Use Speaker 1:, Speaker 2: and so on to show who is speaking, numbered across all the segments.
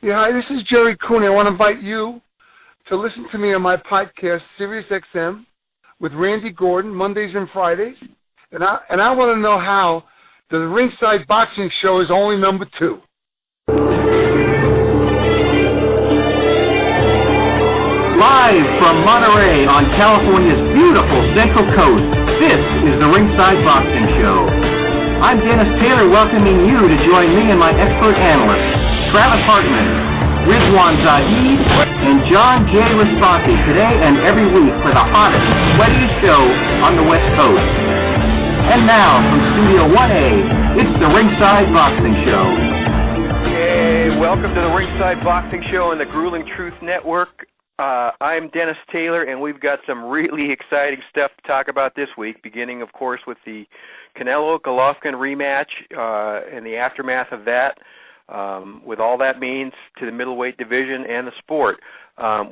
Speaker 1: Yeah, hi, this is Jerry Cooney. I want to invite you to listen to me on my podcast, Sirius XM, with Randy Gordon, Mondays and Fridays. And I want to know how the Ringside Boxing Show is only number 2.
Speaker 2: Live from Monterey on California's beautiful Central Coast, this is the Ringside Boxing Show. I'm Dennis Taylor, welcoming you to join me and my expert analysts, Travis Hartman, Rizwaan Zahid, and John J. Raspanti today and every week for the hottest, sweatiest show on the West Coast. And now, from Studio 1A, it's the Ringside Boxing Show.
Speaker 3: Hey, welcome to the Ringside Boxing Show on the Grueling Truth Network. I'm Dennis Taylor, and we've got some really exciting stuff to talk about this week, beginning, of course, with the Canelo-Golovkin rematch and the aftermath of that. With all that means to the middleweight division and the sport.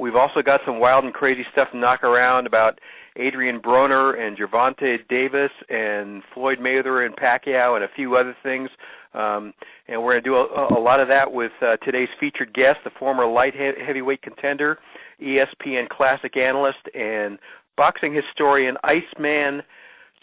Speaker 3: We've also got some wild and crazy stuff to knock around about Adrien Broner and Gervonta Davis and Floyd Mayweather and Pacquiao and a few other things. And we're going to do a lot of that with today's featured guest, the former light heavyweight contender, ESPN Classic analyst, and boxing historian Iceman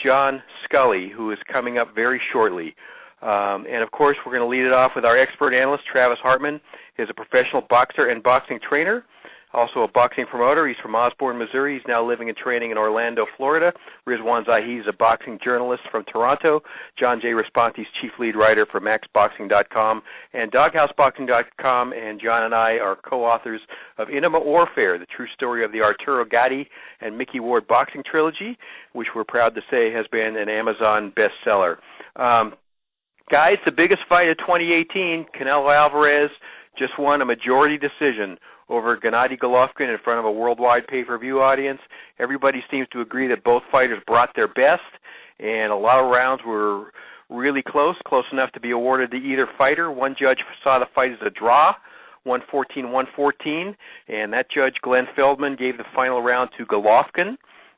Speaker 3: John Scully, who is coming up very shortly. And, of course, we're going to lead it off with our expert analyst, Travis Hartman. He's a professional boxer and boxing trainer, also a boxing promoter. He's from Osborne, Missouri. He's now living and training in Orlando, Florida. Rizwaan Zahid is a boxing journalist from Toronto. John J. Raspanti is chief lead writer for MaxBoxing.com and DogHouseBoxing.com. And John and I are co-authors of Intima Warfare, the true story of the Arturo Gatti and Mickey Ward boxing trilogy, which we're proud to say has been an Amazon bestseller. Guys, the biggest fight of 2018, Canelo Alvarez just won a majority decision over Gennady Golovkin in front of a worldwide pay-per-view audience. Everybody seems to agree that both fighters brought their best, and a lot of rounds were really close enough to be awarded to either fighter. One judge saw the fight as a draw, 114-114, and that judge, Glenn Feldman, gave the final round to Golovkin.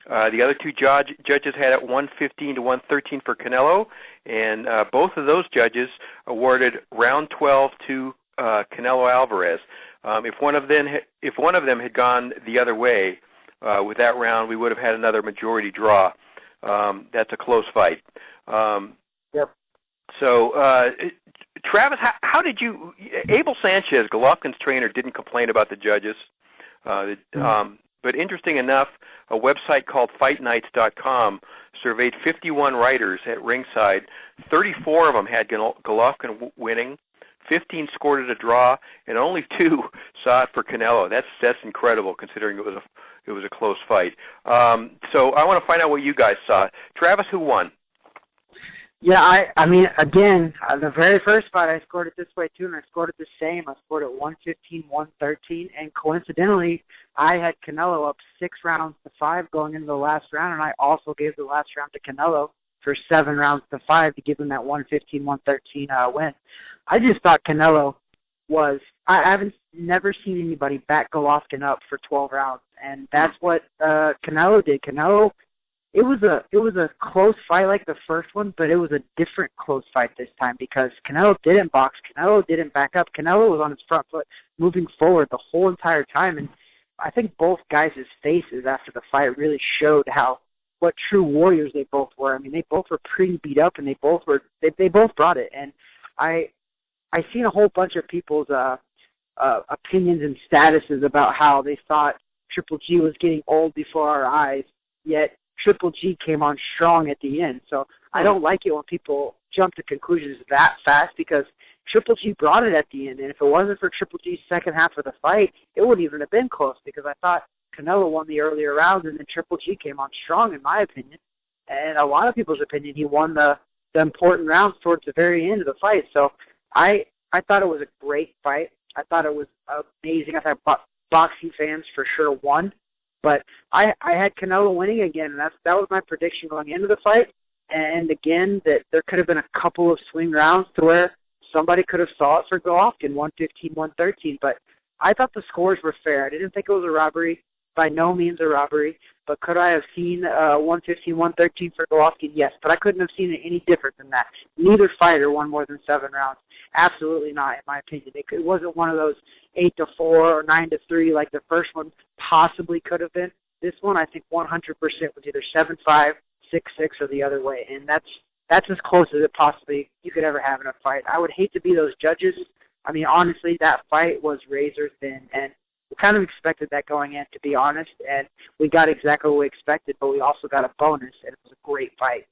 Speaker 3: The other two judges had it 115-113 for Canelo, and both of those judges awarded round 12 to Canelo Alvarez. If one of them had gone the other way with that round, we would have had another majority draw. That's a close fight.
Speaker 1: Yep.
Speaker 3: So, Travis, how did you? Abel Sanchez, Golovkin's trainer, didn't complain about the judges. But interesting enough, a website called FightNights.com surveyed 51 writers at Ringside. 34 of them had Golovkin winning, 15 scored it a draw, and only 2 saw it for Canelo. That's incredible considering it was a close fight. So I want to find out what you guys saw. Travis, who won?
Speaker 4: Yeah, I mean, again, the very first fight, I scored it this way, too, and I scored it the same. I scored it 115-113, and coincidentally, I had Canelo up 6-5 going into the last round, and I also gave the last round to Canelo for 7-5 to give him that 115-113 win. I just thought Canelo was – I haven't never seen anybody back Golovkin up for 12 rounds, and that's what Canelo did. Canelo – It was a close fight like the first one, but it was a different close fight this time because Canelo didn't box. Canelo didn't back up. Canelo was on his front foot moving forward the whole entire time. And I think both guys' faces after the fight really showed what true warriors they both were. I mean, they both were pretty beat up, and they both brought it. And I seen a whole bunch of people's opinions and statuses about how they thought Triple G was getting old before our eyes, yet Triple G came on strong at the end. So I don't like it when people jump to conclusions that fast because Triple G brought it at the end. And if it wasn't for Triple G's second half of the fight, it wouldn't even have been close because I thought Canelo won the earlier rounds and then Triple G came on strong, in my opinion. And a lot of people's opinion, he won the important rounds towards the very end of the fight. So I thought it was a great fight. I thought it was amazing. I thought boxing fans for sure won. But I had Canelo winning again, and that was my prediction going into the fight. And again, that there could have been a couple of swing rounds to where somebody could have saw it for Golovkin, 115-113. But I thought the scores were fair. I didn't think it was a robbery, by no means a robbery. But could I have seen 115-113 for Golovkin? Yes, but I couldn't have seen it any different than that. Neither fighter won more than 7 rounds. Absolutely not, in my opinion. It wasn't one of those 8-4 or 9-3 like the first one possibly could have been. This one, I think 100% was either 7-5, 6-6, or the other way, and that's as close as it possibly you could ever have in a fight. I would hate to be those judges. I mean, honestly, that fight was razor thin, and we kind of expected that going in, to be honest, and we got exactly what we expected, but we also got a bonus, and it was a great fight.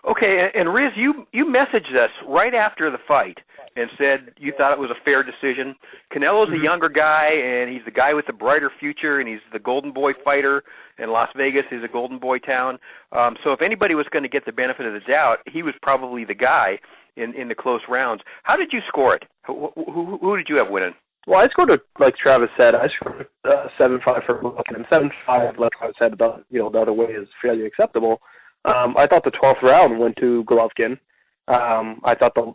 Speaker 3: Okay, and Riz, you messaged us right after the fight and said you thought it was a fair decision. Canelo's a younger guy, and he's the guy with the brighter future, and he's the golden boy fighter, and Las Vegas is a golden boy town. So if anybody was going to get the benefit of the doubt, he was probably the guy in the close rounds. How did you score it? Who did you have winning?
Speaker 5: Well, I scored it, like Travis said, I scored 7-5 for Golovkin, and 7-5, like Travis said, the other way is fairly acceptable. I thought the 12th round went to Golovkin. I thought the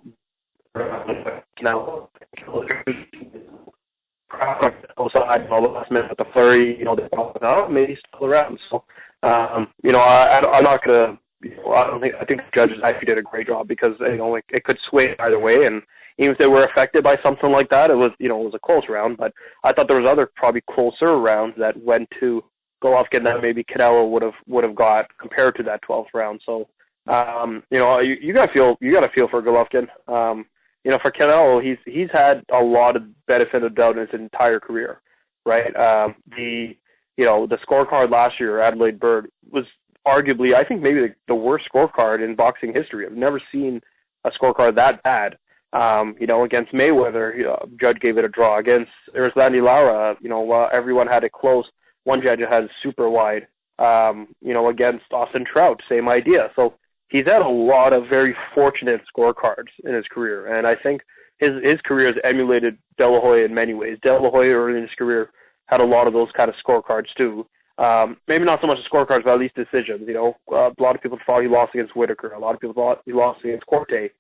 Speaker 5: side, the last minute with the flurry, they brought it out, maybe still around. So, I'm not gonna. I think the judges actually did a great job because it could sway either way, and even if they were affected by something like that, it was a close round. But I thought there was other probably closer rounds that went to Golovkin that maybe Canelo would have got compared to that 12th round. So you got to feel for Golovkin. For Canelo, he's had a lot of benefit of doubt in his entire career, right? The scorecard last year, Adelaide Bird, was arguably, I think, maybe the worst scorecard in boxing history. I've never seen a scorecard that bad. Against Mayweather, judge gave it a draw. Against Rizwaan Zahid, everyone had it close. One judge had it super wide. Against Austin Trout, same idea. So he's had a lot of very fortunate scorecards in his career, and I think his career has emulated De La Hoya in many ways. De La Hoya early in his career had a lot of those kind of scorecards too. Maybe not so much the scorecards, but at least decisions. A lot of people thought he lost against Whitaker. A lot of people thought he lost against Corte.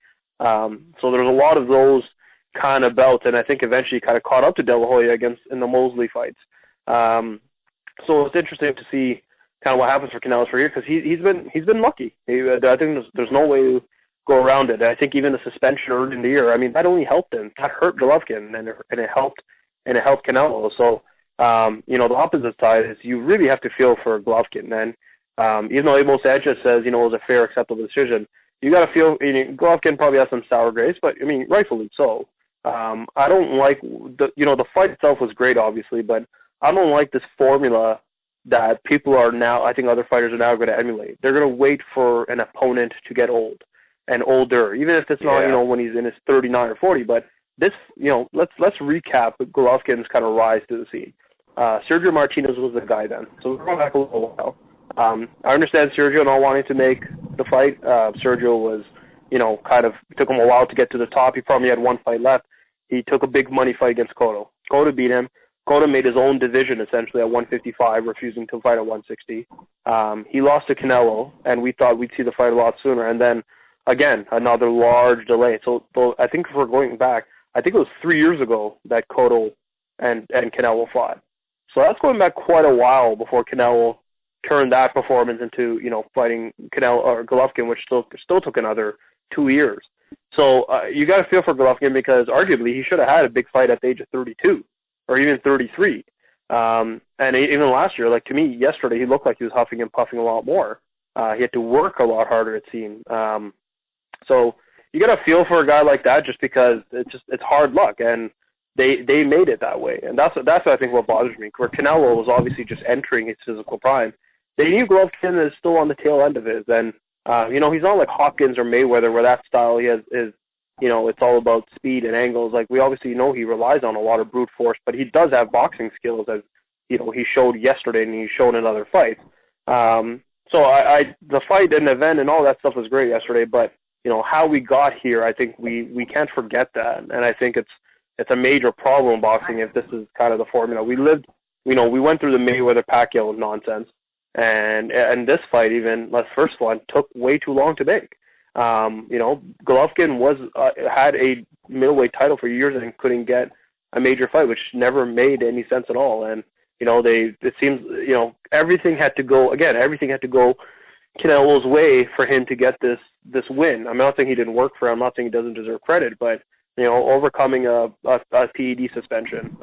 Speaker 5: So there's a lot of those kind of belts, and I think eventually he kind of caught up to De La Hoya in the Mosley fights. So it's interesting to see kind of what happens for Canelo's career because he's been lucky. I think there's no way to go around it. I think even the suspension early in the year, that only helped him. That hurt Golovkin, and it helped Canelo. So the opposite side is you really have to feel for Golovkin. And even though Abel Sanchez says it was a fair, acceptable decision, you got to feel. Golovkin probably has some sour grapes, but rightfully so. I don't like the fight itself was great, obviously, but I don't like this formula that people are now, I think other fighters are now going to emulate. They're going to wait for an opponent to get old and older, even if it's not, when he's in his 39 or 40. But this, let's recap Golovkin's kind of rise to the scene. Sergio Martinez was the guy then. So we're going back a little while. I understand Sergio not wanting to make the fight. Sergio was, took him a while to get to the top. He probably had one fight left. He took a big money fight against Cotto. Cotto beat him. Cotto made his own division, essentially, at 155, refusing to fight at 160. He lost to Canelo, and we thought we'd see the fight a lot sooner. And then, again, another large delay. So I think if we're going back, I think it was 3 years ago that Cotto and Canelo fought. So that's going back quite a while before Canelo turned that performance into, fighting Canelo or Golovkin, which still took another 2 years. So you got to feel for Golovkin because arguably he should have had a big fight at the age of 32 or even 33. And even last year, to me, yesterday, he looked like he was huffing and puffing a lot more. He had to work a lot harder, it seemed. So you got to feel for a guy like that just because it's hard luck, and they made it that way. And that's I think what bothers me. Where Canelo was obviously just entering his physical prime. They knew Golovkin is still on the tail end of it, and he's not like Hopkins or Mayweather where that style is it's all about speed and angles. We obviously know he relies on a lot of brute force, but he does have boxing skills, as he showed yesterday and he's shown in other fights. So the fight and event and all that stuff was great yesterday, but how we got here, I think we can't forget that, and I think it's a major problem in boxing if this is kind of the formula. We went through the Mayweather Pacquiao nonsense, and this fight, even the first one, took way too long to make. Golovkin had a middleweight title for years and couldn't get a major fight, which never made any sense at all. And it seems everything had to go Canelo's way for him to get this win. I'm not saying he didn't work for it. I'm not saying he doesn't deserve credit, but overcoming a PED suspension.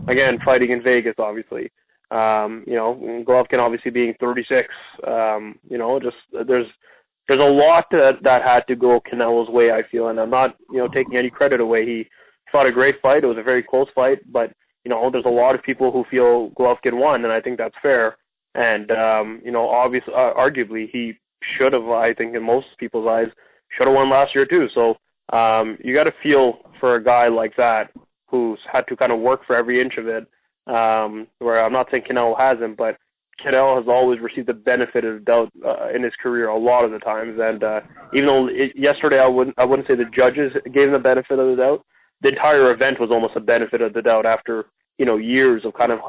Speaker 5: Again, fighting in Vegas, obviously. Golovkin obviously being 36. Just there's a lot that had to go Canelo's way, I feel, and I'm not taking any credit away. He fought a great fight. It was a very close fight, but there's a lot of people who feel Golovkin won, and I think that's fair. And obviously, arguably, he should have, I think, in most people's eyes, should have won last year too. So you got to feel for a guy like that who's had to kind of work for every inch of it. Where I'm not saying Canelo hasn't, but Canelo has always received the benefit of the doubt in his career a lot of the times. And even though yesterday I wouldn't say the judges gave him the benefit of the doubt, the entire event was almost a benefit of the doubt after years of kind of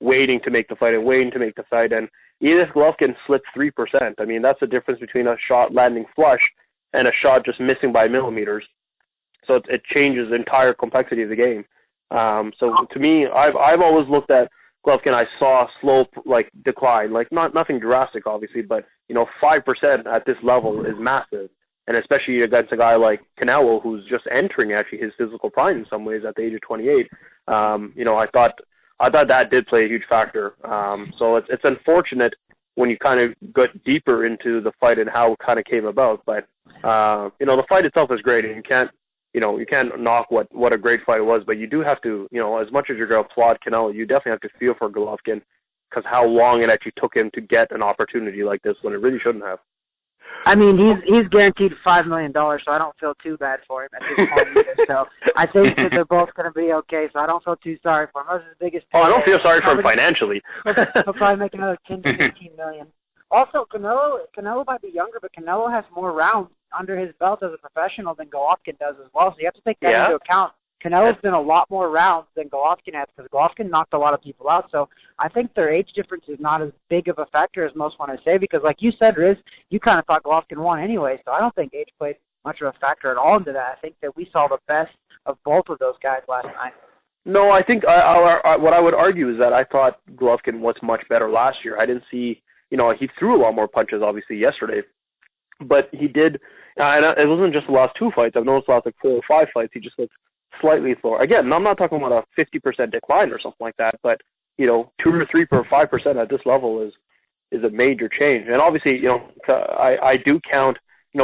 Speaker 5: waiting to make the fight. And even if Golovkin slipped 3%, I mean, that's the difference between a shot landing flush and a shot just missing by millimeters. So it changes the entire complexity of the game. So to me, I've always looked at Golovkin. I saw slow decline, nothing drastic, obviously, but 5% at this level is massive, and especially against a guy like Canelo, who's just entering actually his physical prime in some ways at the age of 28. I thought that did play a huge factor. So it's unfortunate when you kind of get deeper into the fight and how it kind of came about, but the fight itself is great, and you can't knock what a great fight it was, but you do have to, as much as you're going to applaud Canelo, you definitely have to feel for Golovkin because how long it actually took him to get an opportunity like this when it really shouldn't have.
Speaker 4: I mean, he's guaranteed $5 million, so I don't feel too bad for him at this point either. So I think that they're both going to be okay, so I don't feel too sorry for him. That's his biggest
Speaker 5: I don't feel sorry for him financially.
Speaker 4: He'll probably make another 10 to 15 million. Also, Canelo might be younger, but Canelo has more rounds under his belt as a professional than Golovkin does as well, so you have to take that into account. Canelo's been a lot more rounds than Golovkin has because Golovkin knocked a lot of people out, so I think their age difference is not as big of a factor as most want to say because, like you said, Riz, you kind of thought Golovkin won anyway, so I don't think age played much of a factor at all into that. I think that we saw the best of both of those guys last night.
Speaker 5: No, I think what I would argue is that I thought Golovkin was much better last year. I didn't see, he threw a lot more punches, obviously, yesterday, but he did, and it wasn't just the last two fights. I've noticed the last 4 or 5 fights, he just looked slightly slower. Again, I'm not talking about a 50% decline or something like that, but 2 or 3 or 5% at this level is a major change. And obviously, I do count,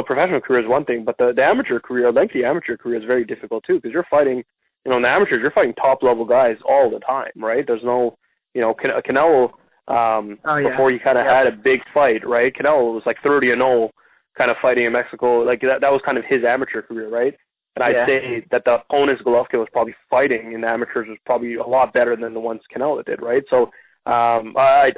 Speaker 5: professional career is one thing, but the amateur career, lengthy amateur career is very difficult too because you're fighting, in the amateurs, you're fighting top level guys all the time, right? There's no, Canelo, before he kind of had a big fight, right? Canelo was like 30-0 kind of fighting in Mexico. Like that was kind of his amateur career, right? And I'd say that the opponents Golovkin was probably fighting in the amateurs was probably a lot better than the ones Canelo did, right? So I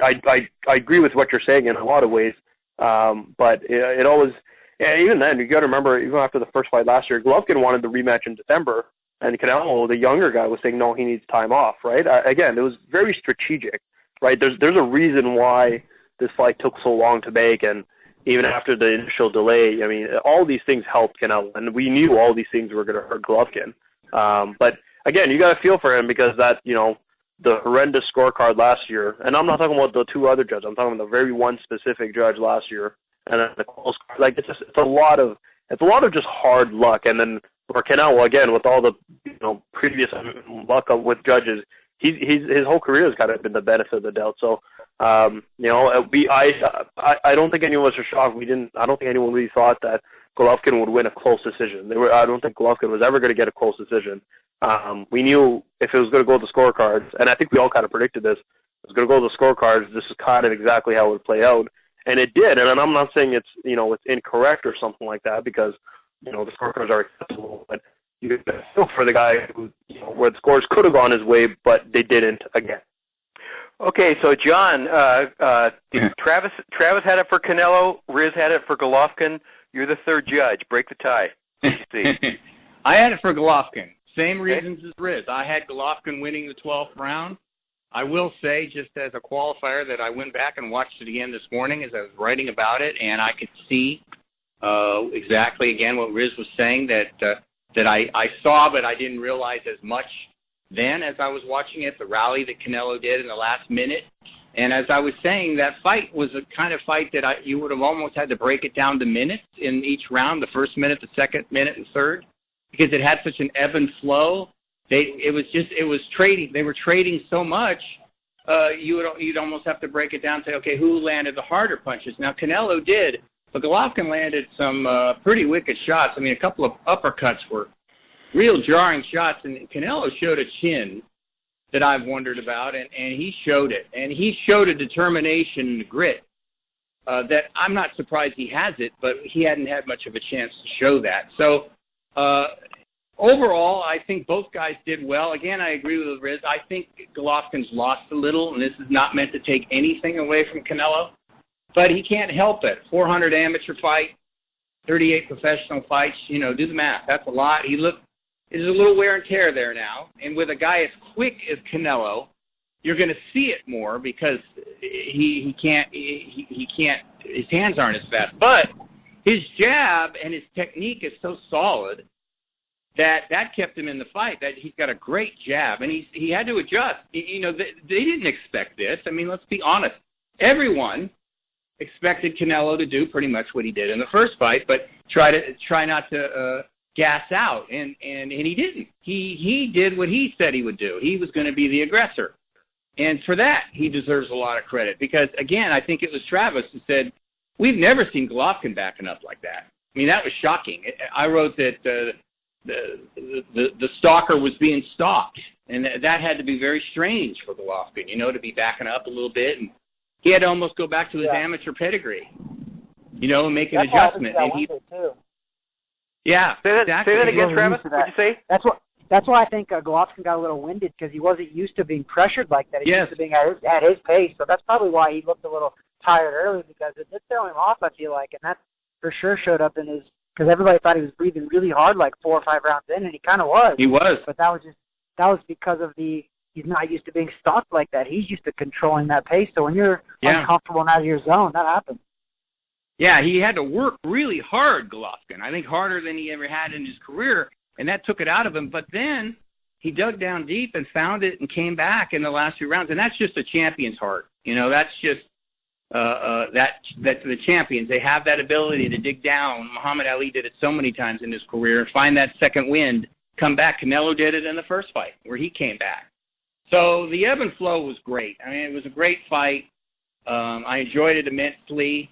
Speaker 5: agree with what you're saying in a lot of ways, but it always, even then, you got to remember, even after the first fight last year, Golovkin wanted the rematch in December, and Canelo, the younger guy, was saying, no, he needs time off, right? Again, it was very strategic, right? There's a reason why this fight took so long to make, and even after the initial delay, I mean, all these things helped Canelo, and we knew all these things were going to hurt Golovkin. But again, you got to feel for him because that, the horrendous scorecard last year, and I'm not talking about the 2 other judges. I'm talking about the very one specific judge last year, and then the close. Like it's a lot of just hard luck, and then for Canelo again with all the previous luck with judges, his whole career has kind of been the benefit of the doubt. So. I don't think anyone was shocked. I don't think anyone really thought that Golovkin would win a close decision. I don't think Golovkin was ever going to get a close decision. We knew if it was going to go to the scorecards, and I think we all kind of predicted this. It was going to go to the scorecards. This is kind of exactly how it would play out, and it did. And I'm not saying it's it's incorrect or something like that because the scorecards are acceptable, but you could feel for the guy who where the scores could have gone his way, but they didn't again.
Speaker 3: Okay, so John, Travis had it for Canelo, Riz had it for Golovkin. You're the third judge. Break the tie.
Speaker 6: I had it for Golovkin. Same reasons as Riz. I had Golovkin winning the 12th round. I will say, just as a qualifier, that I went back and watched it again this morning as I was writing about it, and I could see exactly, again, what Riz was saying, that I saw, but I didn't realize as much then as I was watching it, the rally that Canelo did in the last minute. And as I was saying, that fight was a kind of fight that you would have almost had to break it down to minutes in each round, the first minute, the second minute, and third. because it had such an ebb and flow. It was trading. They were trading so much. You'd almost have to break it down and say, okay, who landed the harder punches? Now, Canelo did, but Golovkin landed some pretty wicked shots. I mean, a couple of uppercuts were real jarring shots, and Canelo showed a chin that I've wondered about, and he showed it. And he showed a determination and grit that I'm not surprised he has it, but he hadn't had much of a chance to show that. So overall, I think both guys did well. Again, I agree with Riz. I think Golovkin's lost a little, and this is not meant to take anything away from Canelo, but he can't help it. 400 amateur fight, 38 professional fights. You know, do the math. That's a lot. There's a little wear and tear there now, and with a guy as quick as Canelo, you're going to see it more because he can't. His hands aren't as fast, but his jab and his technique is so solid that kept him in the fight. That he's got a great jab, and he had to adjust. You know, they didn't expect this. I mean, let's be honest. Everyone expected Canelo to do pretty much what he did in the first fight, but try not to gas out, and he didn't. He did what he said he would do. He was going to be the aggressor, and for that he deserves a lot of credit because, again, I think it was Travis who said, we've never seen Golovkin backing up like that. I mean, that was shocking. I wrote that the stalker was being stalked, and that had to be very strange for Golovkin, you know, to be backing up a little bit, and he had to almost go back to his amateur pedigree, you know, and make an adjustment. And he,
Speaker 4: too.
Speaker 6: Yeah, exactly.
Speaker 3: Say that again, Travis. What'd you say?
Speaker 4: That's why I think Golovkin got a little winded because he wasn't used to being pressured like that. He used to being at his pace, so that's probably why he looked a little tired early because it did throw him off, I feel like, and that for sure showed up in his because everybody thought he was breathing really hard like 4 or 5 rounds in, and he kind of was.
Speaker 6: He was,
Speaker 4: but that was because of he's not used to being stalked like that. He's used to controlling that pace. So when you're uncomfortable and out of your zone, that happens.
Speaker 6: Yeah, he had to work really hard, Golovkin. I think harder than he ever had in his career, and that took it out of him. But then he dug down deep and found it and came back in the last few rounds, and that's just a champion's heart. You know, that's just that the champions. They have that ability to dig down. Muhammad Ali did it so many times in his career and find that second wind, come back. Canelo did it in the first fight where he came back. So the ebb and flow was great. I mean, it was a great fight. I enjoyed it immensely.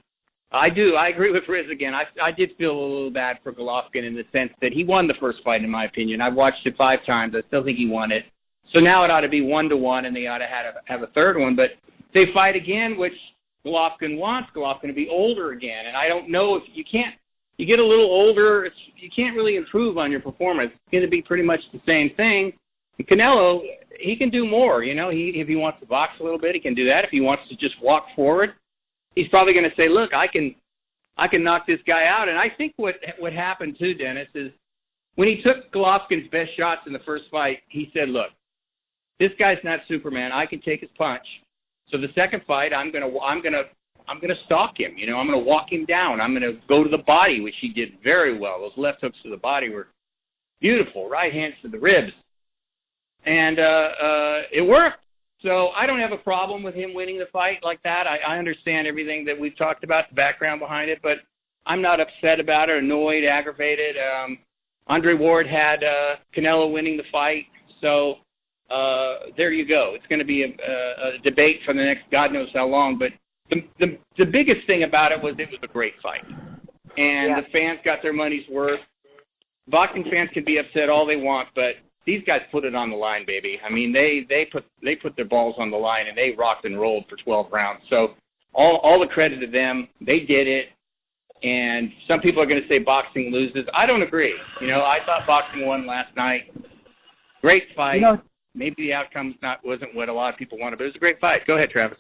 Speaker 6: I agree with Riz again. I did feel a little bad for Golovkin in the sense that he won the first fight, in my opinion. I've watched it 5 times. I still think he won it. So now it ought to be 1-1, and they ought to have a third one. But they fight again, which Golovkin wants Golovkin to be older again. And I don't know if you get a little older, you can't really improve on your performance. It's going to be pretty much the same thing. And Canelo, he can do more. You know, if he wants to box a little bit, he can do that. If he wants to just walk forward, he's probably going to say, look, I can knock this guy out. And I think what happened too, Dennis, is when he took Golovkin's best shots in the first fight, he said, look, this guy's not Superman. I can take his punch. So the second fight, I'm gonna stalk him. You know, I'm gonna walk him down. I'm gonna go to the body, which he did very well. Those left hooks to the body were beautiful. Right hands to the ribs, and it worked. So I don't have a problem with him winning the fight like that. I understand everything that we've talked about, the background behind it, but I'm not upset about it, annoyed, aggravated. Andre Ward had Canelo winning the fight, so there you go. It's going to be a debate for the next God knows how long, but the biggest thing about it was a great fight, and the fans got their money's worth. Boxing fans can be upset all they want, but these guys put it on the line, baby. I mean, they put their balls on the line, and they rocked and rolled for 12 rounds. So all the credit to them. They did it. And some people are going to say boxing loses. I don't agree. You know, I thought boxing won last night. Great fight. You know, maybe the outcome wasn't what a lot of people wanted, but it was a great fight. Go ahead, Travis.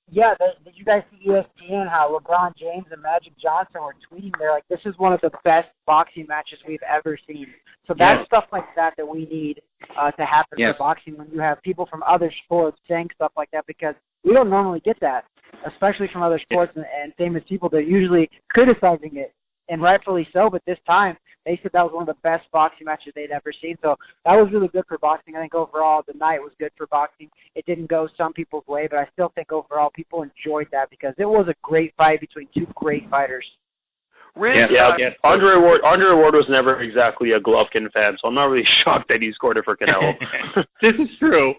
Speaker 4: Yeah, did you guys see ESPN, how LeBron James and Magic Johnson were tweeting? They're like, this is one of the best boxing matches we've ever seen. So that's stuff like that we need to happen for boxing when you have people from other sports saying stuff like that, because we don't normally get that, especially from other sports and famous people. They're usually criticizing it, and rightfully so, but this time they said that was one of the best boxing matches they'd ever seen. So that was really good for boxing. I think overall the night was good for boxing. It didn't go some people's way, but I still think overall people enjoyed that because it was a great fight between two great fighters.
Speaker 3: Riz,
Speaker 5: Andre Ward was never exactly a Golovkin fan, so I'm not really shocked that he scored it for Canelo.
Speaker 6: This is true.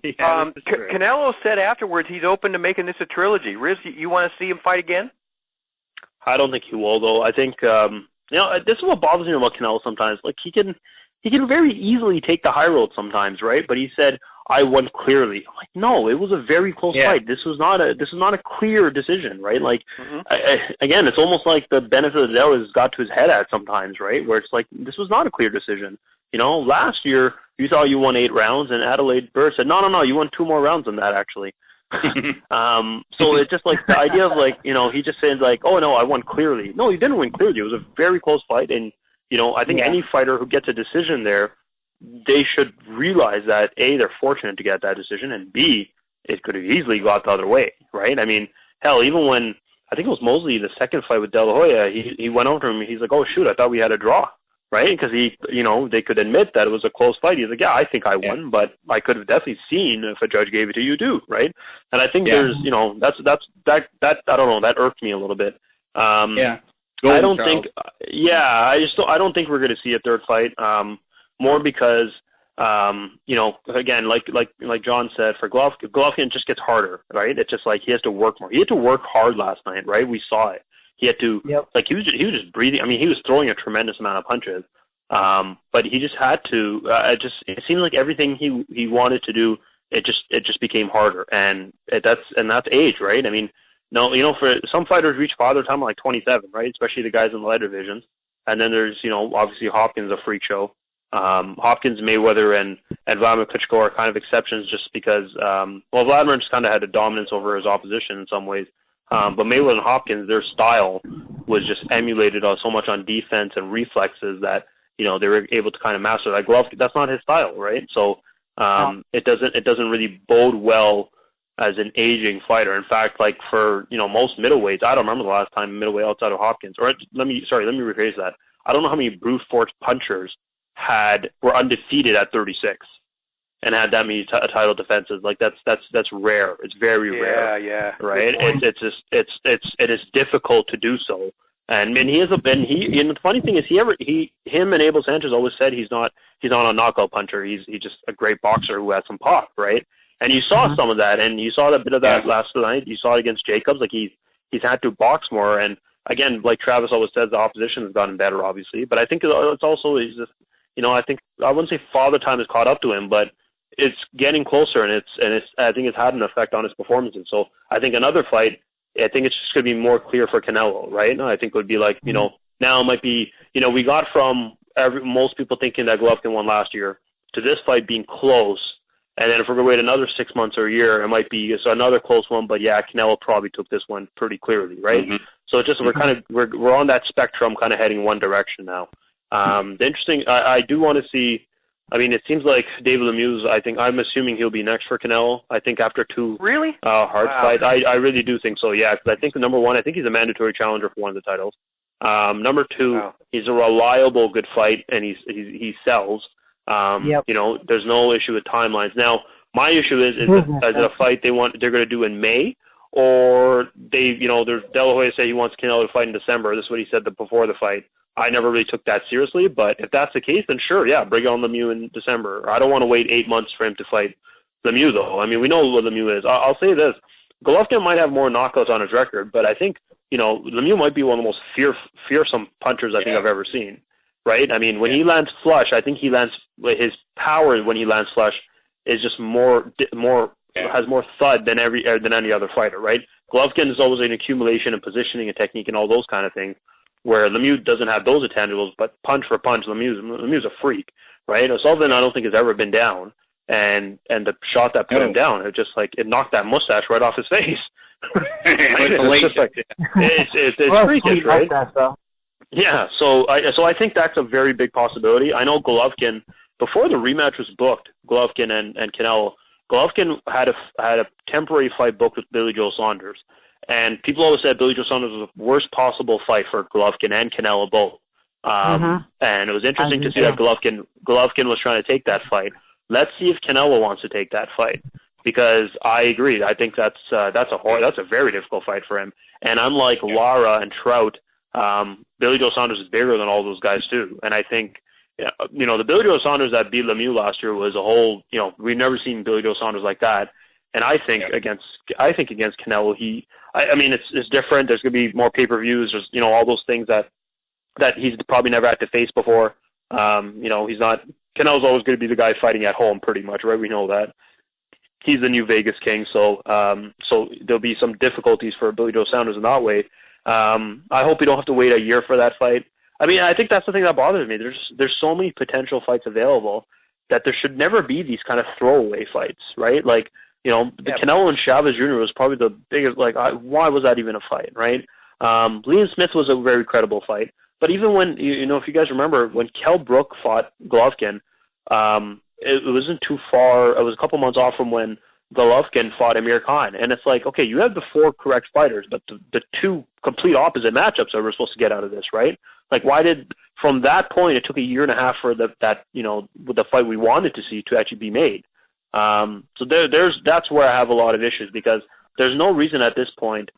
Speaker 3: Canelo said afterwards he's open to making this a trilogy. Riz, you want to see him fight again?
Speaker 5: I don't think he will, though. I think this is what bothers me about Canelo sometimes. Like he can very easily take the high road sometimes, right? But he said, I won clearly. I'm like, no, it was a very close fight. This was not a clear decision, right? Like, again, it's almost like the benefit of the doubt has got to his head at sometimes, right? Where it's like, this was not a clear decision. You know, last year you thought you won 8 rounds, and Adelaide Burr said, no, you won 2 more rounds than that, actually. So it's just like the idea of like, you know, he just said like, oh no, I won clearly. No, you didn't win clearly. It was a very close fight, and you know, I think any fighter who gets a decision there, they should realize that A, they're fortunate to get that decision, and B, it could have easily got the other way, right? I mean, hell, even when I think it was Mosley the second fight with De La Hoya, he went over to him. He's like, oh shoot, I thought we had a draw. Right, because they could admit that it was a close fight. He's like, yeah, I think I won, but I could have definitely seen if a judge gave it to you too, right? And I think there's, you know, that I don't know, that irked me a little bit. I don't think we're going to see a third fight. More because, you know, again, like John said, for Golovkin just gets harder, right? It's just like he has to work more. He had to work hard last night, right? We saw it. He had to, like, he was just breathing. I mean, he was throwing a tremendous amount of punches, but he just had to. It seemed like everything he wanted to do, it just became harder, and that's age, right? I mean, no, you know, for some fighters reach father time at like 27, right? Especially the guys in the lighter divisions, and then there's, you know, obviously Hopkins, a freak show. Hopkins, Mayweather, and Vladimir Klitschko are kind of exceptions, just because, Vladimir just kind of had a dominance over his opposition in some ways. But Mayweather and Hopkins, their style was just emulated so much on defense and reflexes that, you know, they were able to kind of master that. Golovkin, that's not his style, right? So it doesn't really bode well as an aging fighter. In fact, like for, you know, most middleweights, I don't remember the last time middleweight outside of Hopkins. Or let me rephrase that. I don't know how many brute force punchers were undefeated at 36. And had that many title defenses. Like that's rare. It's very rare. Yeah. Right. It is difficult to do so. And the funny thing is him and Abel Sanchez always said he's not a knockout puncher. He's just a great boxer who has some pop, right? And you saw some of that, and you saw a bit of that last night. You saw it against Jacobs. Like he's had to box more. And again, like Travis always says, the opposition has gotten better, obviously. But I think it's also just, you know, I wouldn't say father time has caught up to him, but it's getting closer, and I think it's had an effect on his performances. So I think another fight, I think it's just going to be more clear for Canelo, right? I think it would be like, you know, now it might be, you know, we got from most people thinking that Golovkin won last year to this fight being close, and then if we're going to wait another 6 months or a year, it might be another close one. But yeah, Canelo probably took this one pretty clearly, right? So it's just we're on that spectrum, kind of heading one direction now. The interesting, I do want to see. I mean, it seems like David Lemieux, I'm assuming he'll be next for Canelo. I think after 2 hard fights. I really do think so, yeah. Because I think, number one, I think he's a mandatory challenger for one of the titles. Number 2, he's a reliable, good fight, and he sells. You know, there's no issue with timelines. Now, my issue is it a fight they're going to do in May, or De La Hoya said he wants Canelo to fight in December. This is what he said before the fight. I never really took that seriously, but if that's the case, then sure, yeah, bring on Lemieux in December. I don't want to wait 8 months for him to fight Lemieux, though. I mean, we know what Lemieux is. I'll say this. Golovkin might have more knockouts on his record, but I think, you know, Lemieux might be one of the most fearsome punchers I think I've ever seen, right? I mean, when he lands flush, I think his power when he lands flush is just has more thud than any other fighter, right? Golovkin is always an accumulation and positioning and technique and all those kind of things, where Lemieux doesn't have those intangibles, but punch for punch, Lemieux's a freak, right? Sullivan, I don't think, has ever been down, and the shot that put him down, it knocked that mustache right off his face. It's freakish, right? Yeah, so I think that's a very big possibility. I know Golovkin, before the rematch was booked, Golovkin and Canelo, Golovkin had a temporary fight booked with Billy Joe Saunders. And people always said Billy Joe Saunders was the worst possible fight for Golovkin and Canelo both. And it was interesting to see that Golovkin was trying to take that fight. Let's see if Canelo wants to take that fight, because I agree. I think that's a very difficult fight for him. And unlike Lara and Trout, Billy Joe Saunders is bigger than all those guys too. And I think, the Billy Joe Saunders that beat Lemieux last year was a whole, we've never seen Billy Joe Saunders like that. And I think against Canelo, it's different. There's going to be more pay-per-views. There's, all those things that he's probably never had to face before. He's not, Canelo's always going to be the guy fighting at home pretty much, right? We know that. He's the new Vegas king, so there'll be some difficulties for Billy Joe Saunders in that way. I hope we don't have to wait a year for that fight. I think that's the thing that bothers me. There's so many potential fights available that there should never be these kind of throwaway fights, right? Like, the Canelo and Chavez Jr. was probably the biggest, why was that even a fight, right? Liam Smith was a very credible fight. But even when, if you guys remember, when Kell Brook fought Golovkin, it wasn't too far. It was a couple months off from when Golovkin fought Amir Khan. And it's like, okay, you have the 4 correct fighters, but the 2 complete opposite matchups that we're supposed to get out of this, right? Like, why did, from that point, it took a year and a half for the fight we wanted to see to actually be made. So that's where I have a lot of issues, because there's no reason at this point.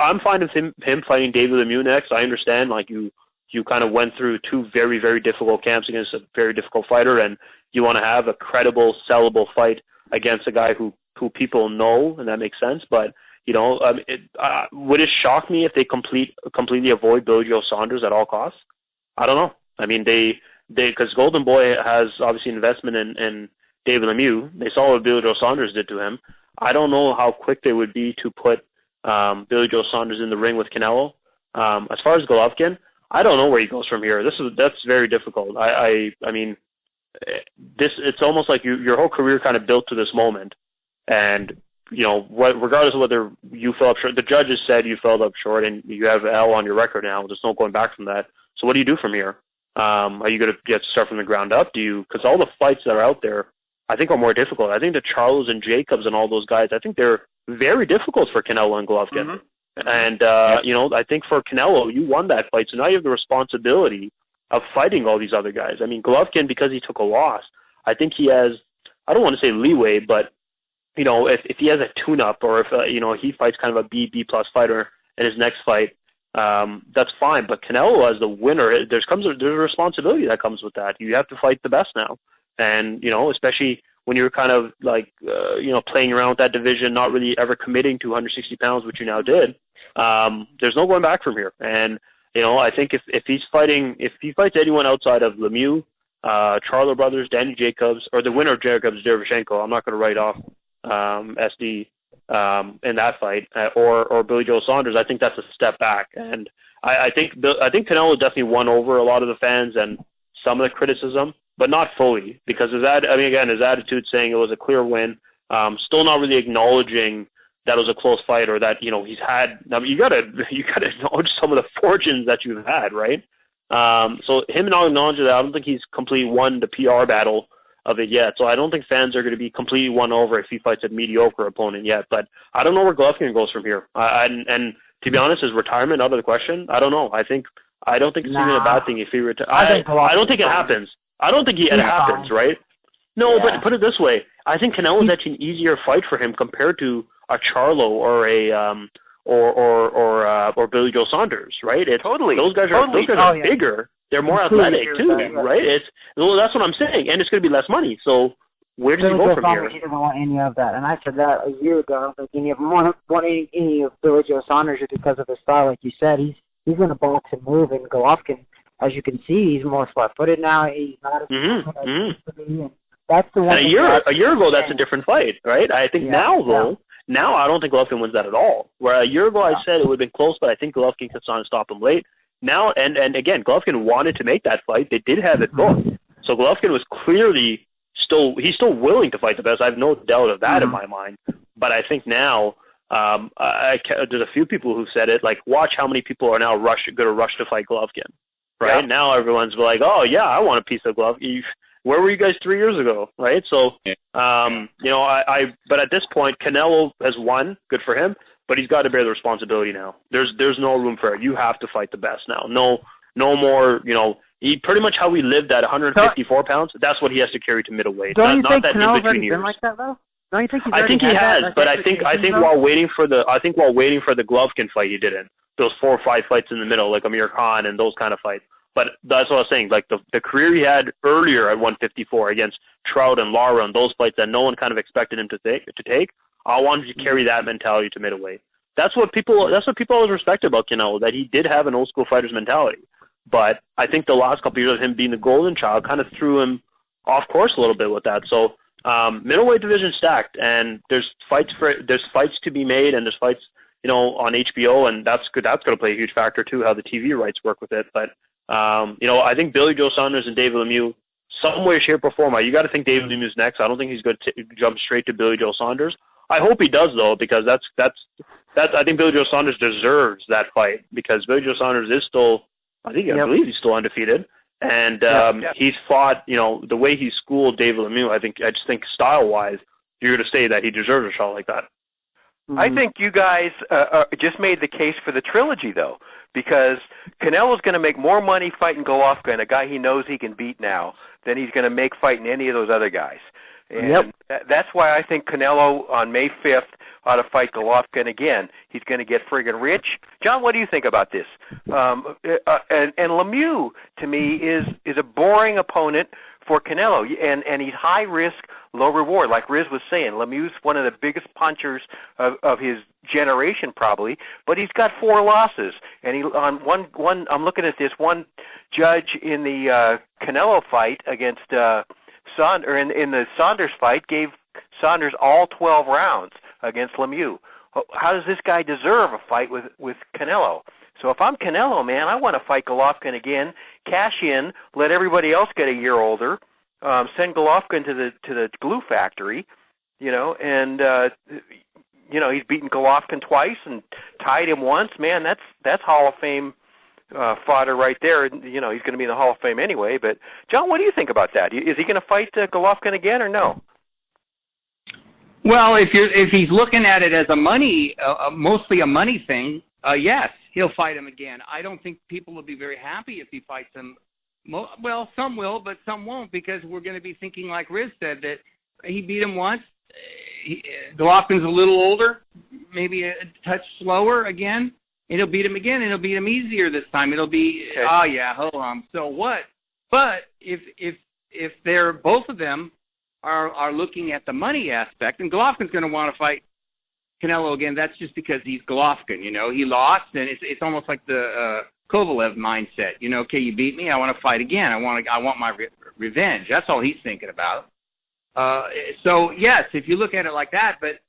Speaker 5: I'm fine with him fighting David Lemieux next. I understand, you kind of went through 2 very, very difficult camps against a very difficult fighter, and you want to have a credible, sellable fight against a guy who people know, and that makes sense. But, would it shock me if they completely avoid Billy Joe Saunders at all costs? I don't know. Because Golden Boy has obviously investment in David Lemieux. They saw what Billy Joe Saunders did to him. I don't know how quick they would be to put Billy Joe Saunders in the ring with Canelo. As far as Golovkin, I don't know where he goes from here. That's very difficult. It's almost like your whole career kind of built to this moment, and regardless of whether you fell up short, the judges said you fell up short, and you have an L on your record now. There's no going back from that. So what do you do from here? Are you going to start from the ground up? Because all the fights that are out there, I think, are more difficult. I think the Charlos and Jacobs and all those guys, I think they're very difficult for Canelo and Golovkin. Mm-hmm. And, I think for Canelo, you won that fight, so now you have the responsibility of fighting all these other guys. Golovkin, because he took a loss, I think he has, I don't want to say leeway, but, if he has a tune-up, or if, he fights kind of a B-plus fighter in his next fight, that's fine. But Canelo, as the winner, there's a responsibility that comes with that. You have to fight the best now. And, especially when you're kind of playing around with that division, not really ever committing to 160 pounds, which you now did, there's no going back from here. And, I think if he fights anyone outside of Lemieux, Charlo brothers, Danny Jacobs, or the winner of Jacobs-Derevchenko, I'm not going to write off SD in that fight, or Billy Joe Saunders, I think that's a step back. And I think Canelo definitely won over a lot of the fans and some of the criticism, but not fully, because his attitude saying it was a clear win, still not really acknowledging that it was a close fight, or that he's had. You gotta acknowledge some of the fortunes that you've had, right? So him not acknowledging that, I don't think he's completely won the PR battle of it yet. So I don't think fans are going to be completely won over if he fights a mediocre opponent yet. But I don't know where Golovkin goes from here. And to be honest, is retirement out of the question? I don't know. I don't think it's even a bad thing if he retires. I don't think it happens. I don't think it happens, right? No, but put it this way. I think Canelo is actually an easier fight for him compared to a Charlo or or Billy Joe Saunders, right?
Speaker 3: Totally.
Speaker 5: Those guys are bigger. They're more athletic too, right? That's what I'm saying, and it's going to be less money. So where does he go from here?
Speaker 4: He doesn't want any of that, and I said that a year ago. I don't think any of them want any of Billy Joe Saunders just because of his style, like you said. He's going to box and move, and Golovkin, as you can see, he's more flat-footed now. He's not as as he used to be. And that's the one.
Speaker 5: And a year ago, that's a different fight, right? I think now I don't think Golovkin wins that at all. Where a year ago I said it would have been close, but I think Golovkin gets on and stop him late. Now, and again, Golovkin wanted to make that fight. They did have it booked. So Golovkin was clearly he's still willing to fight the best. I have no doubt of that in my mind. But I think now, there's a few people who said it, like, watch how many people are now going to rush to fight Golovkin. Right? Yeah. Now everyone's like, oh, yeah, I want a piece of Golovkin. Where were you guys 3 years ago, right? So, but at this point, Canelo has won. Good for him. But he's got to bear the responsibility now. There's no room for it. You have to fight the best now. No more, he pretty much how he lived at 154 pounds, that's what he has to carry to middleweight.
Speaker 4: Don't you think
Speaker 5: Canelo's
Speaker 4: already been like that, though? Don't you think
Speaker 5: I think he has, but I think while waiting for the Golovkin fight, he didn't. those 4 or 5 fights in the middle, like Amir Khan and those kind of fights. But that's what I was saying. Like the career he had earlier at 154 against Trout and Lara and those fights that no one kind of expected him to take. I wanted to carry that mentality to middleweight. That's what people always respect about Canelo, that he did have an old school fighter's mentality. But I think the last couple of years of him being the golden child kind of threw him off course a little bit with that. So middleweight division stacked, and there's fights to be made, and there's fights on HBO, and that's good. That's going to play a huge factor too, how the TV rights work with it. But I think Billy Joe Saunders and David Lemieux, some way, shape, or form. You got to think David Lemieux's next. I don't think he's going to jump straight to Billy Joe Saunders. I hope he does though, because that's I think Billy Joe Saunders deserves that fight, because Billy Joe Saunders is still, I believe he's still undefeated, and he's fought. The way he schooled David Lemieux, I just think style wise, you're going to say that he deserves a shot like that.
Speaker 3: I think you guys just made the case for the trilogy, though, because Canelo's going to make more money fighting Golovkin, a guy he knows he can beat now, than he's going to make fighting any of those other guys. And that's why I think Canelo on May 5th ought to fight Golovkin again. He's going to get friggin' rich. John, what do you think about this? And Lemieux, to me, is a boring opponent for Canelo, and he's high risk, low reward. Like Riz was saying, Lemieux's one of the biggest punchers of his generation, probably, but he's got 4 losses. And he on one. I'm looking at this one judge in the Canelo fight against in the Saunders fight gave Saunders all 12 rounds against Lemieux. How does this guy deserve a fight with Canelo? So if I'm Canelo, man, I want to fight Golovkin again, cash in, let everybody else get a year older, send Golovkin to the glue factory, and he's beaten Golovkin twice and tied him once. Man, that's Hall of Fame fodder right there. He's going to be in the Hall of Fame anyway. But John, what do you think about that? Is he going to fight Golovkin again or no?
Speaker 6: Well, if he's looking at it as a money, mostly a money thing, yes, he'll fight him again. I don't think people will be very happy if he fights him. Well, some will, but some won't, because we're going to be thinking, like Riz said, that he beat him once. Golovkin's a little older, maybe a touch slower again, and he'll beat him again, and he'll beat him easier this time. It'll be, hold on, so what? But if they're both of them are looking at the money aspect, and Golovkin's going to want to fight Canelo again, that's just because he's Golovkin, he lost, and it's almost like the Kovalev mindset, okay, you beat me, I want to fight again, I want my revenge. That's all he's thinking about. So yes, if you look at it like that, but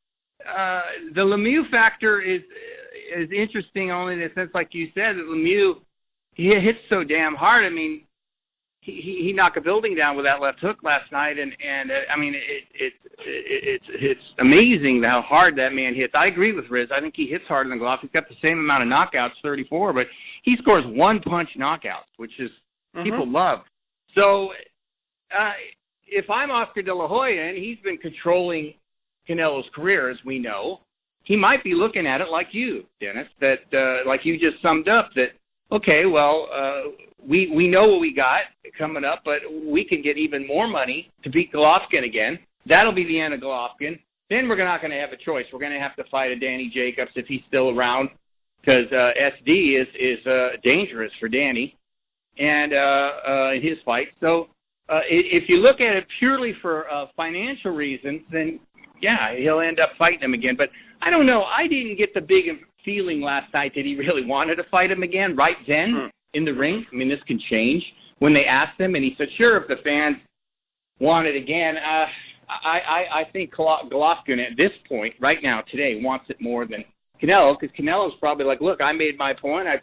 Speaker 6: the Lemieux factor is interesting only in the sense, like you said, that Lemieux, he hits so damn hard. I mean, he knocked a building down with that left hook last night, and I mean, it's amazing how hard that man hits. I agree with Riz. I think he hits harder than Golovkin. He's got the same amount of knockouts, 34, but he scores one-punch knockouts, which is people love. So if I'm Oscar De La Hoya, and he's been controlling Canelo's career, as we know, he might be looking at it like you, Dennis, that like you just summed up, that, okay, well, we know what we got coming up, but we can get even more money to beat Golovkin again. That'll be the end of Golovkin. Then we're not going to have a choice. We're going to have to fight a Danny Jacobs if he's still around, because SD is dangerous for Danny and in his fight. So if you look at it purely for financial reasons, then, yeah, he'll end up fighting him again. But I don't know. I didn't get the big feeling last night that he really wanted to fight him again right then in the ring. I mean, this can change. When they asked him, and he said, sure, if the fans want it again. I think Golovkin at this point, right now, today, wants it more than Canelo, because Canelo's probably like, look, I made my point. I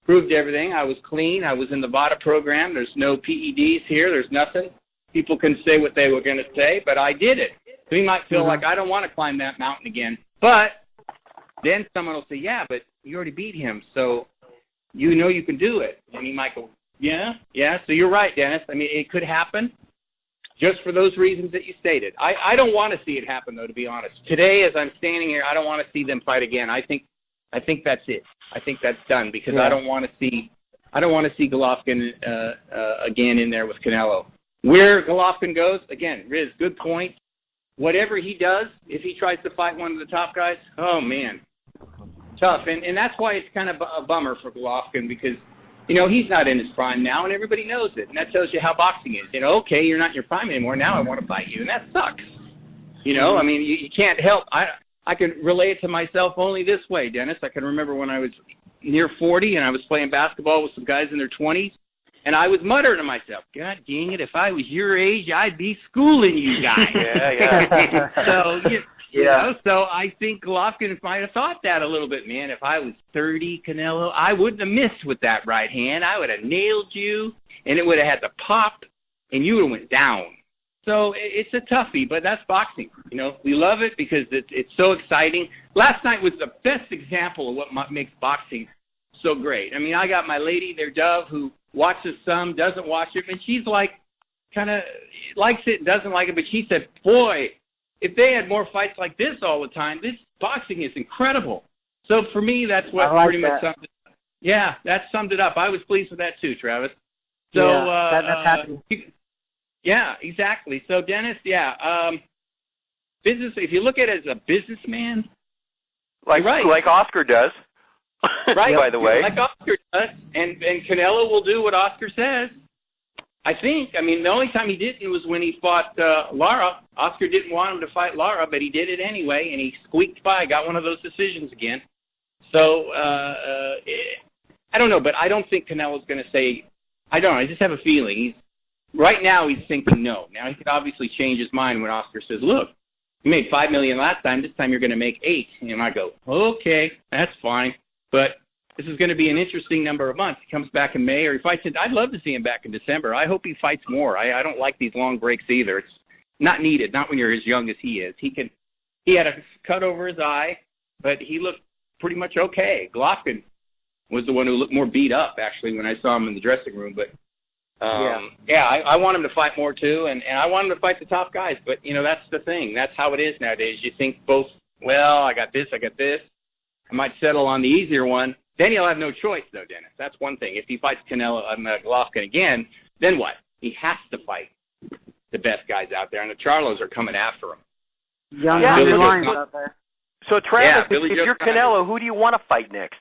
Speaker 6: proved everything. I was clean. I was in the VADA program. There's no PEDs here. There's nothing. People can say what they were going to say, but I did it. So he might feel like, I don't want to climb that mountain again. But then someone will say, yeah, but you already beat him, so you know you can do it. And he might go, yeah, so you're right, Dennis. I mean, it could happen just for those reasons that you stated. I don't want to see it happen, though, to be honest. Today, as I'm standing here, I don't want to see them fight again. I think that's it. I think that's done, because I don't want to see Golovkin again in there with Canelo. Where Golovkin goes, again, Riz, good point. Whatever he does, if he tries to fight one of the top guys, oh, man, tough. And that's why it's kind of a bummer for Golovkin because, he's not in his prime now, and everybody knows it. And that tells you how boxing is. Okay, you're not in your prime anymore. Now I want to fight you, and that sucks. I mean, you can't help. I can relate it to myself only this way, Dennis. I can remember when I was near 40 and I was playing basketball with some guys in their 20s, and I was muttering to myself, God dang it, if I was your age, I'd be schooling you guys. So I think Golovkin might have thought that a little bit, man. If I was 30, Canelo, I wouldn't have missed with that right hand. I would have nailed you, and it would have had the pop, and you would have went down. So it's a toughie, but that's boxing. We love it because it's so exciting. Last night was the best example of what makes boxing so great. I mean, I got my lady there, Dove, who watches some, doesn't watch it, and she's like, kind of likes it, doesn't like it, but she said, boy, if they had more fights like this all the time, this boxing is incredible. So for me, that's what pretty much summed it up. Yeah, that summed it up. I was pleased with that too, Travis. So
Speaker 4: that's happening.
Speaker 6: Yeah, exactly. So Dennis, business. If you look at it as a businessman,
Speaker 3: like Oscar does,
Speaker 6: right?
Speaker 3: By the way,
Speaker 6: like Oscar does, and Canelo will do what Oscar says. I think. I mean, the only time he didn't was when he fought Lara. Oscar didn't want him to fight Lara, but he did it anyway, and he squeaked by, got one of those decisions again. So I don't know, but I don't think Canelo's going to say. I don't know. I just have a feeling right now he's thinking no. Now he could obviously change his mind when Oscar says, "Look, you made $5 million last time. This time you're going to make $8." And I go, "Okay, that's fine." But this is going to be an interesting number of months. He comes back in May, or he fights. I'd love to see him back in December. I hope he fights more. I don't like these long breaks either. It's not needed. Not when you're as young as he is. He had a cut over his eye, but he looked pretty much okay. Golovkin was the one who looked more beat up actually when I saw him in the dressing room. But I want him to fight more too, and I want him to fight the top guys. But that's the thing. That's how it is nowadays. You think both. Well, I got this. I might settle on the easier one. Then he'll have no choice, though, Dennis. That's one thing. If he fights Golovkin again, then what? He has to fight the best guys out there, and the Charlos are coming after him.
Speaker 4: Young lions out there.
Speaker 3: So, Travis, if you're Canelo, who do you want to fight next?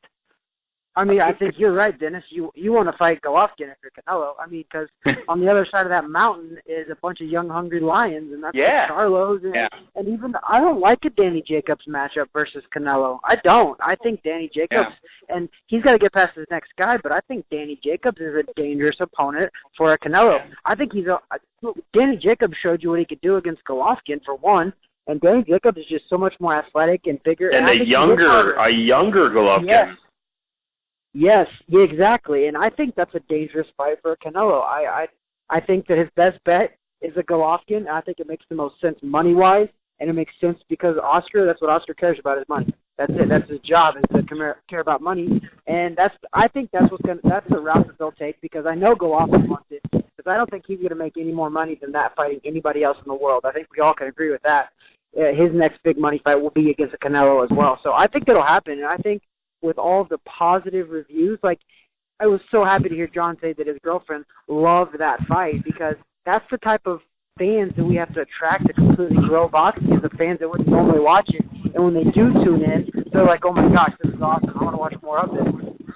Speaker 4: I mean, I think you're right, Dennis. You want to fight Golovkin if you're Canelo. I mean, because on the other side of that mountain is a bunch of young, hungry lions, and that's the Charlos. And even I don't like a Danny Jacobs matchup versus Canelo. I don't. I think Danny Jacobs, and he's got to get past his next guy, but I think Danny Jacobs is a dangerous opponent for a Canelo. I think Danny Jacobs showed you what he could do against Golovkin, for one. And Danny Jacobs is just so much more athletic and bigger.
Speaker 5: And a younger Golovkin.
Speaker 4: Yes, exactly. And I think that's a dangerous fight for Canelo. I think that his best bet is a Golovkin. I think it makes the most sense money-wise, and it makes sense because that's what Oscar cares about, is money. That's it. That's his job, is to care about money. And I think that's the route that they'll take, because I know Golovkin wants it. Because I don't think he's going to make any more money than that fighting anybody else in the world. I think we all can agree with that. His next big money fight will be against a Canelo as well. So I think it'll happen, and I think with all the positive reviews, like, I was so happy to hear John say that his girlfriend loved that fight, because that's the type of fans that we have to attract to completely grow boxing, is the fans that wouldn't normally watch it. And when they do tune in, they're like, oh my gosh, this is awesome. I want to watch more of this.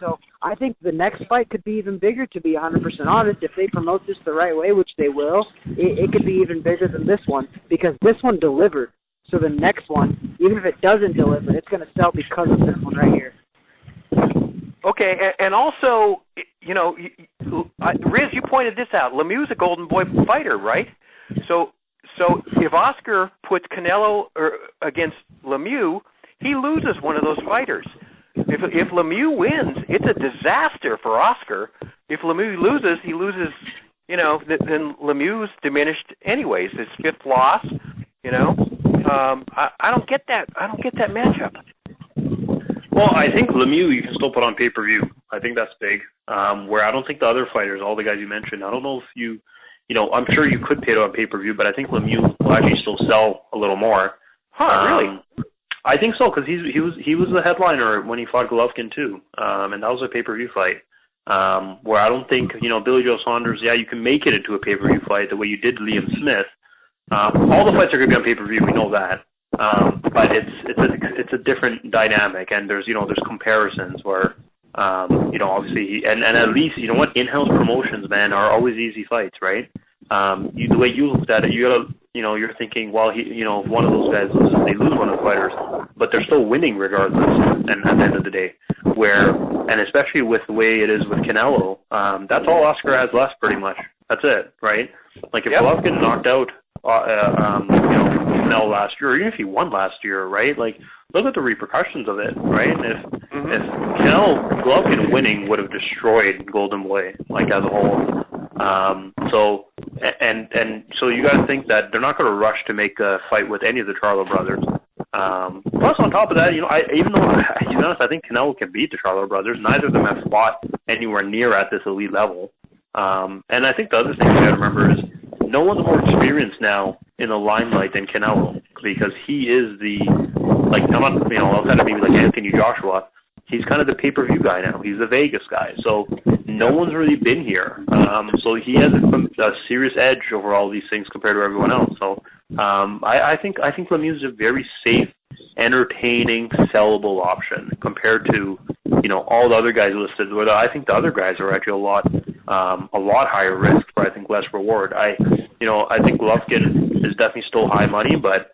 Speaker 4: So I think the next fight could be even bigger, to be 100% honest. If they promote this the right way, which they will, it could be even bigger than this one, because this one delivered. So the next one, even if it doesn't deliver, it's going to sell because of this one right here.
Speaker 3: Okay, and also, Riz, you pointed this out. Lemieux's a Golden Boy fighter, right? So if Oscar puts Canelo against Lemieux, he loses one of those fighters. If Lemieux wins, it's a disaster for Oscar. If Lemieux loses, he loses. Then Lemieux's diminished anyways. His fifth loss. I don't get that. I don't get that matchup.
Speaker 5: Well, I think Lemieux you can still put on pay-per-view. I think that's big. Where I don't think the other fighters, all the guys you mentioned, I don't know if I'm sure you could pay it on pay-per-view, but I think Lemieux will actually still sell a little more.
Speaker 3: Really?
Speaker 5: I think so, because he was the headliner when he fought Golovkin too, and that was a pay-per-view fight. Where I don't think Billy Joe Saunders, you can make it into a pay-per-view fight the way you did Liam Smith. All the fights are going to be on pay-per-view. We know that. but it's a different dynamic, and there's comparisons where obviously and at least in-house promotions, man, are always easy fights, right? The way you looked at it, you're thinking, well, if one of those guys loses, they lose one of the fighters, but they're still winning regardless. And at the end of the day, and especially with the way it is with Canelo, that's all Oscar has left, pretty much. That's it, right? Like if Golovkin knocked out, Canelo last year, or even if he won last year, right? Like look at the repercussions of it, right? If Golovkin winning would have destroyed Golden Boy, like as a whole. So you guys think that they're not going to rush to make a fight with any of the Charlo brothers. Plus, on top of that, even though, to be honest, I think Canelo can beat the Charlo brothers, neither of them have fought anywhere near at this elite level. And I think the other thing you got to remember is no one's more experienced now in the limelight than Canelo, because he is outside of maybe like Anthony Joshua, he's kind of the pay-per-view guy now. He's the Vegas guy. So no one's really been here. So he has a serious edge over all these things compared to everyone else. So I think Lemieux is a very safe, entertaining, sellable option compared to all the other guys listed. Where I think the other guys are actually a lot higher risk for I think less reward. I think Golovkin is definitely still high money, but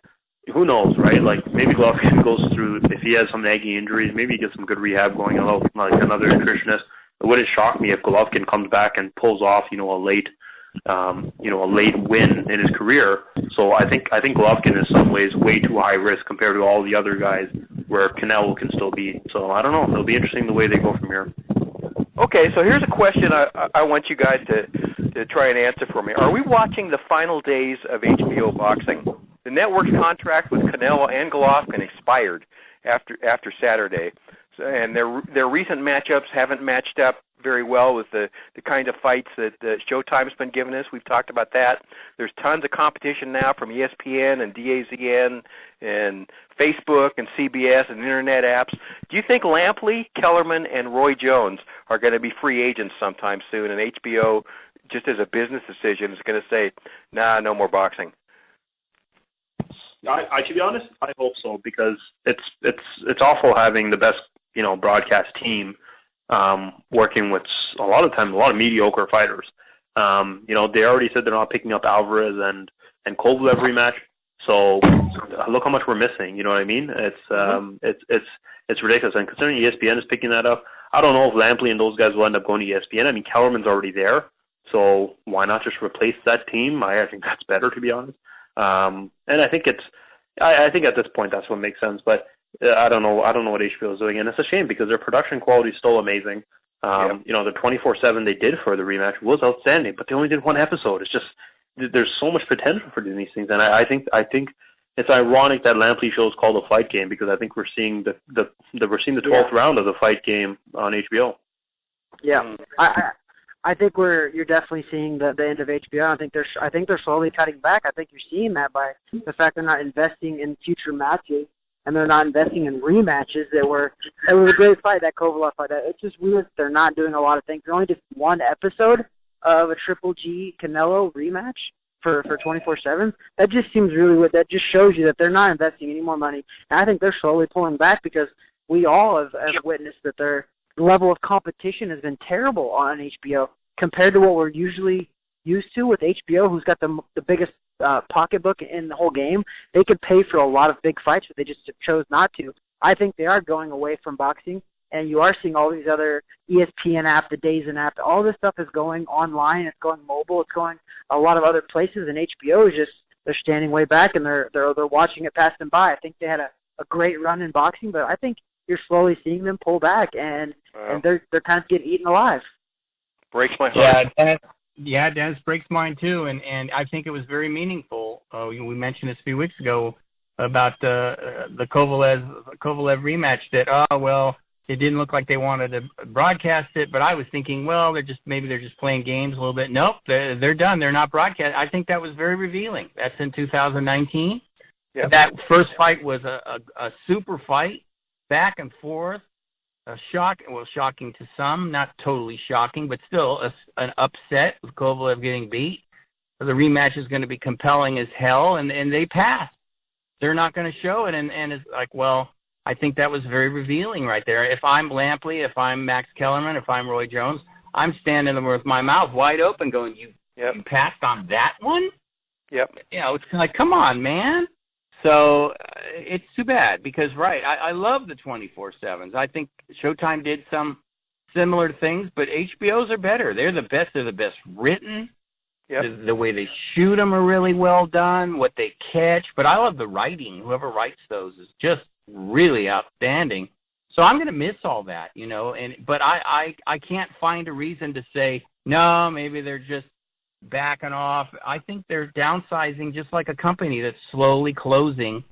Speaker 5: who knows, right? Like maybe Golovkin goes through, if he has some nagging injuries, maybe he gets some good rehab going, like another nutritionist. It wouldn't shock me if Golovkin comes back and pulls off, a late win in his career. So I think Golovkin in some ways way too high risk compared to all the other guys where Canelo can still beat. So I don't know. It'll be interesting the way they go from here.
Speaker 3: Okay, so here's a question I want you guys to try and answer for me. Are we watching the final days of HBO boxing? The network's contract with Canelo and Golovkin expired after Saturday, and their recent matchups haven't matched up very well with the kind of fights that Showtime's been giving us. We've talked about that. There's tons of competition now from ESPN and DAZN and Facebook and CBS and internet apps. Do you think Lampley, Kellerman, and Roy Jones are going to be free agents sometime soon, and HBO, just as a business decision, is going to say, nah, no more boxing?
Speaker 5: To be honest, I hope so, because it's awful having the best broadcast team working with a lot of mediocre fighters. They already said they're not picking up Alvarez and Kovalev rematch. So look how much we're missing. You know what I mean? It's ridiculous. And considering ESPN is picking that up, I don't know if Lampley and those guys will end up going to ESPN. I mean, Kellerman's already there, so why not just replace that team? I think that's better, to be honest. And I think I think at this point that's what makes sense. But I don't know what HBO is doing, and it's a shame because their production quality is still amazing. The 24/7 they did for the rematch was outstanding, but they only did one episode. It's just there's so much potential for doing these things, and I think it's ironic that Lampley show is called a fight game, because I think we're seeing the 12th round of the fight game on HBO.
Speaker 4: Yeah, I think you're definitely seeing the end of HBO. I think they're slowly cutting back. I think you're seeing that by the fact they're not investing in future matches, and they're not investing in rematches. It was a great fight, that Kovalev fight. It's just weird they're not doing a lot of things. They're only just one episode of a Triple G Canelo rematch for 24/7. That just seems really weird. That just shows you that they're not investing any more money. And I think they're slowly pulling back, because we all have witnessed that their level of competition has been terrible on HBO compared to what we're usually used to with HBO, who's got the biggest pocketbook in the whole game. They could pay for a lot of big fights, but they just chose not to. I think they are going away from boxing, and you are seeing all these other ESPN app, the DAZN app, all this stuff is going online, it's going mobile, it's going a lot of other places, and HBO is just, they're standing way back, and they're watching it pass them by. I think they had a great run in boxing, but I think you're slowly seeing them pull back, and they're kind of getting eaten alive.
Speaker 3: Breaks my heart.
Speaker 6: Dennis, breaks mine too, and I think it was very meaningful. We mentioned this a few weeks ago about the Kovalev rematch, that it didn't look like they wanted to broadcast it, but I was thinking, well, they're just playing games a little bit. Nope, they're done. They're not broadcast. I think that was very revealing. That's in 2019. Yep. That first fight was a super fight, back and forth. Shocking to some, not totally shocking, but still an upset with Kovalev getting beat. The rematch is going to be compelling as hell, and they passed. they're not going to show it. And it's like, well, I think that was very revealing right there. If I'm Lampley, if I'm Max Kellerman, if I'm Roy Jones, I'm standing there with my mouth wide open going, you passed on that one?
Speaker 3: Yep.
Speaker 6: You know, it's like, come on, man. So it's too bad because, I love the 24/7s. I think Showtime did some similar things, but HBO's are better. They're the best. They're the best written. Yep. The way they shoot them are really well done, what they catch. But I love the writing. Whoever writes those is just really outstanding. So I'm going to miss all that, you know. But I can't find a reason to say, no, maybe they're just backing off. I think they're downsizing just like a company that's slowly closing,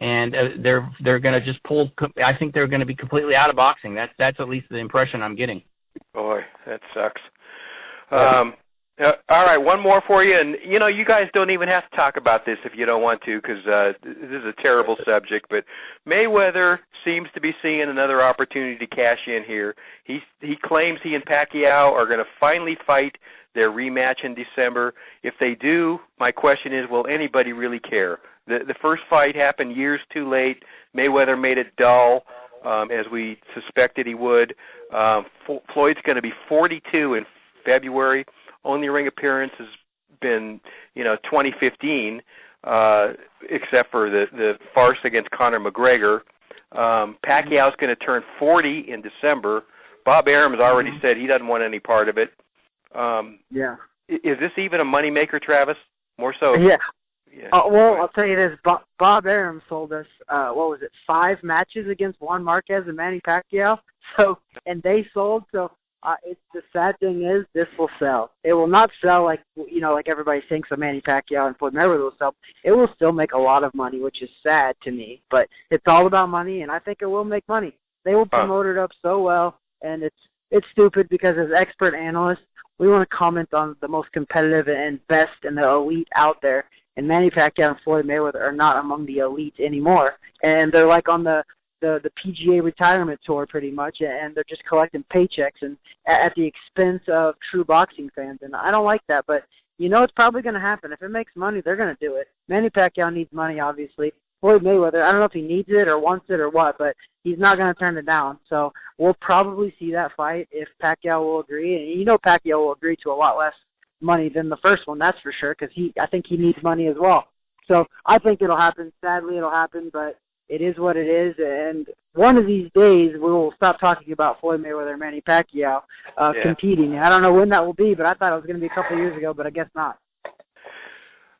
Speaker 6: and they're going to just pull. I think they're going to be completely out of boxing. That's at least the impression I'm getting. Boy,
Speaker 3: that sucks. All right, one more for you, and you know, you guys don't even have to talk about this if you don't want to, because this is a terrible subject. But Mayweather seems to be seeing another opportunity to cash in here. He claims he and Pacquiao are going to finally fight their rematch in December. If they do, my question is, will anybody really care? The first fight happened years too late. Mayweather made it dull, as we suspected he would. Floyd's going to be 42 in February. Only ring appearance has been, 2015, except for the farce against Conor McGregor. Pacquiao's going to turn 40 in December. Bob Arum's already said he doesn't want any part of it. Is this even a moneymaker, Travis? More so?
Speaker 4: Yeah. Well, I'll tell you this. Bob Arum sold us, 5 matches against Juan Marquez and Manny Pacquiao. And they sold. So it's the sad thing is this will sell. It will not sell like everybody thinks a Manny Pacquiao and Floyd Mayweather will sell. It will still make a lot of money, which is sad to me. But it's all about money, and I think it will make money. They will promote it up so well, and it's stupid because as expert analysts, we want to comment on the most competitive and best and the elite out there. And Manny Pacquiao and Floyd Mayweather are not among the elite anymore. And they're like on the PGA retirement tour pretty much, and they're just collecting paychecks and at the expense of true boxing fans. And I don't like that, but it's probably going to happen. If it makes money, they're going to do it. Manny Pacquiao needs money, obviously. Floyd Mayweather, I don't know if he needs it or wants it or what, but he's not going to turn it down. So we'll probably see that fight if Pacquiao will agree. And Pacquiao will agree to a lot less money than the first one, that's for sure, because I think he needs money as well. So I think it'll happen. Sadly, it'll happen, but it is what it is. And one of these days, we will stop talking about Floyd Mayweather and Manny Pacquiao competing. I don't know when that will be, but I thought it was going to be a couple of years ago, but I guess not.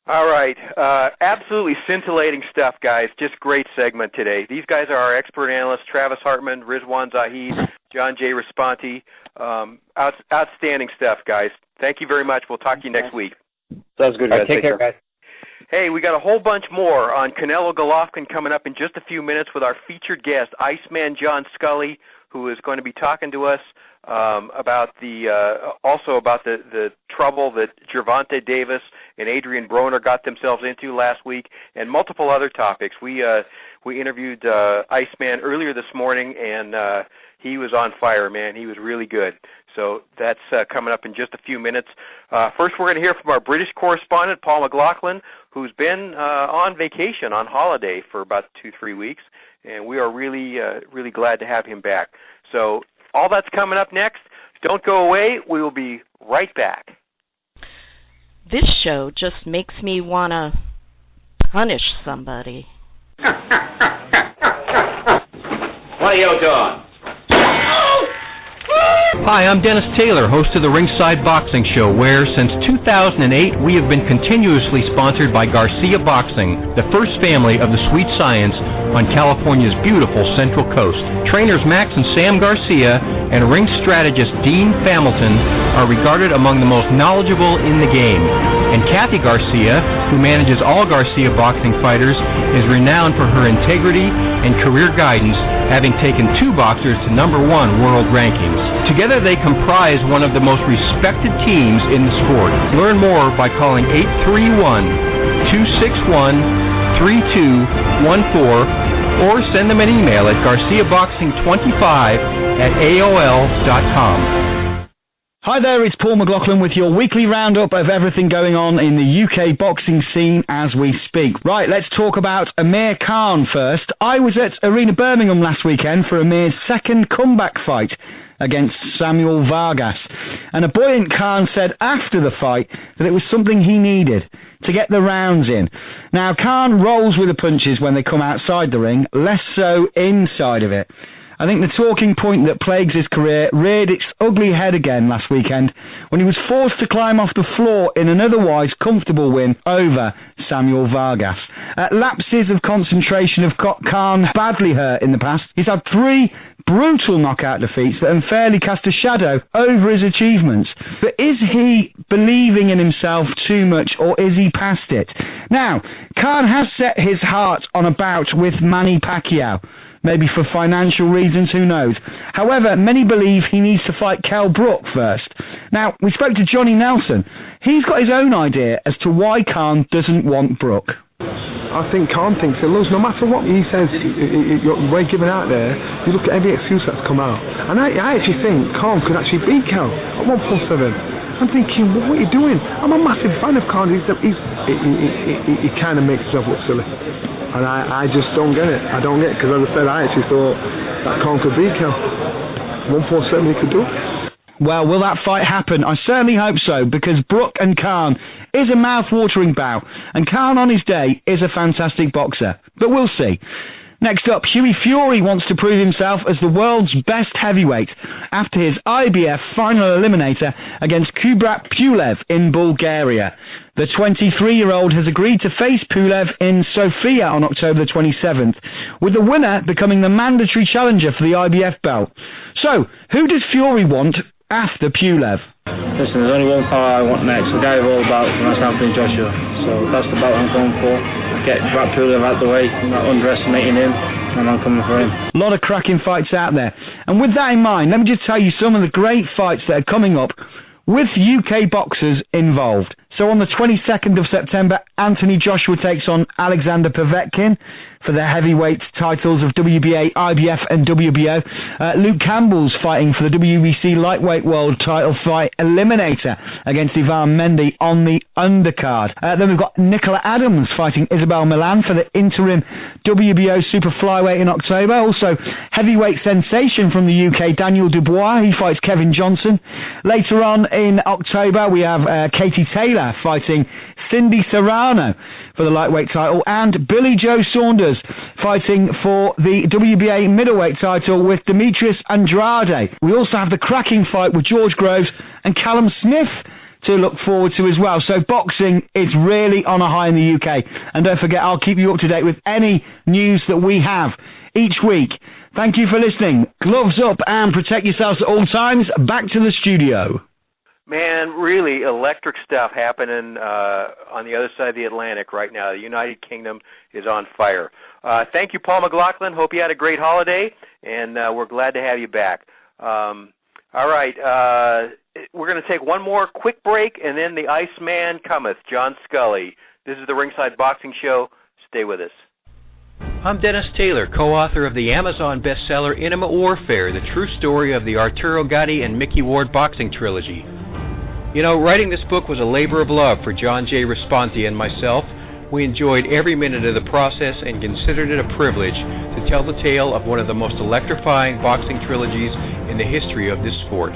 Speaker 3: All right. Absolutely scintillating stuff, guys. Just great segment today. These guys are our expert analysts, Travis Hartman, Rizwaan Zahid, John J. Raspanti. Outstanding stuff, guys. Thank you very much. We'll talk to you next week.
Speaker 5: Sounds good, guys.
Speaker 6: Take care, guys.
Speaker 3: Hey, we got a whole bunch more on Canelo-Golovkin coming up in just a few minutes with our featured guest, Iceman John Scully, who is going to be talking to us about the trouble that Gervonta Davis and Adrien Broner got themselves into last week, and multiple other topics. We interviewed Iceman earlier this morning, and he was on fire, man. He was really good. So that's coming up in just a few minutes. First, we're going to hear from our British correspondent, Paul McLaughlin, who's been on vacation, on holiday for about 2-3 weeks, and we are really glad to have him back. So all that's coming up next. Don't go away. We will be right back.
Speaker 7: This show just makes me want to punish somebody.
Speaker 2: What are you doing? Hi, I'm Dennis Taylor, host of the Ringside Boxing Show, where since 2008 we have been continuously sponsored by Garcia Boxing, the first family of the sweet science on California's beautiful Central Coast. Trainers Max and Sam Garcia and ring strategist Dean Hamilton are regarded among the most knowledgeable in the game. And Kathy Garcia, who manages all Garcia boxing fighters, is renowned for her integrity and career guidance, having taken 2 boxers to #1 world rankings. Together they comprise one of the most respected teams in the sport. Learn more by calling 831-261-3214 or send them an email at garciaboxing25@aol.com.
Speaker 8: Hi there, it's Paul McLaughlin with your weekly roundup of everything going on in the UK boxing scene as we speak. Right, let's talk about Amir Khan first. I was at Arena Birmingham last weekend for Amir's second comeback fight against Samuel Vargas. And a buoyant Khan said after the fight that it was something he needed to get the rounds in. Now, Khan rolls with the punches when they come outside the ring, less so inside of it. I think the talking point that plagues his career reared its ugly head again last weekend when he was forced to climb off the floor in an otherwise comfortable win over Samuel Vargas. Lapses of concentration have got Khan badly hurt in the past. He's had 3 brutal knockout defeats that unfairly cast a shadow over his achievements. But is he believing in himself too much, or is he past it? Now, Khan has set his heart on a bout with Manny Pacquiao. Maybe for financial reasons, who knows. However, many believe he needs to fight Kell Brook first. Now, we spoke to Johnny Nelson. He's got his own idea as to why Khan doesn't want Brook.
Speaker 9: I think Khan thinks that, look, no matter what he says, you're given out there, you look at every excuse that's come out. And I actually think Khan could actually beat Kell at 147. I'm thinking, what are you doing? I'm a massive fan of Khan. He kind of makes himself look silly. And I just don't get it. I don't get it, because as I said, I actually thought that Khan could beat Kell. 147 he could do.
Speaker 8: Well, will that fight happen? I certainly hope so, because Brook and Khan is a mouth-watering bout, and Khan on his day is a fantastic boxer. But we'll see. Next up, Hughie Fury wants to prove himself as the world's best heavyweight after his IBF final eliminator against Kubrat Pulev in Bulgaria. The 23-year-old has agreed to face Pulev in Sofia on October the 27th, with the winner becoming the mandatory challenger for the IBF belt. So, who does Fury want after Pulev?
Speaker 10: Listen, there's only one fight I want next, the guy of all belts, and that's Anthony Joshua. So that's the belt I'm going for. Get Brad Pulev out the way, I'm not underestimating him, and I'm coming for him.
Speaker 8: A lot of cracking fights out there. And with that in mind, let me just tell you some of the great fights that are coming up with UK boxers involved. So on the 22nd of September, Anthony Joshua takes on Alexander Povetkin for the heavyweight titles of WBA, IBF and WBO. Luke Campbell's fighting for the WBC lightweight world title fight eliminator against Ivan Mendy on the undercard. Then we've got Nicola Adams fighting Isabel Milan for the interim WBO super flyweight in October. Also, heavyweight sensation from the UK, Daniel Dubois, he fights Kevin Johnson. Later on in October, we have Katie Taylor fighting Cindy Serrano for the lightweight title, and Billy Joe Saunders fighting for the WBA middleweight title with Demetrius Andrade. We also have the cracking fight with George Groves and Callum Smith to look forward to as well. So boxing is really on a high in the UK. And don't forget, I'll keep you up to date with any news that we have each week. Thank you for listening. Gloves up and protect yourselves at all times. Back to the studio.
Speaker 3: Man, really electric stuff happening on the other side of the Atlantic right now. The United Kingdom is on fire. Thank you, Paul McLaughlin. Hope you had a great holiday, and we're glad to have you back. All right, we're going to take one more quick break, and then the Iceman cometh, John Scully. This is the Ringside Boxing Show. Stay with us.
Speaker 11: I'm Dennis Taylor, co-author of the Amazon bestseller Intimate Warfare, the true story of the Arturo Gatti and Mickey Ward boxing trilogy. You know, writing this book was a labor of love for John J. Raspanti and myself. We enjoyed every minute of the process and considered it a privilege to tell the tale of one of the most electrifying boxing trilogies in the history of this sport.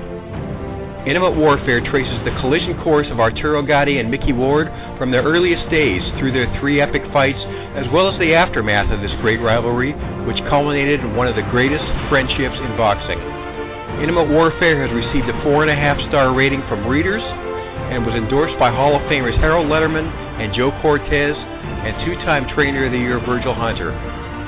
Speaker 11: Intimate Warfare traces the collision course of Arturo Gatti and Mickey Ward from their earliest days through their 3 epic fights, as well as the aftermath of this great rivalry, which culminated in one of the greatest friendships in boxing. Intimate Warfare has received a 4.5-star rating from readers and was endorsed by Hall of Famers Harold Letterman and Joe Cortez and 2-time Trainer of the Year Virgil Hunter.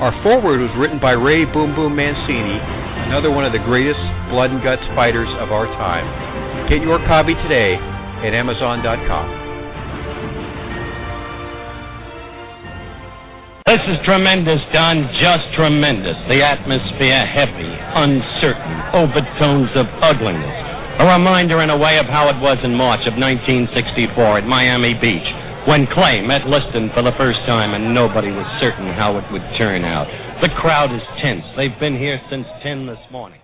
Speaker 11: Our foreword was written by Ray Boom Boom Mancini, another one of the greatest blood and guts fighters of our time. Get your copy today at Amazon.com.
Speaker 12: This is tremendous, Don, just tremendous. The atmosphere heavy, uncertain, overtones of ugliness. A reminder in a way of how it was in March of 1964 at Miami Beach, when Clay met Liston for the first time and nobody was certain how it would turn out. The crowd is tense. They've been here since 10 this morning.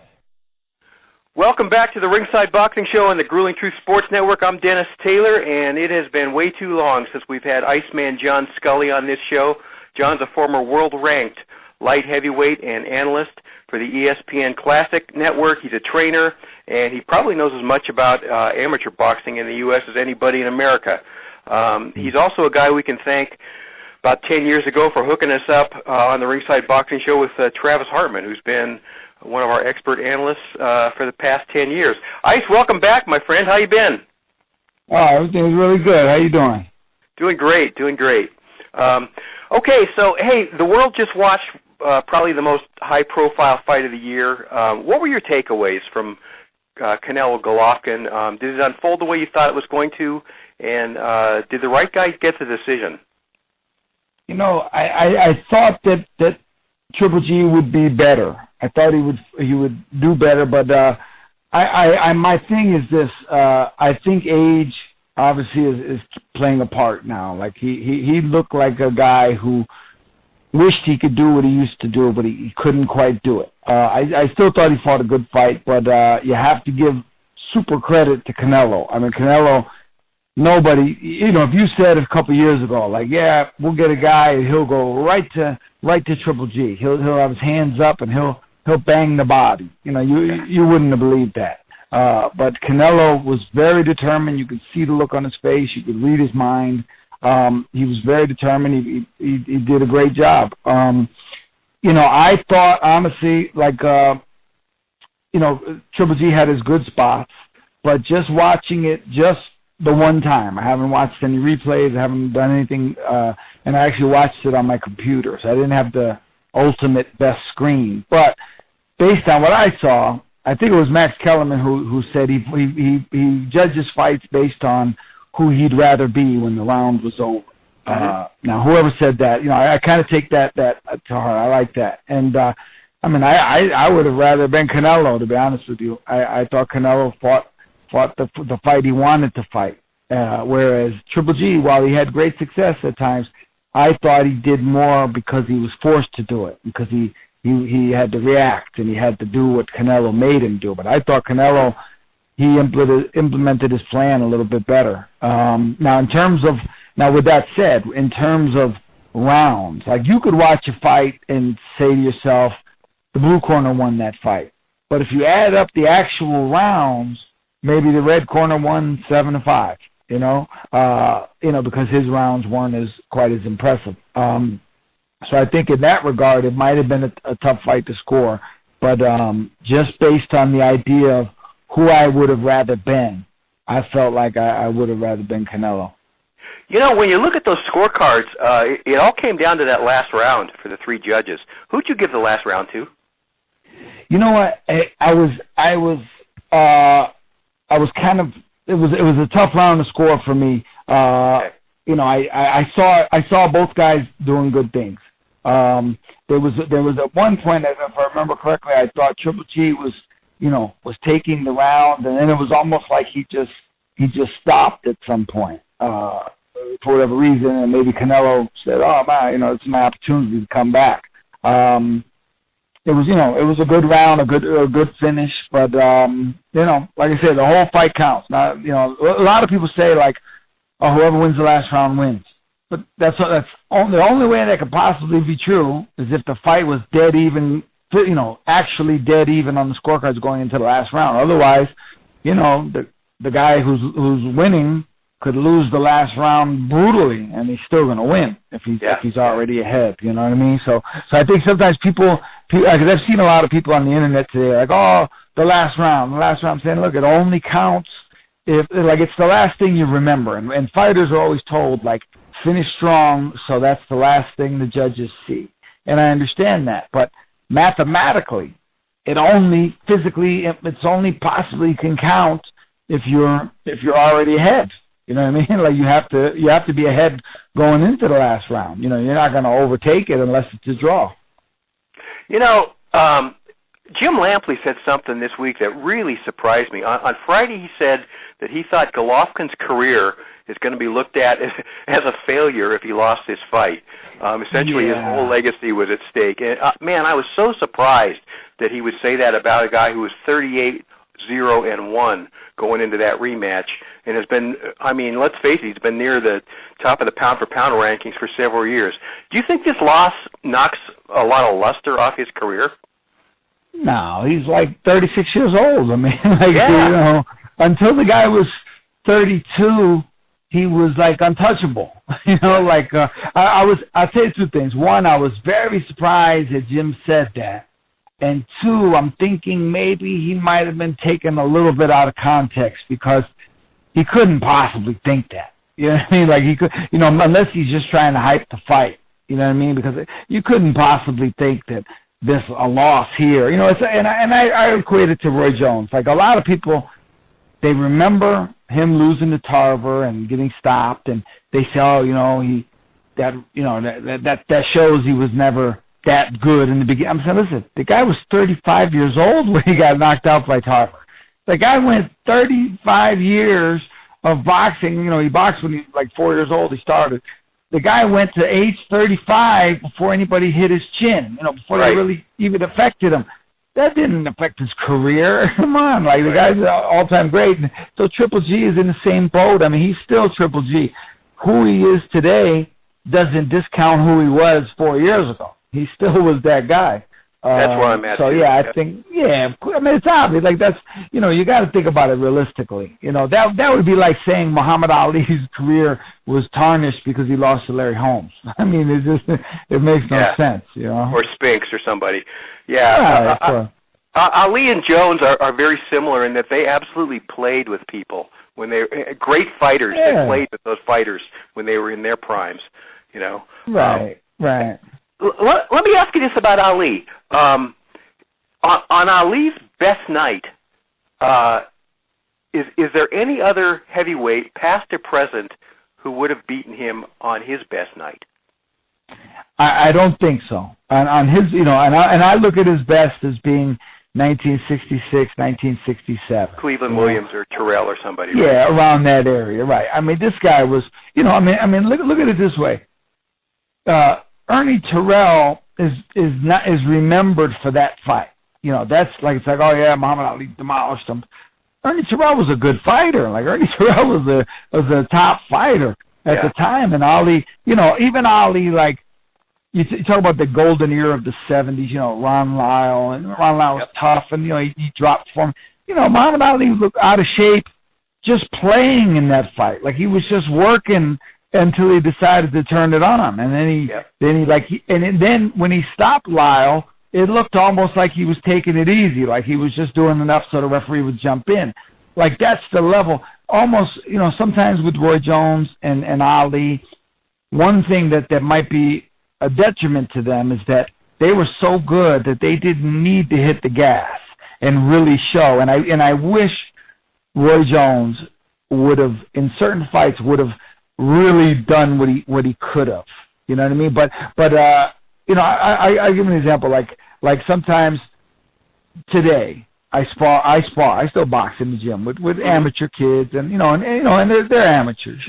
Speaker 3: Welcome back to the Ringside Boxing Show on the Grueling Truth Sports Network. I'm Dennis Taylor, and it has been way too long since we've had Iceman John Scully on this show. John's a former world-ranked light heavyweight and analyst for the ESPN Classic Network. He's a trainer, and he probably knows as much about amateur boxing in the U.S. as anybody in America. He's also a guy we can thank about 10 years ago for hooking us up on the Ringside Boxing Show with Travis Hartman, who's been one of our expert analysts for the past 10 years. Ice, welcome back, my friend. How you been?
Speaker 13: Oh, everything's really good. How you doing?
Speaker 3: Doing great, doing great. Okay, so, hey, the world just watched probably the most high-profile fight of the year. What were your takeaways from Canelo-Golovkin? Did it unfold the way you thought it was going to? And did the right guy get the decision?
Speaker 13: You know, I thought that Triple G would be better. I thought he would do better, but my thing is this: I think age obviously is playing a part now. Like he looked like a guy who wished he could do what he used to do, but he couldn't quite do it. I still thought he fought a good fight, but you have to give super credit to Canelo. I mean, Canelo. Nobody, you know, if you said a couple of years ago, like, yeah, we'll get a guy and he'll go right to Triple G. He'll have his hands up and he'll bang the body. You know, you wouldn't have believed that. But Canelo was very determined. You could see the look on his face. You could read his mind. He was very determined. He did a great job. You know, I thought honestly, like, you know, Triple G had his good spots, but just watching it the one time. I haven't watched any replays. I haven't done anything, and I actually watched it on my computer, so I didn't have the ultimate best screen. But based on what I saw, I think it was Max Kellerman who said he judges fights based on who he'd rather be when the round was over. Now, whoever said that, you know, I kind of take that to heart. I like that. And, I mean, I would have rather been Canelo, to be honest with you. I thought Canelo fought the fight he wanted to fight, whereas Triple G, while he had great success at times, I thought he did more because he was forced to do it, because he had to react and he had to do what Canelo made him do. But I thought Canelo, he implemented his plan a little bit better. Now, with that said, in terms of rounds, like you could watch a fight and say to yourself, the blue corner won that fight. But if you add up the actual rounds, maybe the red corner won 7-5, you know, because his rounds weren't quite as impressive. So I think in that regard, it might have been a tough fight to score. But just based on the idea of who I would have rather been, I felt like I would have rather been Canelo.
Speaker 3: You know, when you look at those scorecards, it all came down to that last round for the three judges. Who'd you give the last round to?
Speaker 13: You know what? I was kind of, it was a tough round to score for me. You know, I saw both guys doing good things. There was at one point, if I remember correctly, I thought Triple G was taking the round, and then it was almost like he just stopped at some point for whatever reason, and maybe Canelo said, "Oh man, it's my opportunity to come back." It was a good round, a good finish, but like I said, the whole fight counts. Now, a lot of people say like, "Oh, whoever wins the last round wins," but that's the only way that could possibly be true is if the fight was dead even, actually dead even on the scorecards going into the last round. Otherwise, the guy who's winning could lose the last round brutally, and he's still going to win if he's already ahead. You know what I mean? So I think sometimes people, because I've seen a lot of people on the internet today, like, "Oh, the last round." I'm saying, look, it only counts if, like, it's the last thing you remember. And fighters are always told, like, finish strong, so that's the last thing the judges see. And I understand that, but mathematically, it's only possibly can count if you're already ahead. You know what I mean? Like you have to be ahead going into the last round. You're not going to overtake it unless it's a draw.
Speaker 3: Jim Lampley said something this week that really surprised me. On Friday, he said that he thought Golovkin's career is going to be looked at as a failure if he lost this fight. Essentially, his whole legacy was at stake. And, man, I was so surprised that he would say that about a guy who was 38, 0-1 going into that rematch, and has been, I mean, let's face it, he's been near the top of the pound-for-pound rankings for several years. Do you think this loss knocks a lot of luster off his career?
Speaker 13: No, he's like 36 years old. I mean, until the guy was 32, he was like untouchable. I'll tell you two things. One, I was very surprised that Jim said that. And two, I'm thinking maybe he might have been taken a little bit out of context because he couldn't possibly think that. You know what I mean? Like he could, unless he's just trying to hype the fight. You know what I mean? Because you couldn't possibly think that a loss here. I equate it to Roy Jones. Like a lot of people, they remember him losing to Tarver and getting stopped, and they say, that shows he was never that good in the beginning. I'm saying, listen, the guy was 35 years old when he got knocked out by Tarver. The guy went 35 years of boxing. He boxed when he was like 4 years old. He started. The guy went to age 35 before anybody hit his chin, before it really even affected him. That didn't affect his career. Come on, the guy's an all-time great. So Triple G is in the same boat. I mean, he's still Triple G. Who he is today doesn't discount who he was 4 years ago. He still was that guy.
Speaker 3: That's where I'm at.
Speaker 13: So, I think, I mean, it's obvious. Like, that's, you got to think about it realistically. That would be like saying Muhammad Ali's career was tarnished because he lost to Larry Holmes. I mean, it makes no sense,
Speaker 3: Or Spinks or somebody. Ali and Jones are very similar in that they absolutely played with people when they great fighters. They played with those fighters when they were in their primes,
Speaker 13: Right.
Speaker 3: Let me ask you this about Ali. On Ali's best night, is there any other heavyweight, past or present, who would have beaten him on his best night?
Speaker 13: I don't think so. On his, and I look at his best as being 1966, 1967.
Speaker 3: Cleveland Williams or Terrell or somebody.
Speaker 13: Yeah, right? Around that area, right. I mean, this guy was, look at it this way. Ernie Terrell is remembered for that fight. That's like, it's like, oh yeah, Muhammad Ali demolished him. Ernie Terrell was a good fighter. Like Ernie Terrell was a top fighter at the time, and Ali, even Ali, like you talk about the golden era of the 70s. Ron Lyle, and Ron Lyle was tough, and he dropped for him. Muhammad Ali looked out of shape just playing in that fight. Like he was just working until he decided to turn it on, and then when he stopped Lyle, it looked almost like he was taking it easy, like he was just doing enough so the referee would jump in. Like that's the level. Almost, sometimes with Roy Jones and Ali, one thing that might be a detriment to them is that they were so good that they didn't need to hit the gas and really show. And I wish Roy Jones would have, in certain fights, would have really done what he could have. You know what I mean? But I give an example. Like sometimes today I still box in the gym with amateur kids, and they're amateurs.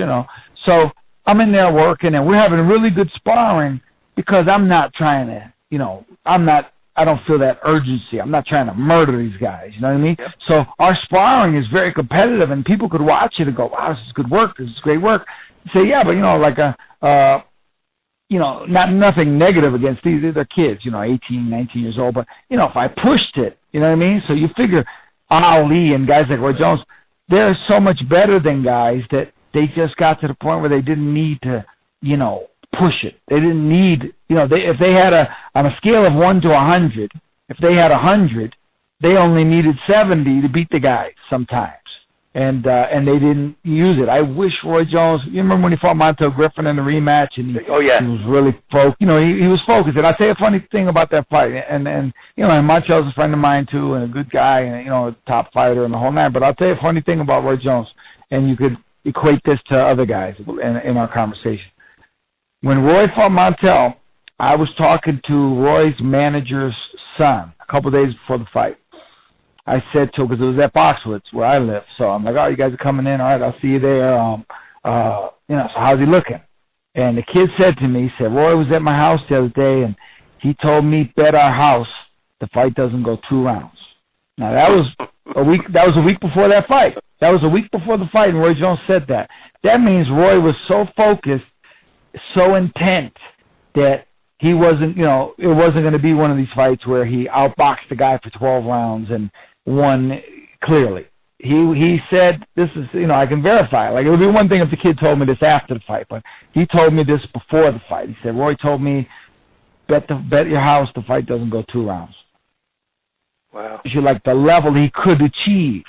Speaker 13: So I'm in there working, and we're having really good sparring because I'm not trying to, I don't feel that urgency. I'm not trying to murder these guys. You know what I mean? Yep. So our sparring is very competitive, and people could watch it and go, wow, this is good work. This is great work. Say, yeah, but, nothing negative against these. They're kids, 18, 19 years old. But, if I pushed it, you know what I mean? So you figure Ali and guys like Roy Jones, they're so much better than guys that they just got to the point where they didn't need to, push it. They didn't need, if they had on a scale of 1 to 100, if they had 100, they only needed 70 to beat the guys sometimes. And they didn't use it. I wish Roy Jones, you remember when he fought Montel Griffin in the rematch, and he was really focused. He was focused. And I'll tell you a funny thing about that fight. And Montel's a friend of mine too, and a good guy, and a top fighter and the whole nine. But I'll tell you a funny thing about Roy Jones, and you could equate this to other guys in our conversation. When Roy fought Montel, I was talking to Roy's manager's son a couple of days before the fight. I said to him, because it was at Boxwoods where I live, so I'm like, oh, you guys are coming in, all right, I'll see you there. So how's he looking? And the kid said to me, he said, Roy was at my house the other day, and he told me, bet our house the fight doesn't go 2 rounds. Now, that was That was a week before that fight. That was a week before the fight, and Roy Jones said that. That means Roy was so focused, so intent that he wasn't, it wasn't going to be one of these fights where he outboxed the guy for 12 rounds and won clearly. He said, this is, I can verify. Like, it would be one thing if the kid told me this after the fight, but he told me this before the fight. He said, Roy told me, bet your house the fight doesn't go 2 rounds.
Speaker 3: Wow.
Speaker 13: You like the level he could achieve.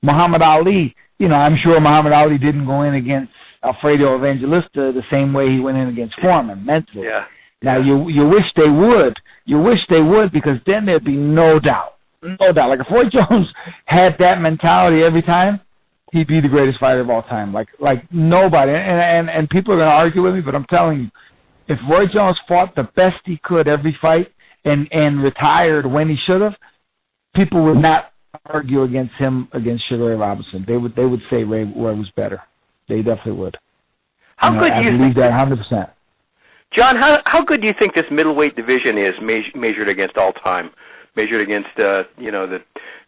Speaker 13: Muhammad Ali, I'm sure Muhammad Ali didn't go in against Alfredo Evangelista the same way he went in against Foreman mentally.
Speaker 3: Yeah.
Speaker 13: Now, you wish they would. You wish they would, because then there'd be no doubt. No doubt. Like, if Roy Jones had that mentality every time, he'd be the greatest fighter of all time. Like nobody. And people are going to argue with me, but I'm telling you, if Roy Jones fought the best he could every fight and retired when he should have, people would not argue against him against Sugar Ray Robinson. They would say Roy was better. They definitely would.
Speaker 3: How good do you
Speaker 13: believe that 100%.
Speaker 3: John, how good do you think this middleweight division is measured against all time? Measured against the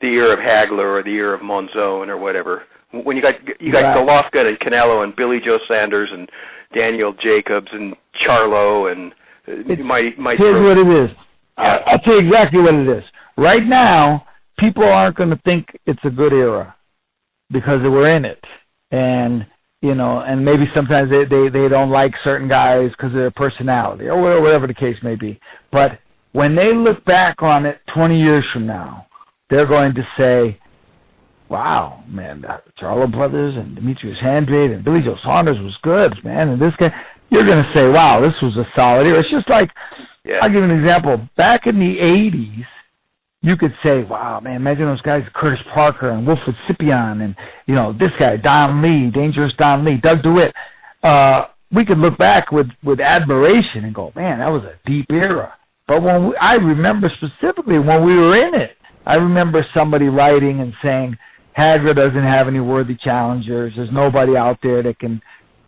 Speaker 3: era of Hagler or the era of Monzon or whatever. When you got Golovkin and Canelo and Billy Joe Sanders and Daniel Jacobs and Charlo and
Speaker 13: here's what it is.
Speaker 3: Yeah.
Speaker 13: I'll tell you exactly what it is. Right now, people aren't going to think it's a good era because they were in it, and and maybe sometimes they don't like certain guys because of their personality or whatever the case may be. But when they look back on it 20 years from now, they're going to say, wow, man, the Charlo brothers and Demetrius Andrade and Billy Joe Saunders was good, man. And this guy, you're going to say, wow, this was a solid era. It's just like, I'll give you an example. Back in the 80s, you could say, wow, man, imagine those guys, Curtis Parker and Wilfred Scipion and, this guy, Don Lee, Dangerous Don Lee, Doug DeWitt. We could look back with admiration and go, man, that was a deep era. But I remember specifically when we were in it, I remember somebody writing and saying, Hagler doesn't have any worthy challengers. There's nobody out there that can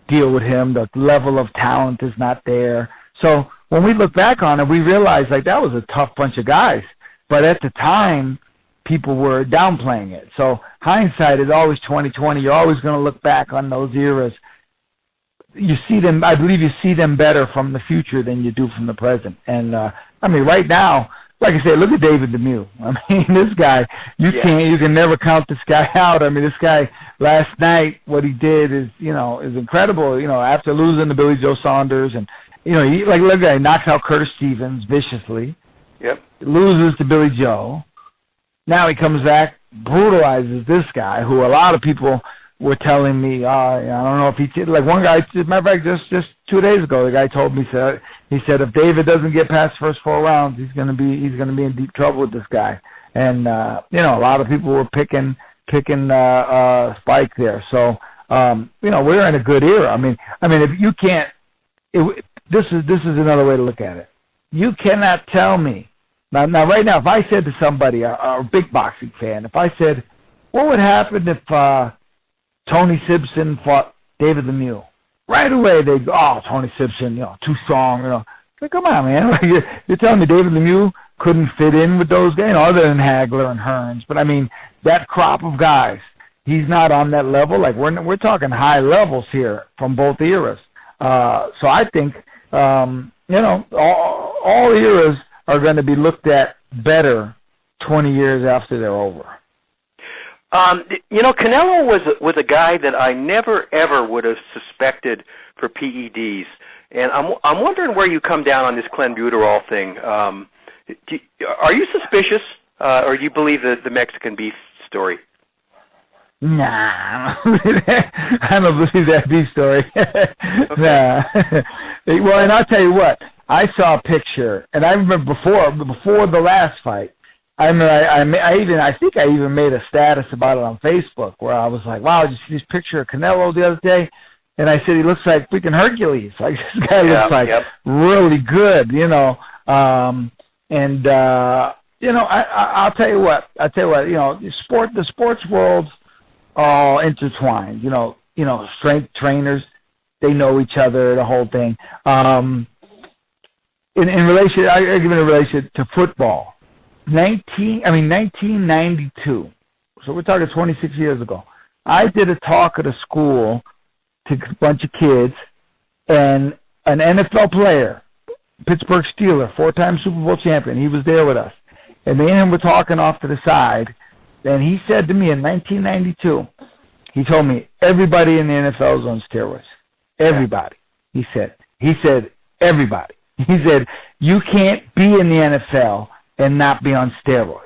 Speaker 13: deal with him. The level of talent is not there. So when we look back on it, we realize, like, that was a tough bunch of guys. But at the time, people were downplaying it. So hindsight is always 20/20. You're always going to look back on those eras. You see them. I believe you see them better from the future than you do from the present. And right now, like I said, look at David Lemieux. This guy, you can never count this guy out. This guy last night, what he did is incredible. After losing to Billy Joe Saunders, and look at, he knocks out Curtis Stevens viciously.
Speaker 3: Yep.
Speaker 13: Loses to Billy Joe. Now he comes back, brutalizes this guy, who a lot of people were telling me, I don't know if he, like one guy, as a matter of fact, just 2 days ago, the guy told me, he said if David doesn't get past the first 4 rounds, he's gonna be in deep trouble with this guy. And a lot of people were picking Spike there. So we're in a good era. If you can't, this is another way to look at it. You cannot tell me now right now, if I said to somebody, a big boxing fan, if I said, what would happen if Tony Simpson fought David Lemieux? Right away they'd go, oh, Tony Simpson, too strong. Like, come on, man. You're telling me David Lemieux couldn't fit in with those guys, other than Hagler and Hearns. But that crop of guys, he's not on that level. Like, we're talking high levels here from both eras. So I think all eras are going to be looked at better 20 years after they're over.
Speaker 3: Canelo was a guy that I never ever would have suspected for PEDs, and I'm wondering where you come down on this clenbuterol thing. Are you suspicious, or do you believe the Mexican beef story?
Speaker 13: Nah, I don't believe that beef story.
Speaker 3: Okay.
Speaker 13: Nah. Well, and I'll tell you what. I saw a picture, and I remember before the last fight, I think I even made a status about it on Facebook where I was like, wow, did you see this picture of Canelo the other day? And I said, he looks like freaking Hercules. Like, this guy looks like really good, I'll tell you what, the sports world's all intertwined, strength trainers, they know each other, the whole thing. In relation to football, 1992, So we're talking 26 years ago. I did a talk at a school to a bunch of kids, and an NFL player, Pittsburgh Steeler, 4-time Super Bowl champion, he was there with us. And me and him were talking off to the side, and he said to me in 1992, he told me, everybody in the NFL is on steroids. Everybody. He said, everybody. He said, you can't be in the NFL and not be on steroids,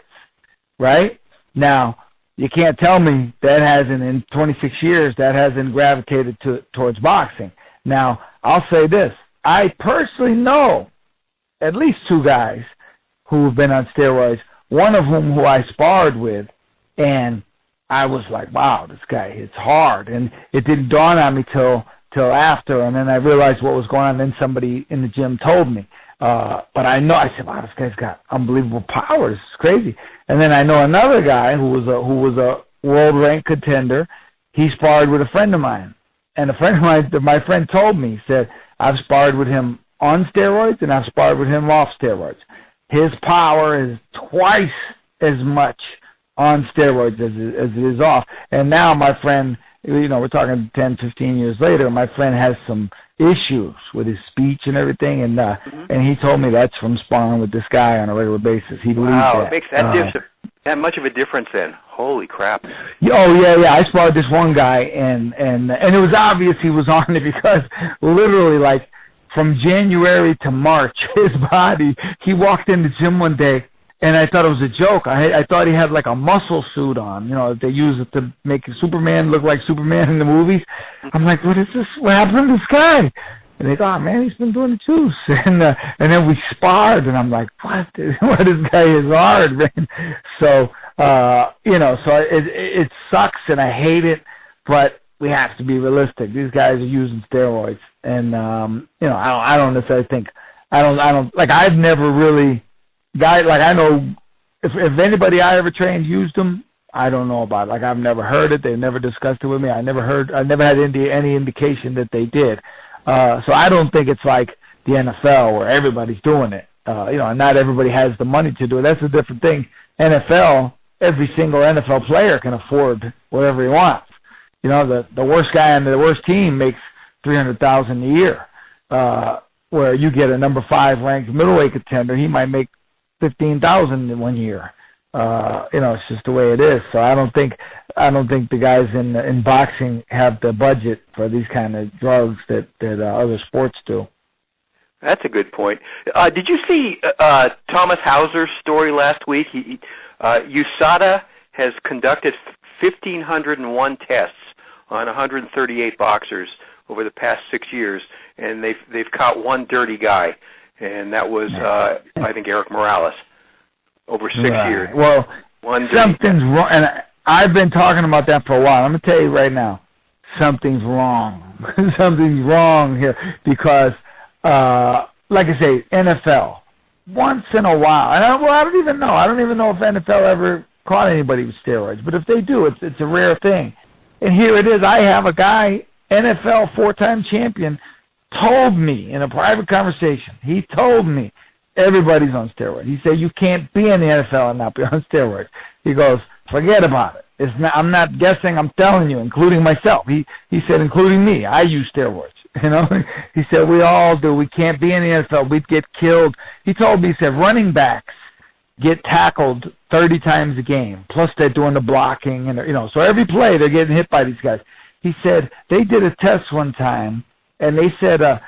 Speaker 13: right? Now, you can't tell me that hasn't, in 26 years, that hasn't gravitated towards boxing. Now, I'll say this. I personally know at least 2 guys who have been on steroids, one of whom who I sparred with, and I was like, wow, this guy hits hard. And it didn't dawn on me till after, and then I realized what was going on. Then somebody in the gym told me. But I said, wow, this guy's got unbelievable power. This is crazy. And then I know another guy who was a world-ranked contender. He sparred with a friend of mine. And a friend of mine, my friend told me, he said, I've sparred with him on steroids and I've sparred with him off steroids. His power is twice as much on steroids as it is off. And now my friend, we're talking 10, 15 years later, my friend has some issues with his speech and everything, and he told me that's from sparring with this guy on a regular basis. He believes that.
Speaker 3: It makes that much of a difference then. Holy crap.
Speaker 13: Oh, yeah. I sparred this one guy, and it was obvious he was on it because literally, like, from January to March, his body, he walked in the gym one day, and I thought it was a joke. I thought he had like a muscle suit on. They use it to make Superman look like Superman in the movies. I'm like, what is this? What happened to this guy? And they thought, man, he's been doing the juice. And then we sparred, and I'm like, what? What, this guy is hard, man. So, so it sucks, and I hate it, but we have to be realistic. These guys are using steroids, and I don't necessarily think I've never really. Guy, like, I know if anybody I ever trained used them, I don't know about it. Like, I've never heard it. They've never discussed it with me. I never had any indication that they did. So I don't think it's like the NFL where everybody's doing it. And not everybody has the money to do it. That's a different thing. NFL, every single NFL player can afford whatever he wants. The worst guy on the worst team makes $300,000 a year. Where you get a number 5 ranked middleweight contender, he might make $15,000 in 1 year. It's just the way it is. So I don't think the guys in boxing have the budget for these kind of drugs that other sports do.
Speaker 3: That's a good point. Did you see Thomas Hauser's story last week? USADA has conducted 1,501 tests on 138 boxers over the past 6 years, and they've caught one dirty guy. And that was, I think, Eric Morales, over 6 years.
Speaker 13: Well, something's wrong, and I've been talking about that for a while. I'm going to tell you right now, something's wrong. Something's wrong here because, like I say, NFL, once in a while, and I don't even know. I don't even know if NFL ever caught anybody with steroids, but if they do, it's a rare thing. And here it is. I have a guy, NFL 4-time champion, told me in a private conversation, he told me everybody's on steroids. He said, you can't be in the NFL and not be on steroids. He goes, forget about it. I'm not guessing, I'm telling you, including myself. He said, including me, I use steroids. He said, we all do. We can't be in the NFL. We'd get killed. He told me, he said, running backs get tackled 30 times a game, plus they're doing the blocking, and so every play they're getting hit by these guys. He said, they did a test one time, and they said a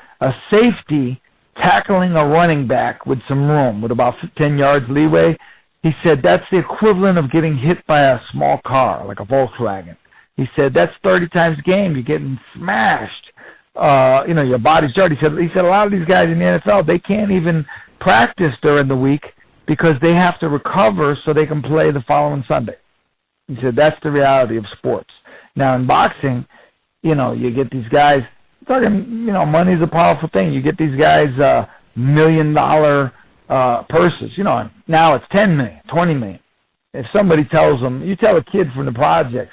Speaker 13: safety tackling a running back with some room, with about 10 yards leeway, he said that's the equivalent of getting hit by a small car, like a Volkswagen. He said that's 30 times a game. You're getting smashed. Your body's dirty. He said a lot of these guys in the NFL, they can't even practice during the week because they have to recover so they can play the following Sunday. He said that's the reality of sports. Now in boxing, you get these guys, money's a powerful thing. You get these guys $1 million purses. Now it's $10 million, $20 million. If somebody tells them, you tell a kid from the projects,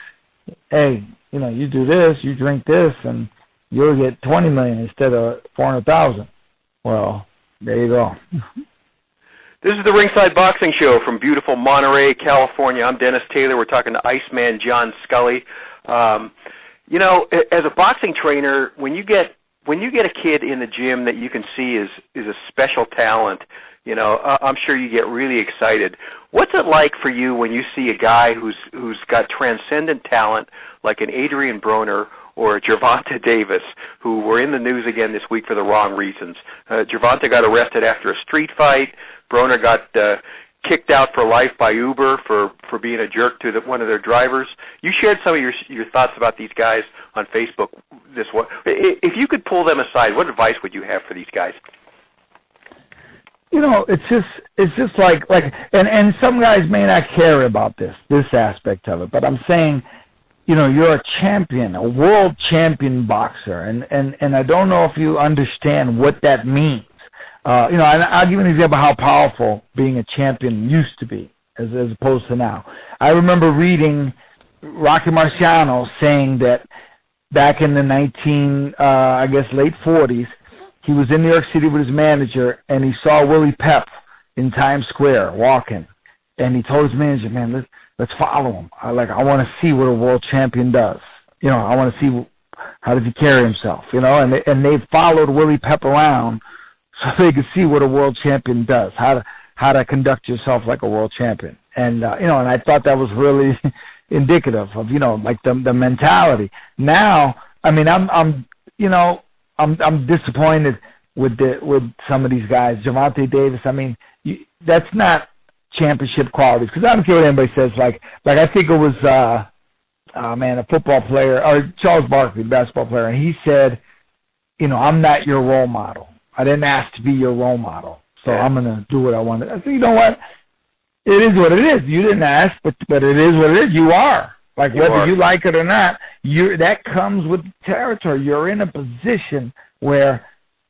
Speaker 13: hey, you do this, you drink this, and you'll get $20 million instead of $400,000. Well, there you go.
Speaker 3: This is the Ringside Boxing Show from beautiful Monterey, California. I'm Dennis Taylor. We're talking to Iceman John Scully. You know, as a boxing trainer, when you get a kid in the gym that you can see is a special talent, you know, I'm sure you get really excited. What's it like for you when you see a guy who's got transcendent talent like an Adrien Broner or Gervonta Davis, who were in the news again this week for the wrong reasons? Gervonta got arrested after a street fight. Broner got kicked out for life by Uber for being a jerk to one of their drivers. You shared some of your thoughts about these guys on Facebook this one. If you could pull them aside, what advice would you have for these guys?
Speaker 13: You know, it's just like and some guys may not care about this aspect of it, but I'm saying, you know, you're a champion, a world champion boxer, and I don't know if you understand what that means. You know, and I'll give you an example of how powerful being a champion used to be as opposed to now. I remember reading Rocky Marciano saying that back in the late 40s, he was in New York City with his manager, and he saw Willie Pep in Times Square walking, and he told his manager, "Man, let's follow him. I want to see what a world champion does. You know, I want to see how does he carry himself. You know," and they followed Willie Pep around so they could see what a world champion does, how to conduct yourself like a world champion. And you know, and I thought that was really indicative of, you know, like the mentality. Now, I mean, I'm disappointed with some of these guys. Gervonta Davis, I mean, that's not championship qualities, because I don't care what anybody says. Like I think it was a football player, or Charles Barkley, basketball player, and he said, you know, I'm not your role model. I didn't ask to be your role model, so I'm going to do what I want. I said, you know what? It is what it is. You didn't ask, but it is what it is. You are. Like, whether you like it or not, that comes with the territory. You're in a position where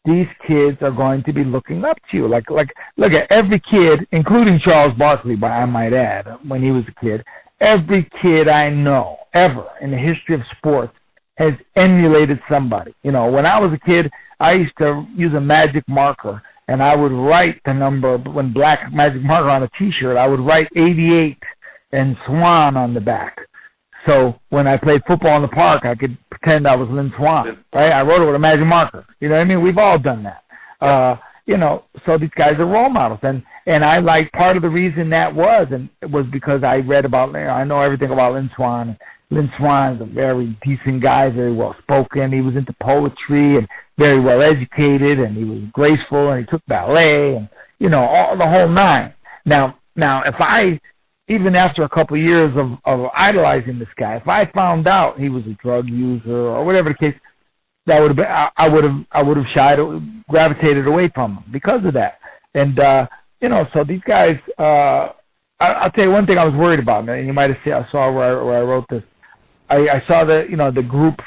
Speaker 13: these kids are going to be looking up to you. Like look at every kid, including Charles Barkley, but I might add, when he was a kid, every kid I know ever in the history of sports has emulated somebody. You know, when I was a kid, I used to use a magic marker, and I would write the number, when black magic marker on a T-shirt, I would write 88 and Swan on the back. So when I played football in the park, I could pretend I was Lynn Swan, right? I wrote it with a magic marker. You know what I mean? We've all done that. You know, so these guys are role models. And I like, part of the reason that was because I read about, I know everything about Lynn Swan. Lynn Swan's a very decent guy, very well spoken. He was into poetry and very well educated, and he was graceful, and he took ballet, and, you know, all the whole nine. Now, if I, even after a couple of years of idolizing this guy, if I found out he was a drug user or whatever the case, that would have been, I would have gravitated away from him because of that. And you know, so these guys, I'll tell you one thing I was worried about, and you might have seen, I saw where I wrote this. I saw the group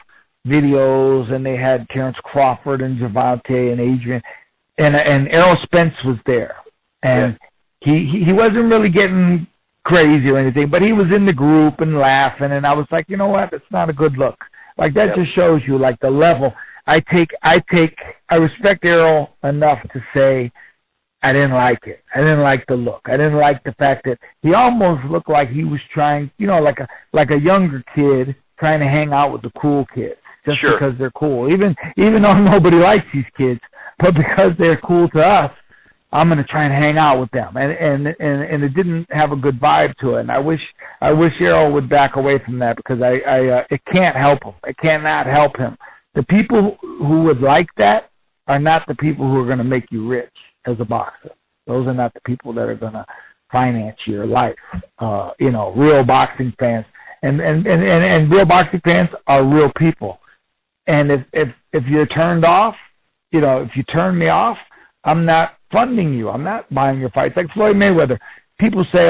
Speaker 13: videos, and they had Terrence Crawford and Gervonta and Adrien, and Errol Spence was there, and he wasn't really getting crazy or anything, but he was in the group and laughing, and I was like, you know what, it's not a good look. Like, that just shows you, like, the level. I respect Errol enough to say I didn't like it. I didn't like the look. I didn't like the fact that he almost looked like he was trying, you know, like a younger kid trying to hang out with the cool kids just because they're cool. Even though nobody likes these kids, but because they're cool to us, I'm going to try and hang out with them. And it didn't have a good vibe to it. And I wish Errol would back away from that, because it can't help him. It cannot help him. The people who would like that are not the people who are going to make you rich as a boxer. Those are not the people that are going to finance your life. You know, real boxing fans, and real boxing fans are real people. And if you're turned off, you know, if you turn me off, I'm not funding you. I'm not buying your fights. Like Floyd Mayweather, people say,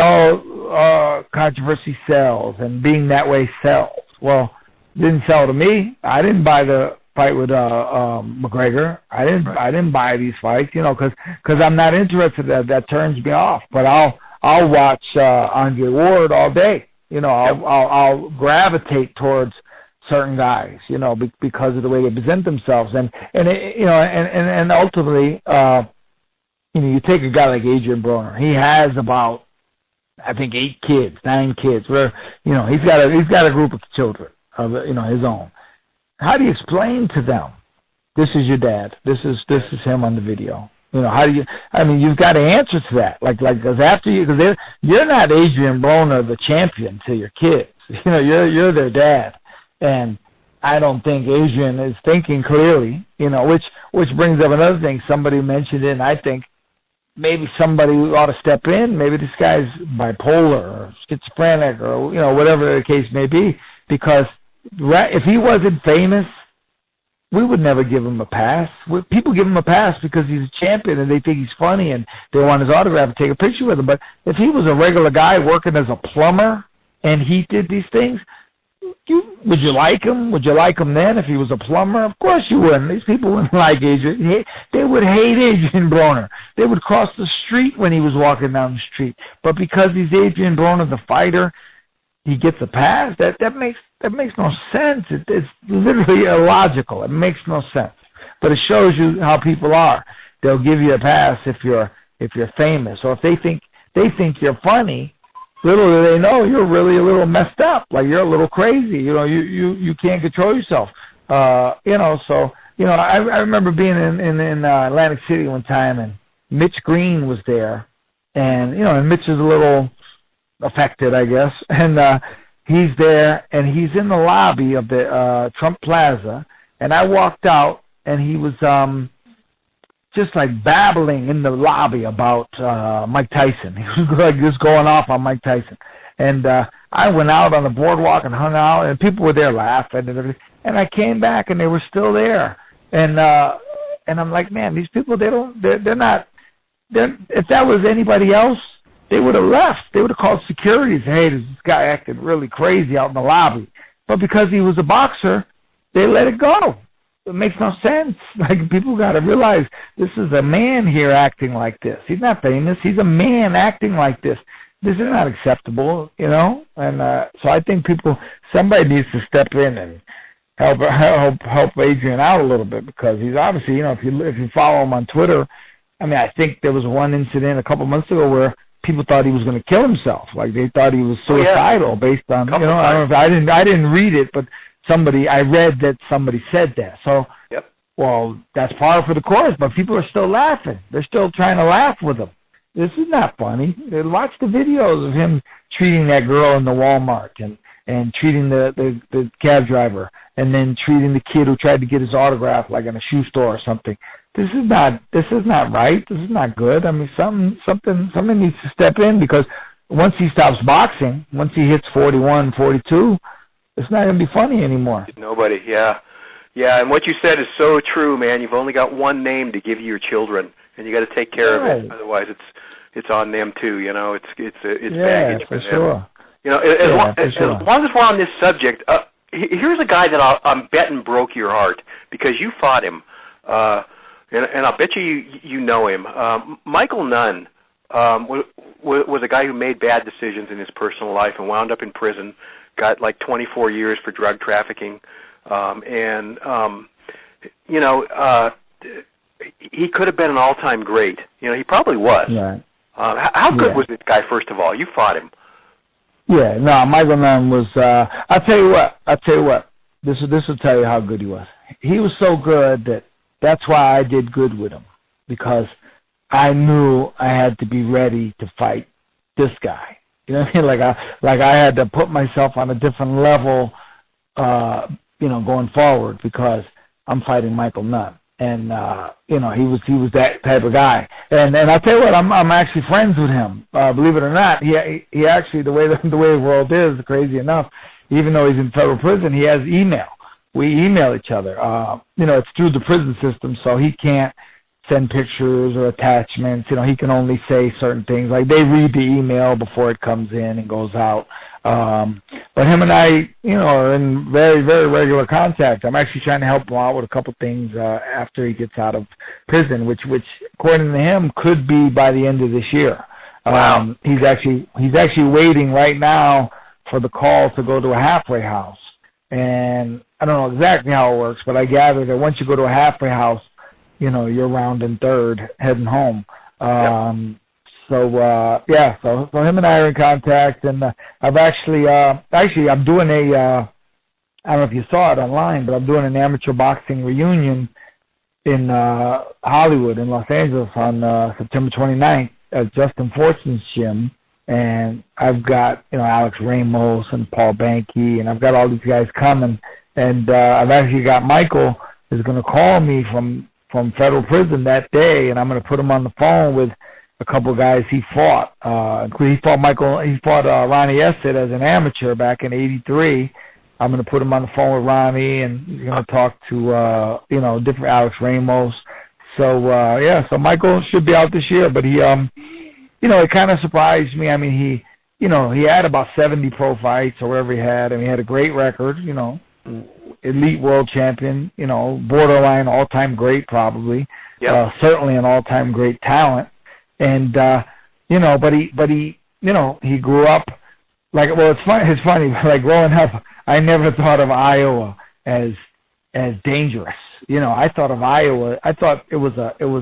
Speaker 13: controversy sells, and being that way sells. Well, it didn't sell to me. I didn't buy the fight with McGregor. I didn't buy these fights, you know, because I'm not interested. That turns me off. But I'll watch Andre Ward all day. You know, I'll gravitate towards certain guys, you know, because of the way they present themselves, and ultimately, you take a guy like Adrien Broner. He has about, I think, 9 kids. Where he's got a group of children of his own. How do you explain to them, this is your dad, this is him on the video? How do you? I mean, you've got to answer to that. Because you're not Adrien Broner, the champion, to your kids. You're their dad, and I don't think Adrien is thinking clearly. Which brings up another thing. Somebody mentioned it, and I think maybe somebody ought to step in. Maybe this guy's bipolar or schizophrenic or whatever the case may be. Because if he wasn't famous, we would never give him a pass. People give him a pass because he's a champion and they think he's funny and they want his autograph and take a picture with him. But if he was a regular guy working as a plumber and he did these things, would you like him? Would you like him then if he was a plumber? Of course you wouldn't. These people wouldn't like Adrien. They would hate Adrien Broner. They would cross the street when he was walking down the street. But because he's Adrien Broner, the fighter, he gets a pass. That makes no sense. It's literally illogical. It makes no sense. But it shows you how people are. They'll give you a pass if you're famous, or if they think you're funny. Little do they know you're really a little messed up. Like you're a little crazy. You can't control yourself. So I remember being in Atlantic City one time, and Mitch Green was there, and Mitch is a little affected, I guess, and he's there, and he's in the lobby of the Trump Plaza, and I walked out, and he was just like babbling in the lobby about Mike Tyson. He was like just going off on Mike Tyson, and I went out on the boardwalk and hung out, and people were there laughing and everything, and I came back, and they were still there, and I'm like, man, these people, they're not, if that was anybody else, they would have left. They would have called security and said, hey, this guy acted really crazy out in the lobby. But because he was a boxer, they let it go. It makes no sense. Like, people got to realize this is a man here acting like this. He's not famous. He's a man acting like this. This is not acceptable, And so I think somebody needs to step in and help Adrien out a little bit, because he's obviously, if you follow him on Twitter, I mean, I think there was one incident a couple months ago where people thought he was going to kill himself. Like, they thought he was suicidal based on, I didn't read it, but I read that somebody said that. So, well, that's par for the course, but people are still laughing. They're still trying to laugh with him. This is not funny. Watch the videos of him treating that girl in the Walmart and treating the cab driver, and then treating the kid who tried to get his autograph like in a shoe store or something. This is not right. This is not good. I mean, something needs to step in, because once he stops boxing, once he hits 41, 42, it's not going to be funny anymore.
Speaker 3: Nobody, yeah. And what you said is so true, man. You've only got one name to give your children, and you got to take care of it. Otherwise, it's on them too. It's baggage for them.
Speaker 13: Sure.
Speaker 3: As long as we're on this subject, here's a guy that I'm betting broke your heart, because you fought him. And I'll bet you know him. Michael Nunn was a guy who made bad decisions in his personal life and wound up in prison, got like 24 years for drug trafficking. He could have been an all-time great. He probably was.
Speaker 13: Right.
Speaker 3: How good was this guy, first of all? You fought him.
Speaker 13: Yeah, no, Michael Nunn was, I'll tell you what, this will tell you how good he was. He was so good that's why I did good with him, because I knew I had to be ready to fight this guy. You know what I mean? Like I had to put myself on a different level, going forward, because I'm fighting Michael Nunn, and he was that type of guy. And I'll tell you what, I'm actually friends with him. Believe it or not, he actually, the way the world is, crazy enough, even though he's in federal prison, he has email. We email each other. It's through the prison system, so he can't send pictures or attachments. He can only say certain things. Like, they read the email before it comes in and goes out. But him and I, are in very, very regular contact. I'm actually trying to help him out with a couple things after he gets out of prison, which according to him, could be by the end of this year.
Speaker 3: Wow.
Speaker 13: He's actually waiting right now for the call to go to a halfway house. And I don't know exactly how it works, but I gather that once you go to a halfway house, you're rounding third, heading home. So him and I are in contact, and I've I'm doing a I don't know if you saw it online, but I'm doing an amateur boxing reunion in Hollywood, in Los Angeles, on September 29th at Justin Fortune's gym. And I've got, Alex Ramos and Paul Banke, and I've got all these guys coming. And I've actually got Michael is going to call me from federal prison that day, and I'm going to put him on the phone with a couple of guys he fought. He fought Ronnie Essett as an amateur back in '83. I'm going to put him on the phone with Ronnie, and he's going to talk to, different Alex Ramos. So Michael should be out this year, but he, it kind of surprised me. I mean, he had about 70 pro fights or whatever he had. I mean, he had a great record, elite world champion, borderline all-time great probably. Yep. Certainly an all-time great talent. And, but he grew up it's funny, like growing up, I never thought of Iowa as dangerous. I thought of Iowa. I thought it was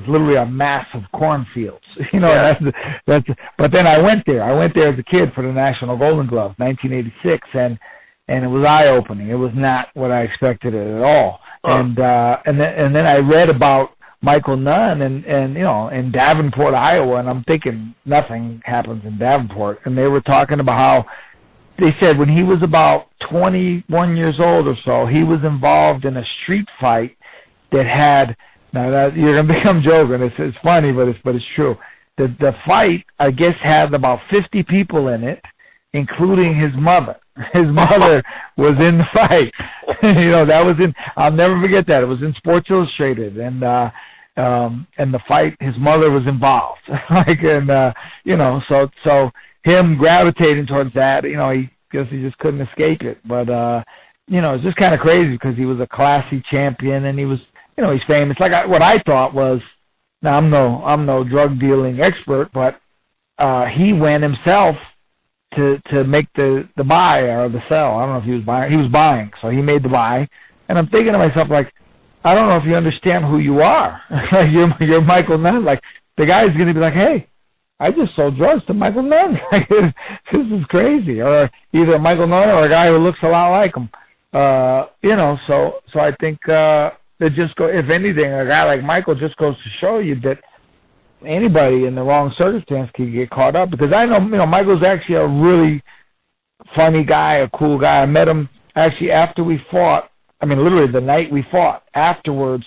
Speaker 13: literally a mass of cornfields. But then I went there. I went there as a kid for the National Golden Glove, 1986, and it was eye-opening. It was not what I expected it at all. And then I read about Michael Nunn in Davenport, Iowa, and I'm thinking nothing happens in Davenport. And they were talking about how they said when he was about 21 years old or so, he was involved in a street fight that had, you're going to think I'm joking, it's funny, but it's true. The fight, I guess, had about 50 people in it, including his mother. His mother was in the fight. That was I'll never forget that. It was in Sports Illustrated, and the fight, his mother was involved. So him gravitating towards that, he just couldn't escape it. But it's just kind of crazy because he was a classy champion, and he was, he's famous. What I thought was, now I'm no drug dealing expert, but he went himself to make the buy or the sell. I don't know if he was buying. He was buying, so he made the buy. And I'm thinking to myself, I don't know if you understand who you are. You're Michael Nunn. The guy's going to be like, hey, I just sold drugs to Michael Nunn. This is crazy. Or either Michael Nunn or a guy who looks a lot like him. So I think if anything, a guy like Michael just goes to show you that anybody in the wrong circumstance can get caught up. Because I know, Michael's actually a really funny guy, a cool guy. I met him actually after we fought. I mean, literally the night we fought. Afterwards,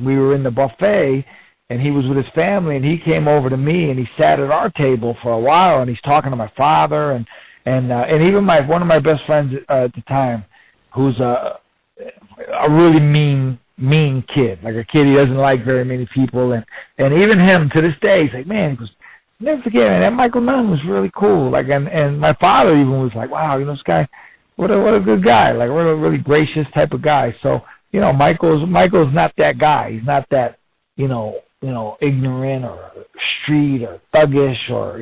Speaker 13: we were in the buffet, and he was with his family, and he came over to me, and he sat at our table for a while, and he's talking to my father, and even one of my best friends at the time, who's a really mean kid, like a kid he doesn't like very many people, and even him to this day, he's like, man, he goes, never forget, man, that Michael Nunn was really cool, and my father even was like, wow, this guy, what a good guy, what a really gracious type of guy. So Michael's not that guy. He's not that ignorant or street or thuggish or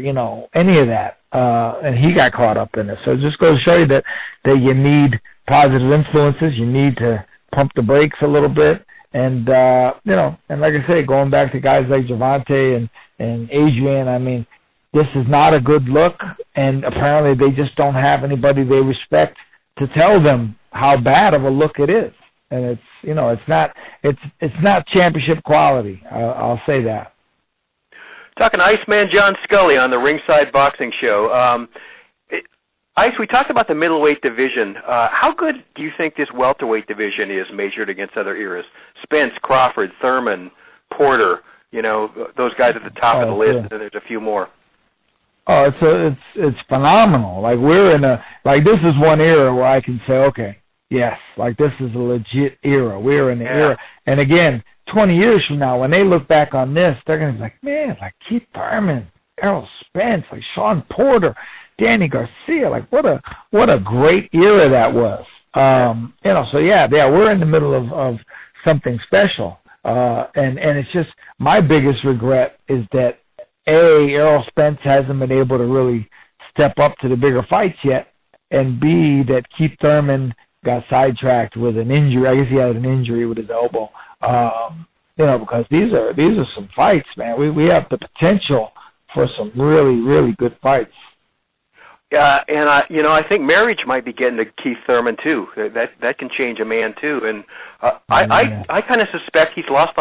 Speaker 13: any of that, and he got caught up in it. So it just goes to show you that you need positive influences. You need to pump the brakes a little bit, and and like I say, going back to guys like Gervonta and Adrien, I mean, this is not a good look, and apparently they just don't have anybody they respect to tell them how bad of a look it is. And it's not championship quality. I'll say that.
Speaker 3: Talking to Iceman John Scully on the Ringside Boxing Show. Ice, we talked about the middleweight division. How good do you think this welterweight division is measured against other eras? Spence, Crawford, Thurman, Porter, those guys at the top of the list, and there's a few more.
Speaker 13: Oh, it's phenomenal. We're in this is one era where I can say, okay, yes, this is a legit era. We're in the era. And again, 20 years from now, when they look back on this, they're going to be like, man, Keith Thurman, Errol Spence, Sean Porter, Danny Garcia, what a great era that was. We're in the middle of something special. And it's just, my biggest regret is that Errol Spence hasn't been able to really step up to the bigger fights yet, and B, that Keith Thurman got sidetracked with an injury. I guess he had an injury with his elbow. because these are some fights, man. We have the potential for some really, really good fights.
Speaker 3: Yeah, and I think marriage might be getting to Keith Thurman too. That can change a man too, and I kind of suspect he's lost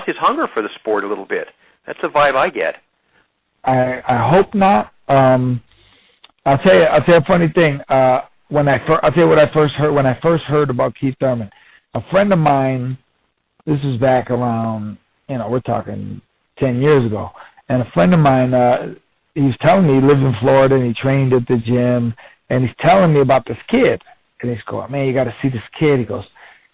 Speaker 3: his hunger for the sport a little bit. That's the vibe I get.
Speaker 13: I hope not. I'll tell you a funny thing. I'll tell you what I first heard when I first heard about Keith Thurman. A friend of mine, this is back around, we're talking 10 years ago, and a friend of mine, he was telling me he lived in Florida and he trained at the gym, and he's telling me about this kid, and he's going, man, you got to see this kid. He goes,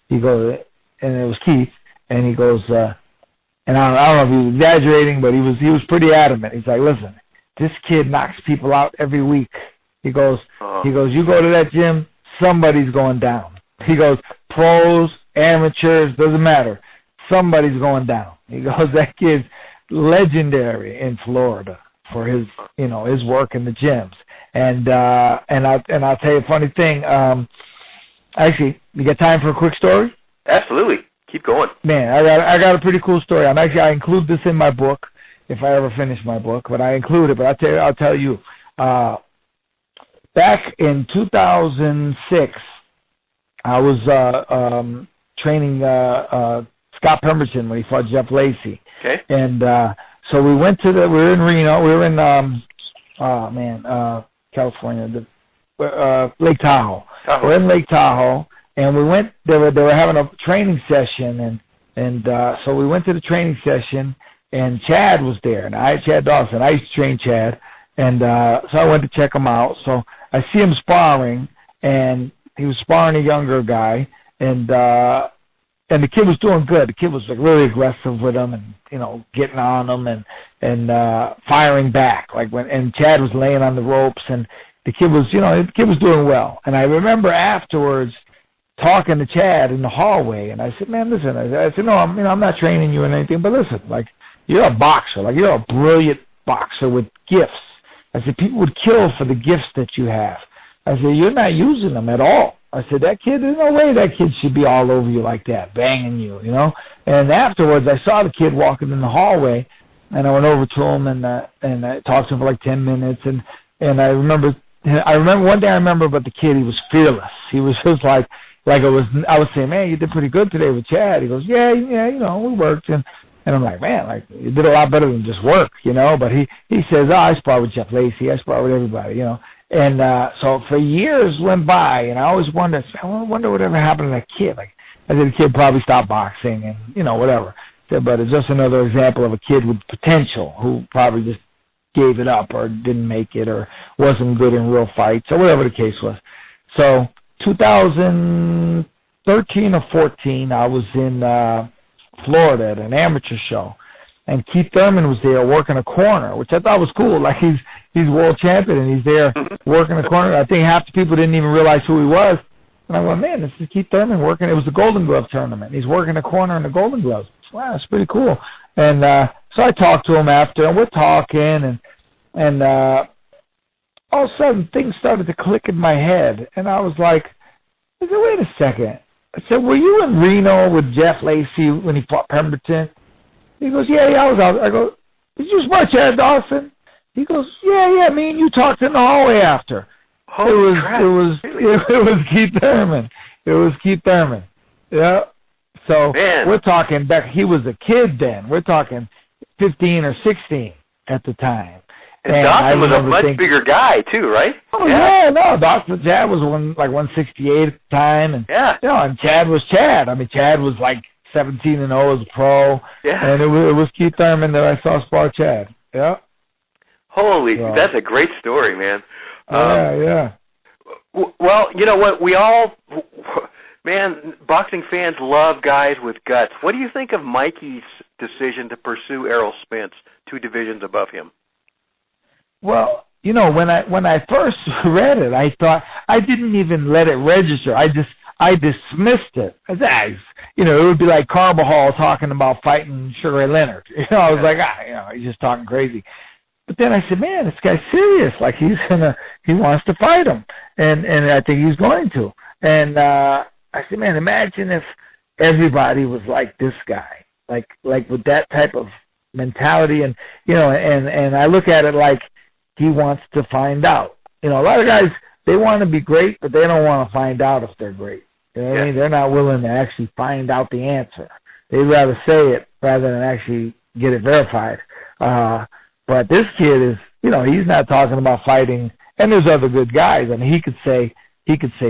Speaker 13: and it was Keith, and he goes, and I don't know if he was exaggerating, but he was pretty adamant. He's like, listen, this kid knocks people out every week. He goes, you go to that gym, somebody's going down. He goes, pros, amateurs, doesn't matter. Somebody's going down. He goes, that kid's legendary in Florida for his work in the gyms. And I'll tell you a funny thing. Actually, you got time for a quick story?
Speaker 3: Absolutely. Keep going.
Speaker 13: Man, I got a pretty cool story. I include this in my book if I ever finish my book, but I include it. But I'll tell you. Back in 2006, I was training Scott Pemberton when he fought Jeff Lacey.
Speaker 3: Okay.
Speaker 13: And so we were in Reno. We were in California, Lake Tahoe. We're in Lake Tahoe, and we went. They were having a training session, and so we went to the training session, and Chad was there, and Chad Dawson. I used to train Chad, and so I went to check him out. So I see him sparring, and he was sparring a younger guy, and the kid was doing good. The kid was like really aggressive with him, and getting on him and firing back. And Chad was laying on the ropes, and the kid was doing well. And I remember afterwards talking to Chad in the hallway, and I said, man, listen, I said, no, I'm not training you in anything, but listen, you're a boxer, you're a brilliant boxer with gifts. I said, people would kill for the gifts that you have. I said, you're not using them at all. I said, that kid, there's no way that kid should be all over you like that, banging you, And afterwards, I saw the kid walking in the hallway, and I went over to him, and I talked to him for like 10 minutes, and I remember one day I remember about the kid, he was fearless. He was just I was saying, man, you did pretty good today with Chad. He goes, yeah, we worked, and I'm like, man, you did a lot better than just work, But he says, I sparred with Jeff Lacey, I sparred with everybody, And so for years went by, and I always wondered, I wonder whatever happened to that kid. I said, the kid probably stopped boxing and, whatever. But it's just another example of a kid with potential who probably just gave it up or didn't make it or wasn't good in real fights or whatever the case was. So 2013 or 14, I was in Florida at an amateur show, and Keith Thurman was there working a corner, which I thought was cool. He's world champion, and he's there working a corner. I think half the people didn't even realize who he was. And I went, man, this is Keith Thurman working. It was the Golden Glove tournament. He's working a corner in the Golden Gloves. Wow, that's pretty cool. And so I talked to him after, and we're talking, and all of a sudden things started to click in my head, and I was like, I said, wait a second. I said, were you in Reno with Jeff Lacey when he fought Pemberton? He goes, yeah, I was out. I go, did you spar Chad Dawson? He goes, yeah, me and you talked in the hallway after.
Speaker 3: Holy crap.
Speaker 13: It was Keith Thurman. It was Keith Thurman. Yeah. So we're talking back, he was a kid then. We're talking 15 or 16 at the time.
Speaker 3: And Dawson was a much bigger guy too, right?
Speaker 13: Oh yeah, no, Chad was 168 at the time, and and Chad was Chad. I mean, Chad was 17-0 as a pro. Yeah. And it was Keith Thurman that I saw spar Chad. Yeah.
Speaker 3: Holy, that's a great story, man.
Speaker 13: Yeah.
Speaker 3: Well, you know what? We all, man, boxing fans love guys with guts. What do you think of Mikey's decision to pursue Errol Spence, 2 divisions above him?
Speaker 13: Well, when I first read it, I thought I didn't even let it register. I dismissed it. As it would be like Carbajal talking about fighting Sugar Ray Leonard. I was like, he's just talking crazy. But then I said, man, this guy's serious. He wants to fight him, and I think he's going to. And I said, man, imagine if everybody was like this guy.
Speaker 14: like with that type of mentality, and and I look at it like he wants to find out. A lot of guys, they want to be great, but they don't want to find out if they're great. You know what I mean? They're not willing to actually find out the answer. They'd rather say it rather than actually get it verified. But this kid is, he's not talking about fighting. And there's other good guys. I mean, he could say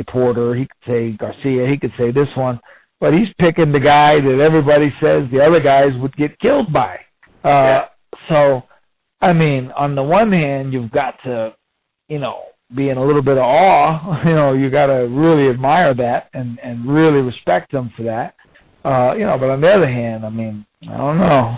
Speaker 14: Porter, he could say Garcia, he could say this one, but he's picking the guy that everybody says the other guys would get killed by. So, I mean, on the one hand, you've got to, be in a little bit of awe. You got to really admire that and really respect him for that. But on the other hand, I mean, I don't know.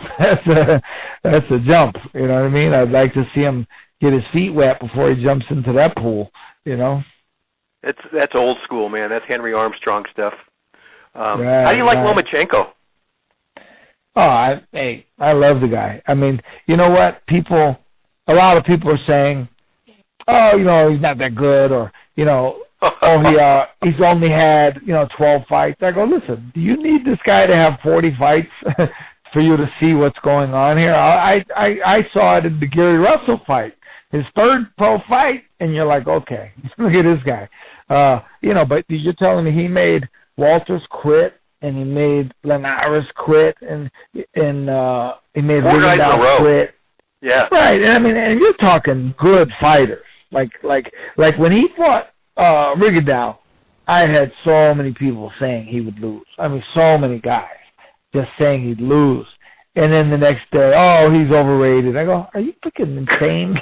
Speaker 14: That's a jump. You know what I mean? I'd like to see him get his feet wet before he jumps into that pool.
Speaker 3: That's old school, man. That's Henry Armstrong stuff.
Speaker 14: Right,
Speaker 3: how do you like Lomachenko?
Speaker 14: I love the guy. I mean, you know what? A lot of people are saying, he's not that good, or, he's only had, 12 fights. I go, listen, do you need this guy to have 40 fights for you to see what's going on here? I saw it in the Gary Russell fight, his third pro fight, and you're like, okay, look at this guy. But you're telling me he made Walters quit, and he made Linares quit, and he made Rigondeaux quit.
Speaker 3: Yeah.
Speaker 14: Right, and I mean, and you're talking good fighters. Like when he fought Rigondeaux, I had so many people saying he would lose. I mean, so many guys just saying he'd lose. And then the next day, he's overrated. I go, are you freaking insane?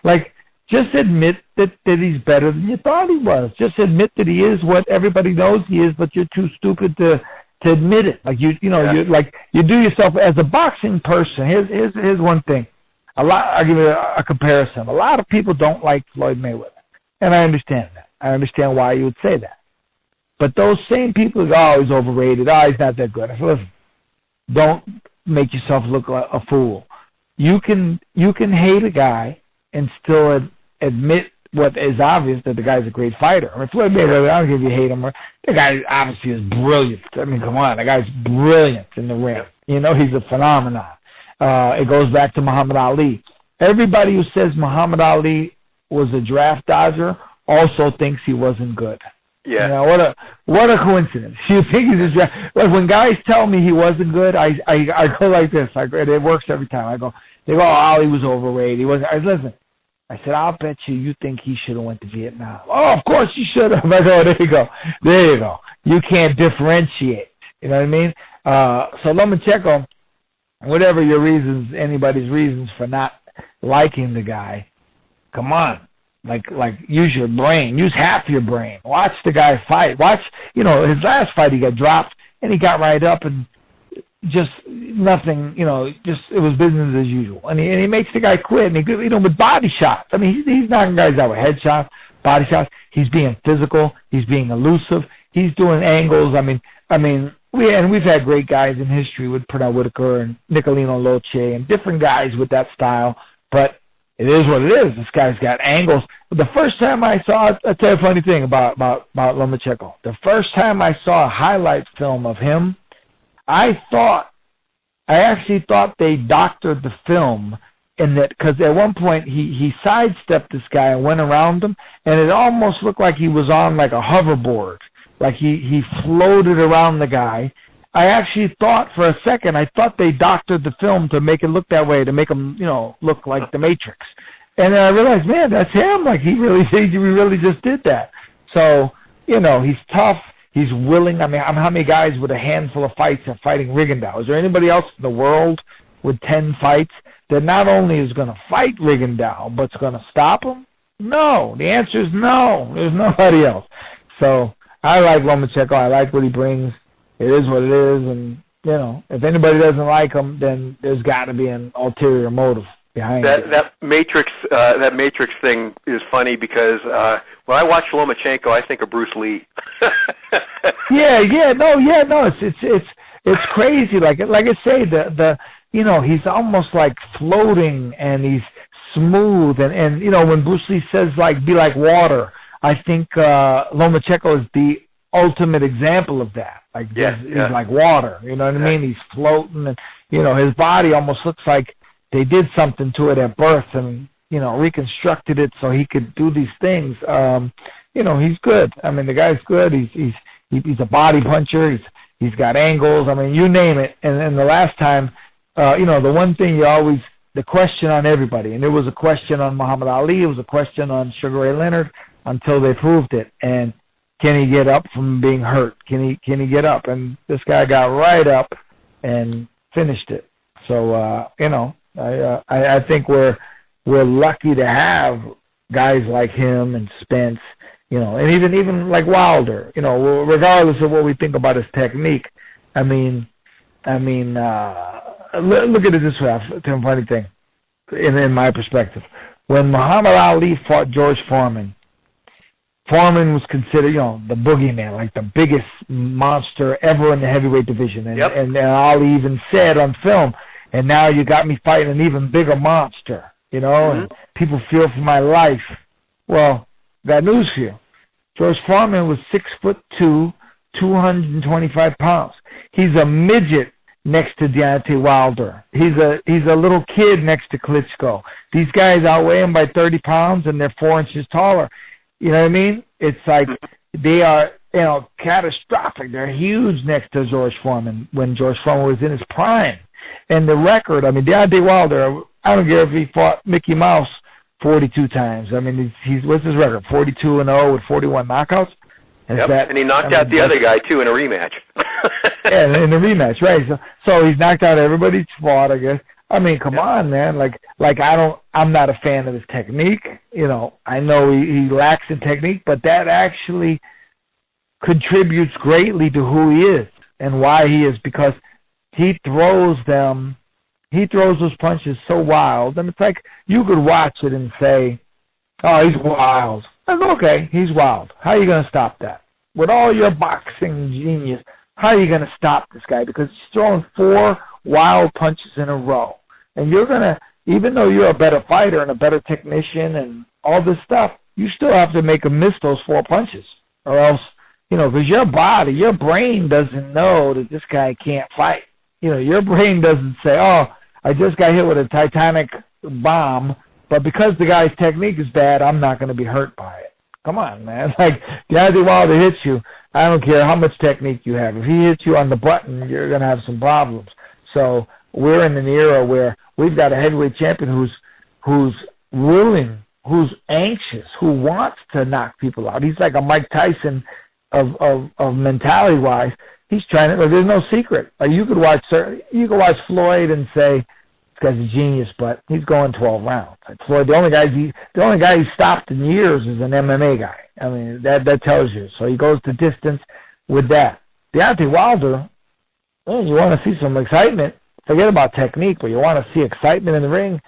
Speaker 14: Like, just admit that he's better than you thought he was. Just admit that he is what everybody knows he is, but you're too stupid to admit it. Like you do yourself as a boxing person. Here's one thing. I'll give you a comparison. A lot of people don't like Floyd Mayweather, and I understand that. I understand why you would say that. But those same people go, he's overrated. He's not that good. I said, listen, don't make yourself look like a fool. You can hate a guy and still admit what is obvious, that the guy's a great fighter. I mean, Floyd Mayweather, I don't care if you hate him. The guy obviously is brilliant. I mean, come on, the guy's brilliant in the ring. He's a phenomenon. It goes back to Muhammad Ali. Everybody who says Muhammad Ali was a draft dodger also thinks he wasn't good.
Speaker 3: Yeah.
Speaker 14: What a coincidence. You think he's a draft? Like when guys tell me he wasn't good, I go like this. It works every time. They go, Ali was overrated. He wasn't. Listen. I said, I'll bet you think he should have went to Vietnam. Oh, of course he should have. I go, there you go. There you go. You can't differentiate. You know what I mean? So Lomachenko, whatever your reasons, anybody's reasons for not liking the guy, come on. Like use your brain. Use half your brain. Watch the guy fight. Watch, his last fight he got dropped, and he got right up and just nothing, just it was business as usual. And he makes the guy quit, and he, with body shots. I mean, he's knocking guys out with headshots, body shots. He's being physical. He's being elusive. He's doing angles. We've had great guys in history with Pernell Whitaker and Nicolino Loche and different guys with that style, but it is what it is. This guy's got angles. But the first time I saw, I'll tell you a funny thing about Lomachenko. The first time I saw a highlight film of him, I actually thought they doctored the film, in that because at one point he sidestepped this guy and went around him, and it almost looked like he was on like a hoverboard, like he floated around the guy. I actually thought for a second, I thought they doctored the film to make it look that way, to make him look like the Matrix, and then I realized, man, that's him. Like he really just did that. So he's tough. He's willing. I mean, how many guys with a handful of fights are fighting Rigondeaux? Is there anybody else in the world with 10 fights that not only is going to fight Rigondeaux, but's going to stop him? No. The answer is no. There's nobody else. So I like Lomachenko. I like what he brings. It is what it is. And, if anybody doesn't like him, then there's got to be an ulterior motive behind it.
Speaker 3: That Matrix thing is funny because when I watch Lomachenko, I think of Bruce Lee. No. It's crazy. Like I say, he's almost like floating, and he's smooth, and when Bruce Lee says like be like water, I think Lomachenko is the
Speaker 14: ultimate example of that. Like he's like water, you know what I mean? He's floating, and his body almost looks like they did something to it at birth and reconstructed it so he could do these things. He's good. I mean, the guy's good. He's a body puncher. He's got angles. I mean, you name it. And the last time, the one thing the question on everybody, and there was a question on Muhammad Ali, it was a question on Sugar Ray Leonard until they proved it. And can he get up from being hurt? Can he get up? And this guy got right up and finished it. So, I think we're lucky to have guys like him and Spence, and even like Wilder, regardless of what we think about his technique. I mean, look at it this way. I'll tell you a funny thing, in my perspective. When Muhammad Ali fought George Foreman was considered, the boogeyman, like the biggest monster ever in the heavyweight division. And Ali even said on film, and now you got me fighting an even bigger monster, and people fear for my life. Well, got news for you. George Foreman was 6'2", 225 pounds. He's a midget next to Deontay Wilder. He's a little kid next to Klitschko. These guys outweigh him by 30 pounds, and they're 4 inches taller. You know what I mean? It's like they are, catastrophic. They're huge next to George Foreman when George Foreman was in his prime. And the record, I mean, Deontay Wilder, I don't care if he fought Mickey Mouse 42 times. I mean, he's what's his record? 42-0 with 41 knockouts.
Speaker 3: And he knocked out the other guy too in a rematch.
Speaker 14: In the rematch, right? So he's knocked out everybody he's fought, I guess. I mean, come on, man. I'm not a fan of his technique. I know he lacks in technique, but that actually contributes greatly to who he is and why he is, because he throws those punches so wild. And it's like you could watch it and say, oh, he's wild. That's okay, he's wild. How are you going to stop that? With all your boxing genius, how are you going to stop this guy? Because he's throwing 4 wild punches in a row. And you're going to, even though you're a better fighter and a better technician and all this stuff, you still have to make him miss those 4 punches. Or else, because your brain doesn't know that this guy can't fight. Your brain doesn't say, oh, I just got hit with a Titanic bomb, but because the guy's technique is bad, I'm not going to be hurt by it. Come on, man. Like, Deontay Wilder hits you, I don't care how much technique you have. If he hits you on the button, you're going to have some problems. So we're in an era where we've got a heavyweight champion who's willing, who's anxious, who wants to knock people out. He's like a Mike Tyson of mentality-wise. He's trying to. There's no secret. You could watch Floyd and say, this guy's a genius, but he's going 12 rounds. Like Floyd, the only guy he stopped in years is an MMA guy. I mean, that tells you. So he goes the distance with that. Deontay Wilder, you want to see some excitement. Forget about technique, but you want to see excitement in the ring.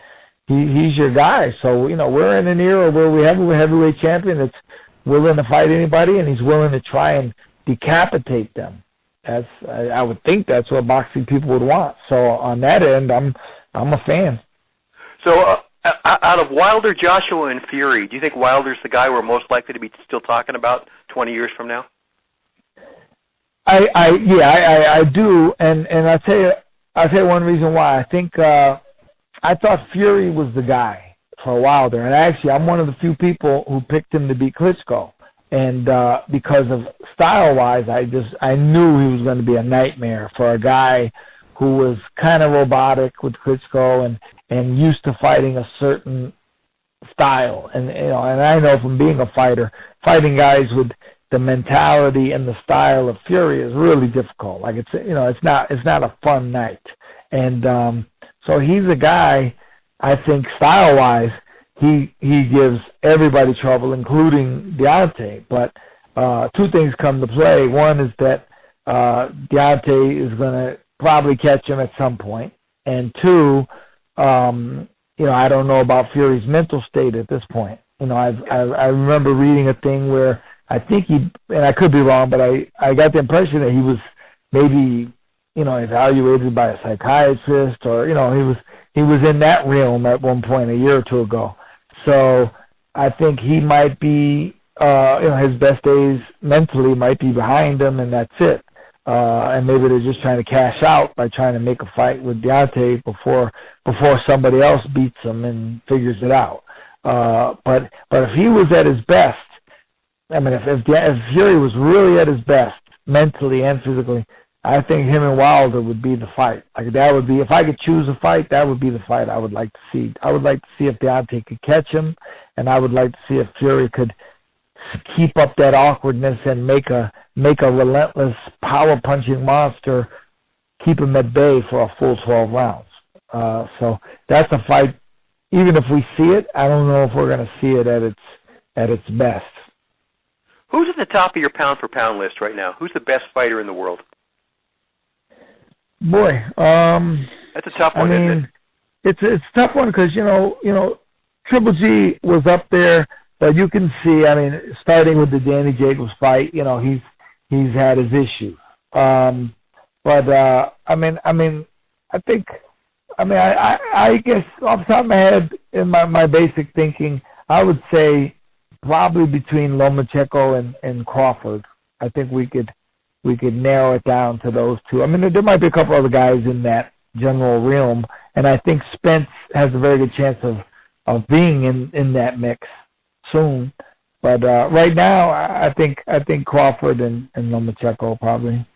Speaker 14: He's your guy. So we're in an era where we have a heavyweight champion that's willing to fight anybody, and he's willing to try and decapitate them. I would think that's what boxing people would want. So on that end, I'm a fan.
Speaker 3: So out of Wilder, Joshua, and Fury, do you think Wilder's the guy we're most likely to be still talking about 20 years from now?
Speaker 14: I do, and I'll tell you one reason why. I think I thought Fury was the guy for Wilder, and actually I'm one of the few people who picked him to beat Klitschko. And because of style-wise, I knew he was going to be a nightmare for a guy who was kind of robotic with Klitschko and used to fighting a certain style. And and I know from being a fighter, fighting guys with the mentality and the style of Fury is really difficult. Like it's not a fun night. And so he's a guy, I think, style-wise, he gives everybody trouble, including Deontay. But 2 things come to play. One is that Deontay is going to probably catch him at some point. And 2, I don't know about Fury's mental state at this point. I remember reading a thing where I think and I could be wrong, but I got the impression that he was maybe, evaluated by a psychiatrist, or, he was in that realm at one point a year or 2 ago. So I think he might be his best days mentally might be behind him, and that's it. And maybe they're just trying to cash out by trying to make a fight with Deontay before somebody else beats him and figures it out. But if he was at his best, I mean, if Fury was really at his best mentally and physically, I think him and Wilder would be the fight. Like that would be, if I could choose a fight, that would be the fight I would like to see. I would like to see if Deontay could catch him, and I would like to see if Fury could keep up that awkwardness and make a relentless power punching monster, keep him at bay for a full 12 rounds. So that's a fight. Even if we see it, I don't know if we're going to see it at its best.
Speaker 3: Who's at the top of your pound-for-pound list right now? Who's the best fighter in the world?
Speaker 14: Boy,
Speaker 3: that's a tough one, isn't it?
Speaker 14: It's a tough one because Triple G was up there, but you can see. I mean, starting with the Danny Jacobs fight, he's had his issues. I guess off the top of my head, in my basic thinking, I would say probably between Lomachenko and Crawford. I think we could narrow it down to those two. I mean, there might be a couple other guys in that general realm, and I think Spence has a very good chance of being in that mix soon. But right now, I think Crawford and Lomachenko probably.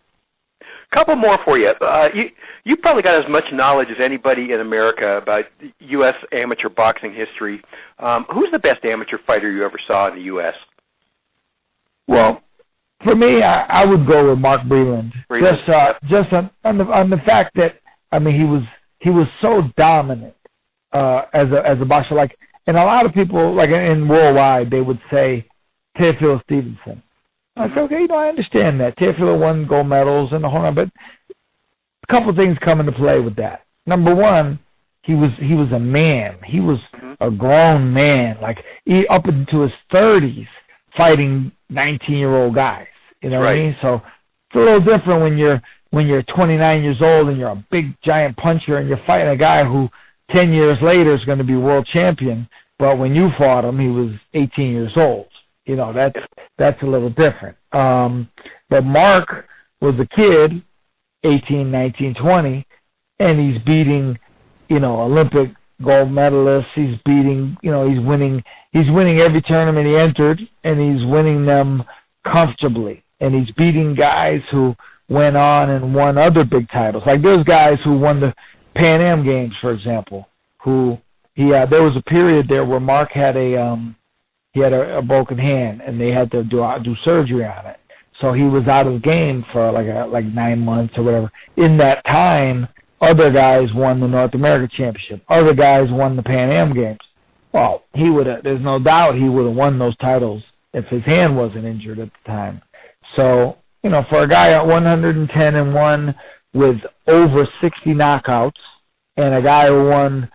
Speaker 3: Couple more for you. You probably got as much knowledge as anybody in America about U.S. amateur boxing history. Who's the best amateur fighter you ever saw in the U.S.?
Speaker 14: Well, for me, I would go with Mark Breland. Just on the fact that, I mean, he was so dominant as a boxer. Like, and a lot of people, like in worldwide, they would say Teofilo Stevenson. I said, okay, I understand that. Teofilo won gold medals and the whole, but a couple of things come into play with that. Number one, he was a man. He was a grown man, like up into his 30s, fighting 19-year-old guys. You know what I mean? So it's a little different when you're 29 years old and you're a big giant puncher and you're fighting a guy who 10 years later is going to be world champion. But when you fought him, he was 18 years old. That's a little different. But Mark was a kid, 18, 19, 20, and he's beating, Olympic gold medalists. He's beating, he's winning every tournament he entered, and he's winning them comfortably. And he's beating guys who went on and won other big titles. Like there's guys who won the Pan Am Games, for example, there was a period there where Mark had a broken hand, and they had to do surgery on it. So he was out of the game for like 9 months or whatever. In that time, other guys won the North American Championship. Other guys won the Pan Am Games. Well, there's no doubt he would have won those titles if his hand wasn't injured at the time. So, for a guy at 110-1 with over 60 knockouts, and a guy who won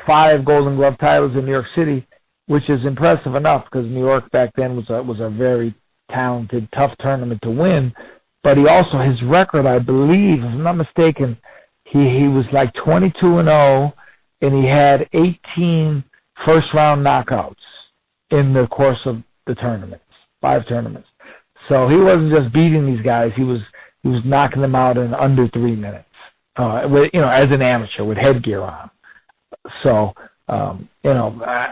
Speaker 14: 5 Golden Glove titles in New York City, which is impressive enough because New York back then was a very talented, tough tournament to win. But he also, his record, I believe, if I'm not mistaken, he was like 22-0, and he had 18 first-round knockouts in the course of the tournaments, 5 tournaments. So he wasn't just beating these guys; he was knocking them out in under 3 minutes, as an amateur with headgear on. So.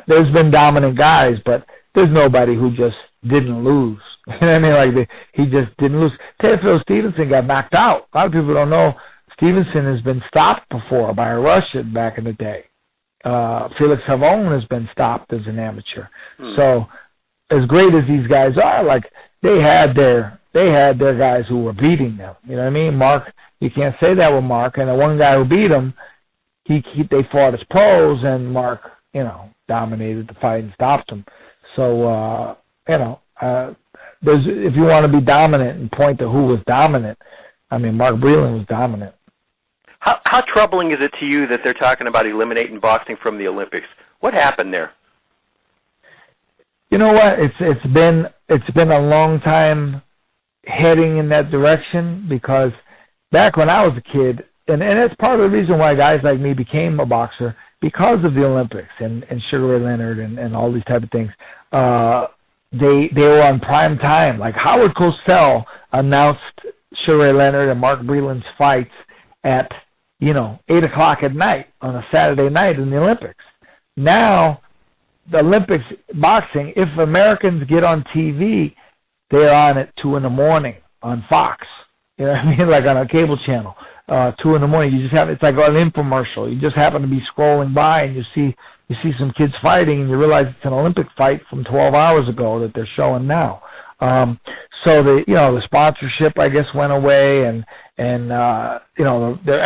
Speaker 14: There's been dominant guys, but there's nobody who just didn't lose. He just didn't lose. Teofilo Stevenson got knocked out. A lot of people don't know Stevenson has been stopped before by a Russian back in the day. Felix Havon has been stopped as an amateur. So as great as these guys are, like they had their guys who were beating them. You know what I mean? Mark, you can't say that with Mark. And the one guy who beat him, they fought as pros, and Mark, dominated the fight and stopped him. So, if you want to be dominant and point to who was dominant, I mean, Mark Breland was dominant.
Speaker 3: How troubling is it to you that they're talking about eliminating boxing from the Olympics? What happened there?
Speaker 14: You know what? It's been a long time heading in that direction, because back when I was a kid, and that's part of the reason why guys like me became a boxer, because of the Olympics and Sugar Ray Leonard and all these type of things. they were on prime time. Like Howard Cosell announced Sugar Ray Leonard and Mark Breland's fights at 8 o'clock at night on a Saturday night in the Olympics. Now, the Olympics boxing, if Americans get on TV, they're on at 2 in the morning on Fox. You know what I mean? Like on a cable channel, 2 in the morning. It's like an infomercial. You just happen to be scrolling by and you see some kids fighting and you realize it's an Olympic fight from 12 hours ago that they're showing now. So the sponsorship, I guess, went away, and I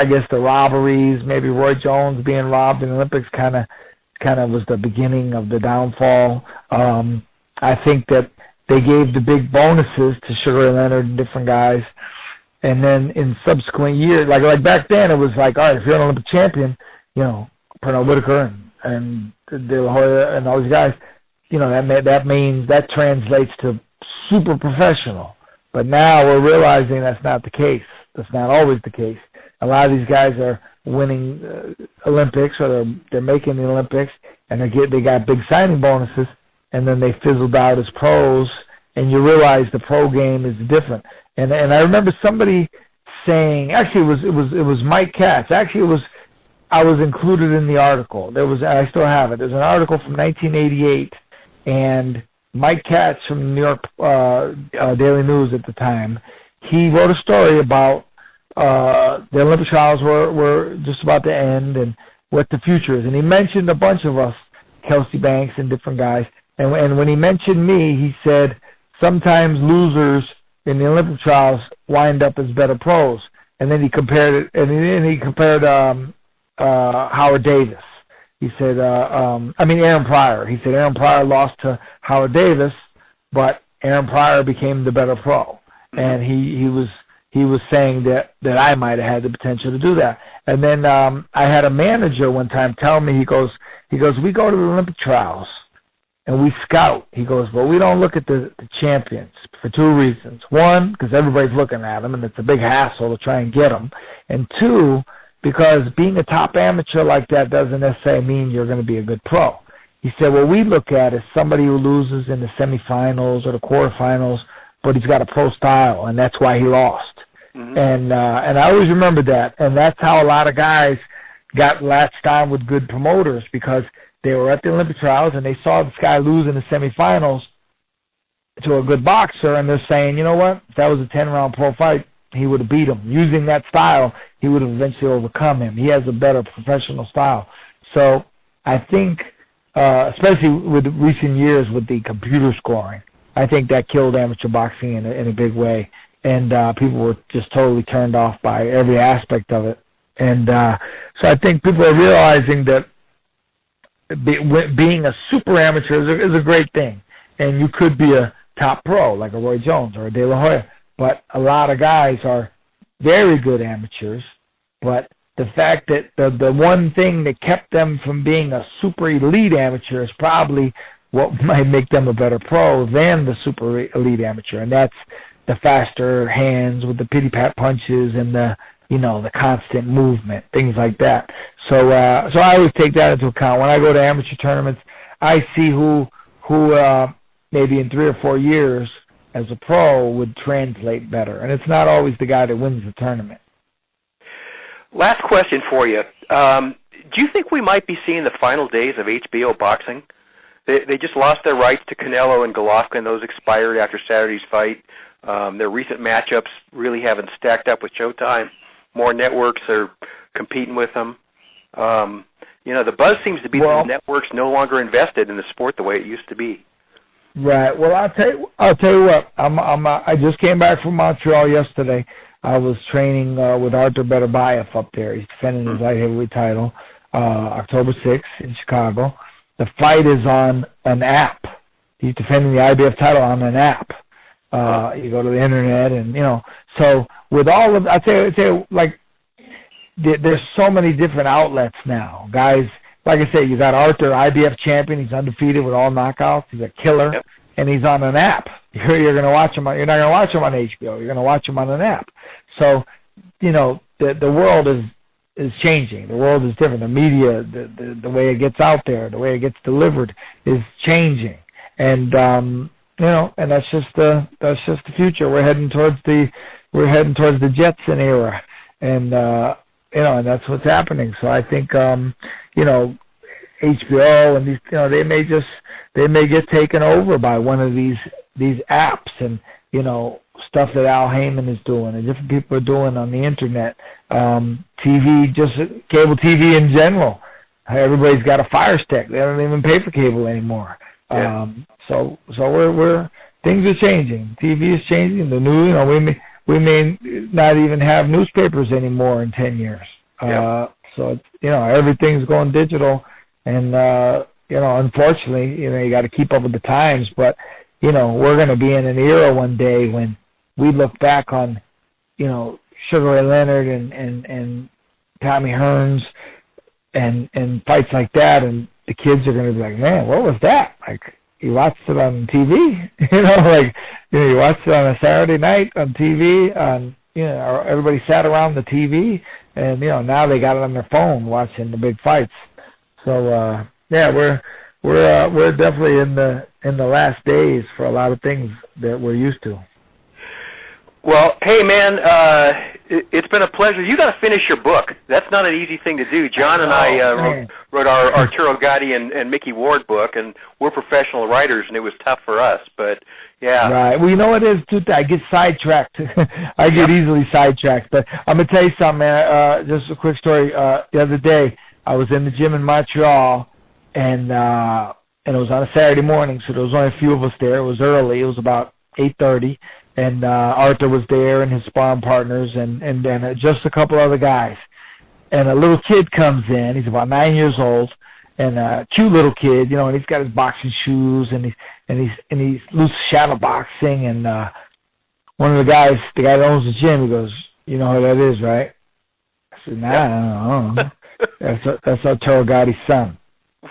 Speaker 14: guess the robberies, maybe Roy Jones being robbed in the Olympics kind of was the beginning of the downfall. I think that they gave the big bonuses to Sugar Ray Leonard and different guys, and then in subsequent years, like back then, it was like, all right, if you're an Olympic champion, Pernell Whitaker and De La Hoya and all these guys, that means that translates to super professional. But now we're realizing that's not the case. That's not always the case. A lot of these guys are winning Olympics, or they're making the Olympics, and they got big signing bonuses, and then they fizzled out as pros, and you realize the pro game is different. And I remember somebody saying, actually it was Mike Katz. Actually I was included in the article. I still have it. There's an article from 1988, and Mike Katz from the New York Daily News at the time, he wrote a story about the Olympic trials were just about to end and what the future is. And he mentioned a bunch of us, Kelsey Banks and different guys. And when he mentioned me, he said sometimes losers in the Olympic trials wind up as better pros. And then he compared Howard Davis. He said, Aaron Pryor. He said Aaron Pryor lost to Howard Davis, but Aaron Pryor became the better pro. And he was saying that I might have had the potential to do that. And then I had a manager one time tell me, he goes, we go to the Olympic trials and we scout. He goes, but we don't look at the champions for two reasons. One, because everybody's looking at them and it's a big hassle to try and get them. And two, because being a top amateur like that doesn't necessarily mean you're going to be a good pro. He said, what we look at is somebody who loses in the semifinals or the quarterfinals, but he's got a pro style, and that's why he lost. Mm-hmm. And I always remember that. And that's how a lot of guys got latched on with good promoters, because they were at the Olympic trials and they saw this guy lose in the semifinals to a good boxer, and they're saying, you know what, if that was a 10-round pro fight, he would have beat him. Using that style, he would have eventually overcome him. He has a better professional style. So I think, especially with recent years with the computer scoring, I think that killed amateur boxing in a big way. And people were just totally turned off by every aspect of it. And so I think people are realizing that being a super amateur is a great thing. And you could be a top pro like a Roy Jones or a De La Hoya. But a lot of guys are very good amateurs, but the fact that the one thing that kept them from being a super elite amateur is probably what might make them a better pro than the super elite amateur, and that's the faster hands with the pity-pat punches and the constant movement, things like that. So I always take that into account. When I go to amateur tournaments, I see who maybe in 3 or 4 years as a pro would translate better. And it's not always the guy that wins the tournament.
Speaker 3: Last question for you. Do you think we might be seeing the final days of HBO boxing? They just lost their rights to Canelo and Golovkin. Those expired after Saturday's fight. Their recent matchups really haven't stacked up with Showtime. More networks are competing with them. The buzz seems to be that the networks no longer invested in the sport the way it used to be.
Speaker 14: Right. Well, I'll tell you what. I just came back from Montreal yesterday. I was training with Artur Beterbiev up there. He's defending his light heavyweight title October 6th in Chicago. The fight is on an app. He's defending the IBF title on an app. You go to the internet and, so with all of, I'd say like, there's so many different outlets now. Guys, like I said, you got Arthur, IBF champion. He's undefeated with all knockouts. He's a killer, and he's on an app. You're going to watch him. You're not going to watch him on HBO. You're going to watch him on an app. So, the world is changing. The world is different. The media, the way it gets out there, the way it gets delivered is changing. And and that's just the future. We're heading towards the Jetson era, and and that's what's happening. So I think HBO and these, they may get taken over by one of these apps and stuff that Al Heyman is doing and different people are doing on the internet, TV, just cable TV in general. Everybody's got a Fire Stick. They don't even pay for cable anymore.
Speaker 3: Yeah.
Speaker 14: So we're things are changing. TV is changing. The new, we may not even have newspapers anymore in 10 years. So everything's going digital, and unfortunately, you got to keep up with the times. But we're going to be in an era one day when we look back on, Sugar Ray Leonard and Tommy Hearns and fights like that, and the kids are going to be like, man, what was that? Like, you watched it on TV, you watched it on a Saturday night on TV, everybody sat around the TV, and, now they got it on their phone watching the big fights. So, we're definitely in the last days for a lot of things that we're used to.
Speaker 3: Well, hey, man, it's been a pleasure. You got to finish your book. That's not an easy thing to do. John and I wrote our Arturo Gatti and Mickey Ward book, and we're professional writers, and it was tough for us. But, yeah.
Speaker 14: Right. Well, it is, too. I get sidetracked. I get easily sidetracked. But I'm going to tell you something, man. Just a quick story. The other day, I was in the gym in Montreal, and it was on a Saturday morning, so there was only a few of us there. It was early. It was about 8:30. And Arthur was there and his sparring partners and just a couple other guys. And a little kid comes in. He's about 9 years old, and a cute little kid, and he's got his boxing shoes and he's loose shadow boxing. And one of the guy that owns the gym, he goes, "You know who that is, right?" I said, "Nah, I don't know." That's Arturo Gatti's son.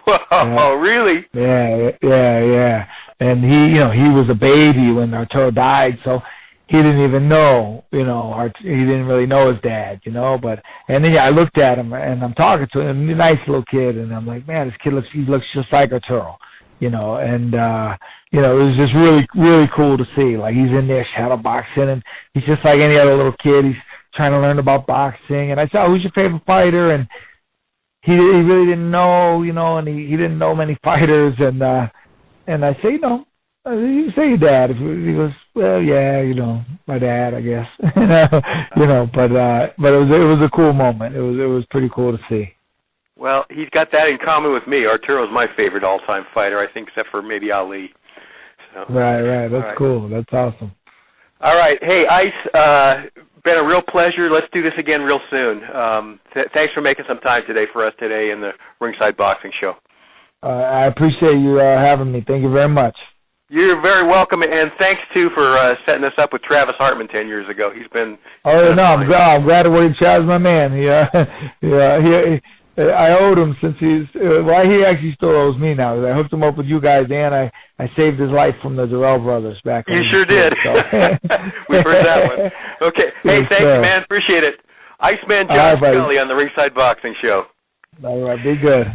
Speaker 3: Whoa, really?
Speaker 14: Yeah. And he was a baby when Arturo died, so he didn't even know, he didn't really know his dad, but, and then I looked at him and I'm talking to him, nice little kid, and I'm like, man, this kid looks just like Arturo, and, it was just really, really cool to see. Like, he's in there shadow boxing, and he's just like any other little kid. He's trying to learn about boxing, and I said, who's your favorite fighter? And he really didn't know, and he didn't know many fighters, and I say, you say your dad. He goes, well, yeah, my dad, I guess. But it was a cool moment. It was pretty cool to see.
Speaker 3: Well, he's got that in common with me. Arturo's my favorite all-time fighter, I think, except for maybe Ali. So,
Speaker 14: right. That's cool. That's awesome.
Speaker 3: All right. Hey, Ice, been a real pleasure. Let's do this again real soon. Thanks for making some time for us today in the Ringside Boxing Show.
Speaker 14: I appreciate you having me. Thank you very much.
Speaker 3: You're very welcome, and thanks, too, for setting us up with Travis Hartman 10 years ago. He's been...
Speaker 14: I'm glad to work with Travis, my man. I owed him since he actually still owes me now. I hooked him up with you guys, and I saved his life from the Durrell brothers back then.
Speaker 3: You sure did. So. We've heard that one. Okay. Hey, thank you, man. Appreciate it. Iceman John Scully on the Ringside Boxing Show.
Speaker 14: All right. Be good.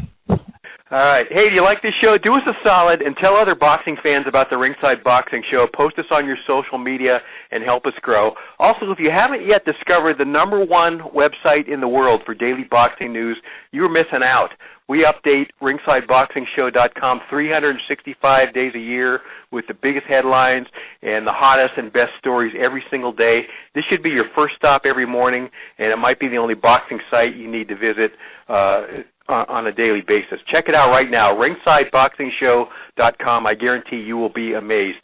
Speaker 3: All right. Hey, do you like this show? Do us a solid and tell other boxing fans about the Ringside Boxing Show. Post us on your social media and help us grow. Also, if you haven't yet discovered the #1 website in the world for daily boxing news, you're missing out. We update RingsideBoxingShow.com 365 days a year with the biggest headlines and the hottest and best stories every single day. This should be your first stop every morning, and it might be the only boxing site you need to visit on a daily basis. Check it out right now, RingsideBoxingShow.com. I guarantee you will be amazed.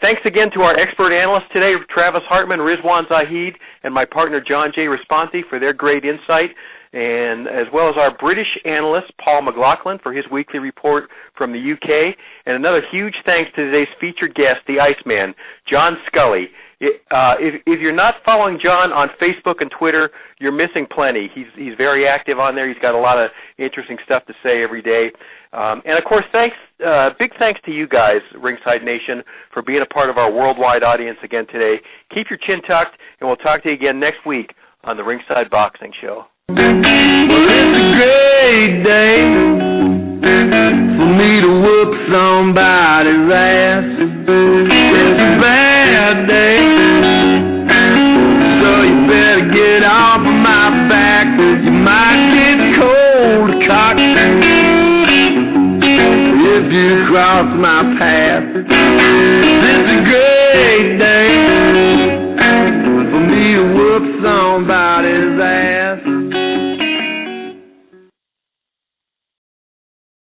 Speaker 3: Thanks again to our expert analysts today, Travis Hartman, Rizwaan Zahid, and my partner John J. Raspanti for their great insight, and as well as our British analyst, Paul McLaughlin, for his weekly report from the UK. And another huge thanks to today's featured guest, the Iceman, John Scully. If you're not following John on Facebook and Twitter, you're missing plenty. He's very active on there. He's got a lot of interesting stuff to say every day. And, of course, big thanks to you guys, Ringside Nation, for being a part of our worldwide audience again today. Keep your chin tucked, and we'll talk to you again next week on the Ringside Boxing Show.
Speaker 15: Well, it's a great day for me to whoop somebody's ass. get off of my back, you might get cold cocked if you cross my path.